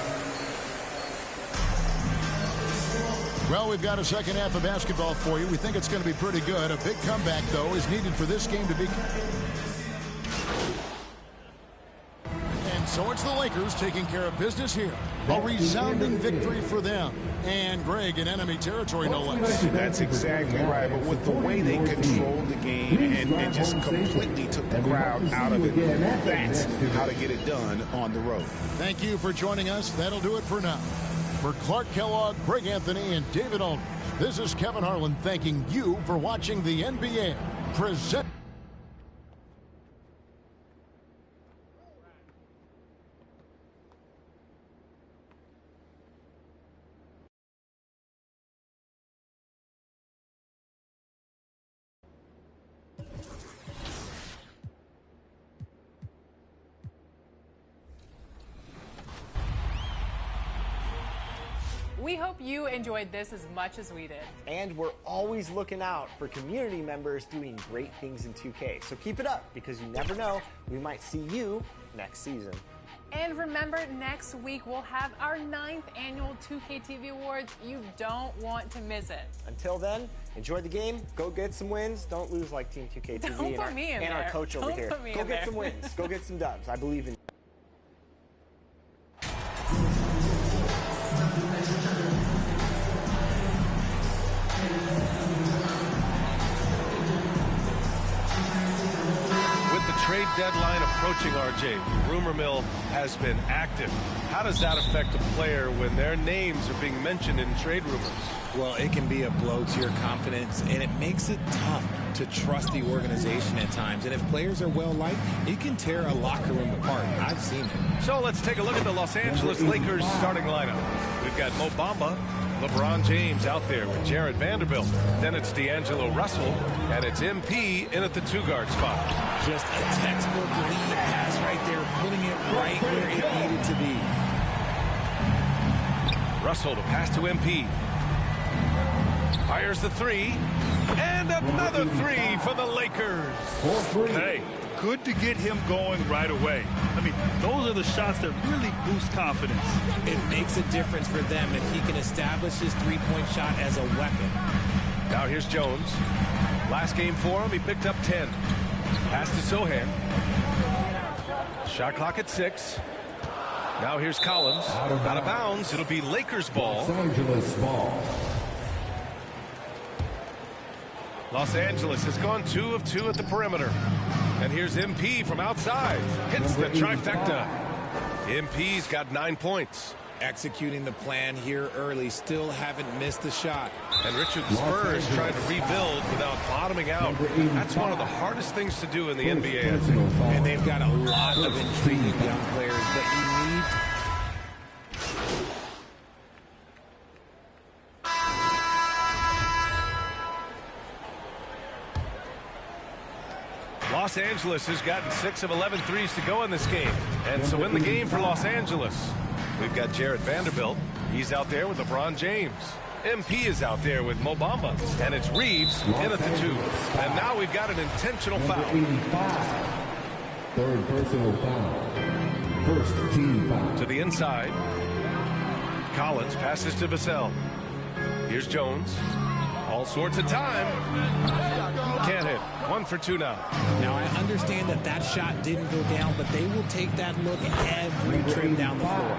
Speaker 8: Well, we've got a second half of basketball for you. We think it's going to be pretty good. A big comeback, though, is needed for this game to be. And so it's the Lakers taking care of business here. A resounding victory for them. And Greg in enemy territory, no less.
Speaker 9: That's exactly right. But with the way they controlled the game and just completely took the crowd out of it, that's how to get it done on the road.
Speaker 8: Thank you for joining us. That'll do it for now. For Clark Kellogg, Greg Anthony, and David Aldridge, this is Kevin Harlan thanking you for watching the NBA present.
Speaker 4: We hope you enjoyed this as much as we did.
Speaker 1: And we're always looking out for community members doing great things in 2K. So keep it up, because you never know, we might see you next season.
Speaker 4: And remember, next week we'll have our 9th annual 2K TV Awards. You don't want to miss it.
Speaker 1: Until then, enjoy the game, go get some wins. Don't lose like Team 2K TV and our coach over here. Go get some wins, go get some dubs. I believe in you.
Speaker 17: Trade deadline approaching, RJ. The rumor mill has been active. How does that affect a player when their names are being mentioned in trade rumors?
Speaker 6: Well, it can be a blow to your confidence, and it makes it tough to trust the organization at times. And if players are well-liked, it can tear a locker room apart. I've seen it.
Speaker 17: So let's take a look at the Los Angeles Lakers starting lineup. We've got Mo Bamba, LeBron James out there with Jared Vanderbilt. Then it's D'Angelo Russell, and it's MP in at the 2-guard spot.
Speaker 6: Just a textbook lead pass right there, putting it right where it needed to be.
Speaker 17: Russell to pass to MP. Fires the 3, and another 3 for the Lakers.
Speaker 18: Hey, good to get him going right away. I mean, those are the shots that really boost confidence.
Speaker 6: It makes a difference for them if he can establish his three-point shot as a weapon.
Speaker 17: Now here's Jones. Last game for him, he picked up 10. Pass to Sohan. Shot clock at 6. Now here's Collins. Out of bounds. It'll be Lakers ball.
Speaker 7: Los Angeles ball.
Speaker 17: Los Angeles has gone 2 of 2 at the perimeter. And here's MP from outside. Hits the trifecta. MP's got 9 points.
Speaker 6: Executing the plan here early. Still haven't missed a shot.
Speaker 17: And Richard Spurs trying to rebuild without bottoming out. That's one of the hardest things to do in the NBA, I think.
Speaker 6: And they've got a lot of intriguing young players, but you need...
Speaker 17: Los Angeles has gotten 6 of 11 threes to go in this game. And so in the game for Los Angeles, we've got Jared Vanderbilt. He's out there with LeBron James. MP is out there with Mo Bamba. And it's Reeves in at the 2. And now we've got an intentional foul.
Speaker 7: 85. Third personal foul. first team foul.
Speaker 17: To the inside. Collins passes to Vassell. Here's Jones. All sorts of time. Can't hit. 1 for 2 now.
Speaker 6: Now, I understand that that shot didn't go down, but they will take that look every trip down the floor.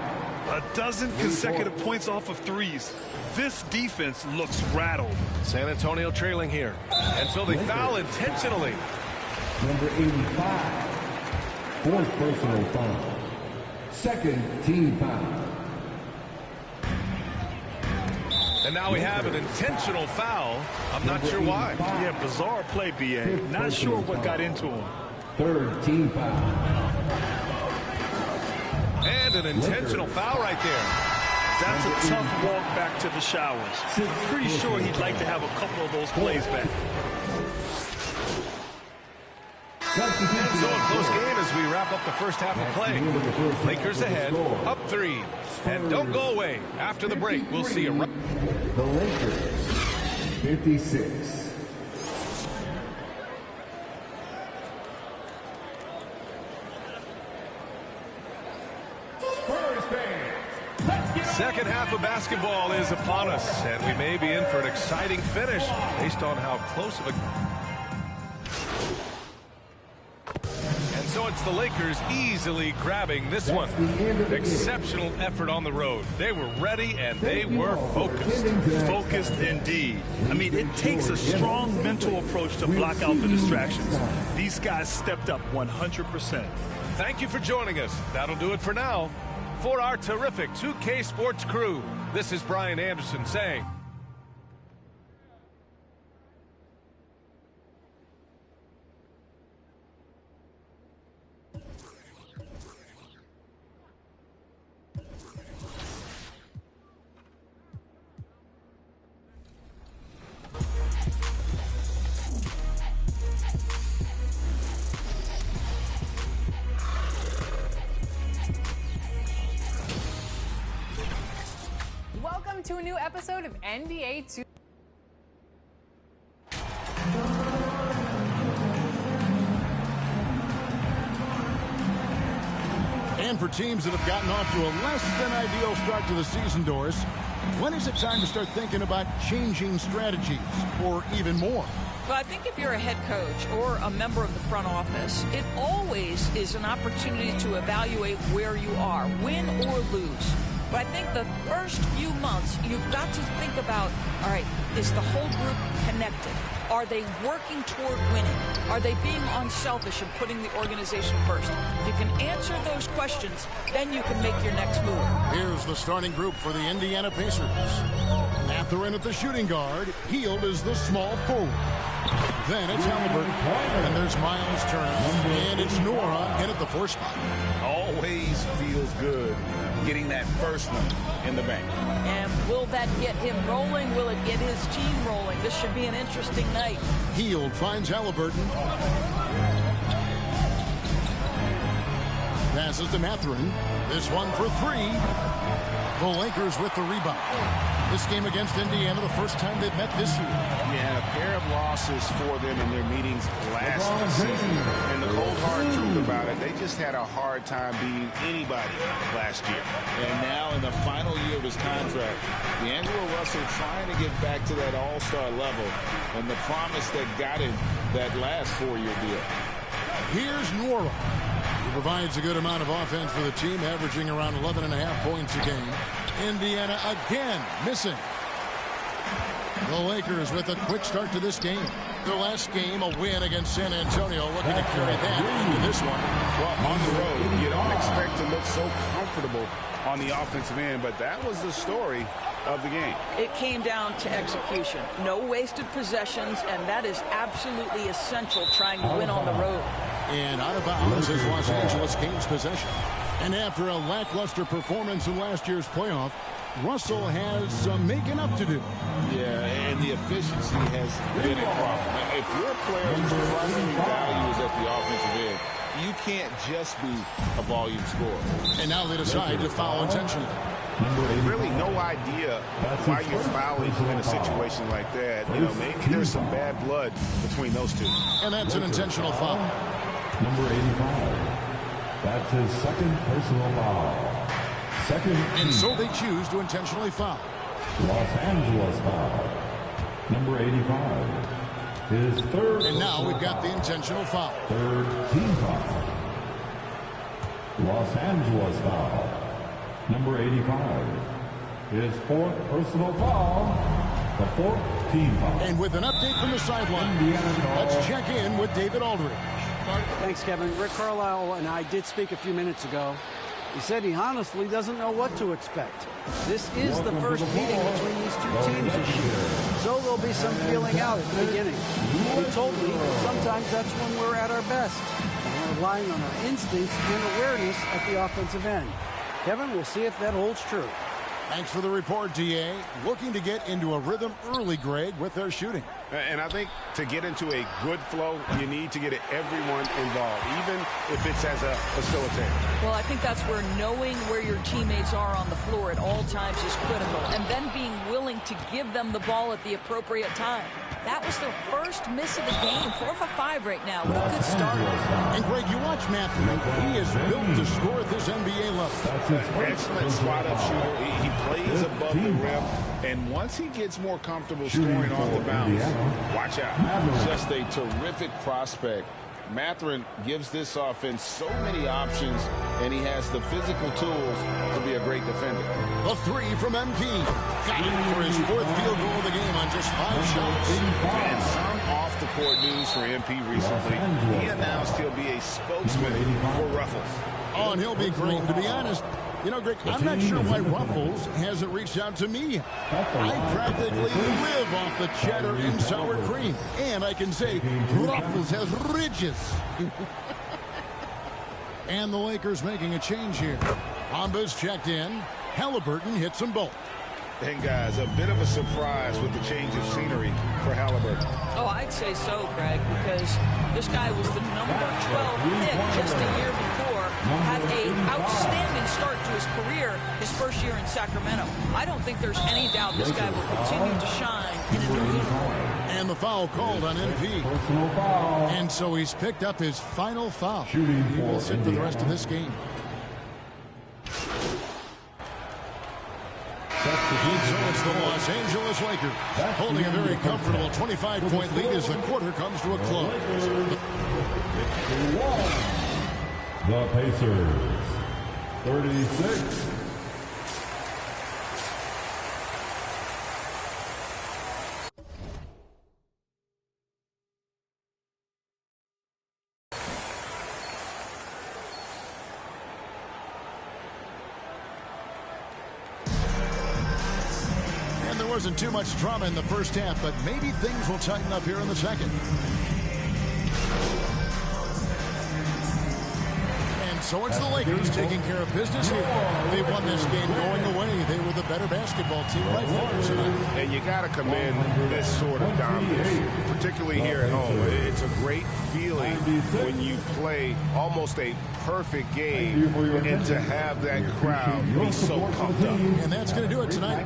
Speaker 18: A dozen consecutive points off of threes. This defense looks rattled.
Speaker 17: San Antonio trailing here. And so they foul intentionally.
Speaker 7: Number 85. Fourth personal foul. Second team foul.
Speaker 17: And now we have an intentional foul. I'm not sure why.
Speaker 18: Yeah, bizarre play, B.A. Not sure what got into him.
Speaker 7: Third team foul.
Speaker 17: And an intentional foul right there.
Speaker 18: That's a tough walk back to the showers. Pretty sure he'd like to have a couple of those plays back.
Speaker 17: And so a close game as we wrap up the first half of play. Lakers ahead, up 3. And don't go away. After the break, we'll see you.
Speaker 7: The Lakers, 56.
Speaker 17: Second half of basketball is upon us, and we may be in for an exciting finish based on how close of a... And so it's the Lakers easily grabbing this one. Exceptional effort on the road. They were ready and they were focused.
Speaker 18: Focused indeed. I mean, it takes a strong mental approach to block out the distractions. These guys stepped up 100%.
Speaker 17: Thank you for joining us. That'll do it for now. For our terrific 2K Sports crew, this is Brian Anderson saying...
Speaker 4: Welcome to a new episode of NBA 2K.
Speaker 8: And for teams that have gotten off to a less than ideal start to the season, Doris, when is it time to start thinking about changing strategies or even more?
Speaker 5: Well, I think if you're a head coach or a member of the front office, it always is an opportunity to evaluate where you are, win or lose. But I think the first few months, you've got to think about, all right, is the whole group connected? Are they working toward winning? Are they being unselfish and putting the organization first? If you can answer those questions, then you can make your next move.
Speaker 8: Here's the starting group for the Indiana Pacers. Mathurin at the shooting guard. Hield is the small forward. Then it's Halliburton. And there's Miles Turner. And it's Nora in at the 4 spot.
Speaker 9: Always feels good getting that first one in the bank.
Speaker 5: And will that get him rolling? Will it get his team rolling? This should be an interesting night.
Speaker 8: Hield finds Halliburton. Passes to Mathurin. This one for 3. The Lakers with the rebound. This game against Indiana, the first time they've met this year.
Speaker 9: Yeah, a pair of losses for them in their meetings last season. And the cold hard truth about it, they just had a hard time beating anybody last year. And now in the final year of his contract, D'Angelo Russell trying to get back to that all-star level and the promise that got him that last 4-year deal.
Speaker 8: Here's Nora. He provides a good amount of offense for the team, averaging around 11.5 points a game. Indiana again missing. The Lakers with a quick start to this game. Their last game, a win against San Antonio, looking to carry that into this one.
Speaker 9: Well, on the road, you don't expect to look so comfortable on the offensive end, but that was the story of the game.
Speaker 5: It came down to execution. No wasted possessions, and that is absolutely essential trying to win on the road.
Speaker 8: And out of bounds is Los Angeles Kings possession. And after a lackluster performance in last year's playoff, Russell has some making up to do.
Speaker 9: Yeah, and the efficiency has been a problem. If your player whose primary value is at the offensive end, you can't just be a volume scorer.
Speaker 8: And now they decide to foul intentionally.
Speaker 9: Really no idea why you're fouling in a situation like that. You know, maybe there's some bad blood between those two.
Speaker 8: And that's an intentional foul.
Speaker 7: Number 85. That's his second personal foul. Second.
Speaker 8: And so they choose to intentionally foul.
Speaker 7: Los Angeles foul. Number 85. His third.
Speaker 8: And now we've got the intentional foul.
Speaker 7: Third team foul. Los Angeles foul. Number 85. His fourth personal foul. The fourth team foul.
Speaker 8: And with an update from the sideline, let's check in with David Aldridge.
Speaker 3: Thanks, Kevin. Rick Carlisle and I did speak a few minutes ago. He said he honestly doesn't know what to expect. This is the first meeting between these two teams this year, so there'll be some feeling out at the beginning. He told me sometimes that's when we're at our best, and we're relying on our instincts and awareness at the offensive end. Kevin, we'll see if that holds true.
Speaker 8: Thanks for the report, DA. Looking to get into a rhythm early, Greg, with their shooting.
Speaker 9: And I think to get into a good flow, you need to get everyone involved, even if it's as a facilitator.
Speaker 5: Well, I think that's where knowing where your teammates are on the floor at all times is critical, and then being willing to give them the ball at the appropriate time. That was their first miss of the game. 4 for 5 right now. What a good start.
Speaker 8: And, Greg, you watch Matthew. He is built to score at this NBA level.
Speaker 9: Excellent spot-up shooter. He plays above the rim. And once he gets more comfortable scoring off the bounce, watch out. Just a terrific prospect. Mathurin gives this offense so many options, and he has the physical tools to be a great defender.
Speaker 8: The three from MP. Got it for his fourth field goal of the game on just 5 shots.
Speaker 9: And some off-the-court news for MP recently. He announced he'll be a spokesman for Ruffles.
Speaker 8: Oh, and he'll be great. To be honest, you know, Greg, I'm not sure why Ruffles hasn't reached out to me. I practically live off the cheddar and sour cream. And I can say Ruffles has ridges. And the Lakers making a change here. Bombas checked in. Halliburton hits them both.
Speaker 9: And, guys, a bit of a surprise with the change of scenery for Halliburton.
Speaker 5: Oh, I'd say so, Greg, because this guy was the number 12 pick just a year before, had an outstanding start to his career his first year in Sacramento. I don't think there's any doubt this guy will continue to shine in a new uniform.
Speaker 8: And the foul called on MP. And so he's picked up his final foul. He will sit for the rest of this game. So it's the Los Angeles Lakers holding a very comfortable 25-point lead as the quarter comes to a close.
Speaker 7: The Pacers, 36.
Speaker 8: Wasn't too much drama in the first half, but maybe things will tighten up here in the second. And so it's the Lakers taking care of business here. They won this game going away. They were the better basketball team by far tonight.
Speaker 9: And you got to commend this sort of dominance, particularly here at home. It's a great feeling when you play almost a perfect game and to have that crowd be so pumped up.
Speaker 8: And that's going to do it tonight.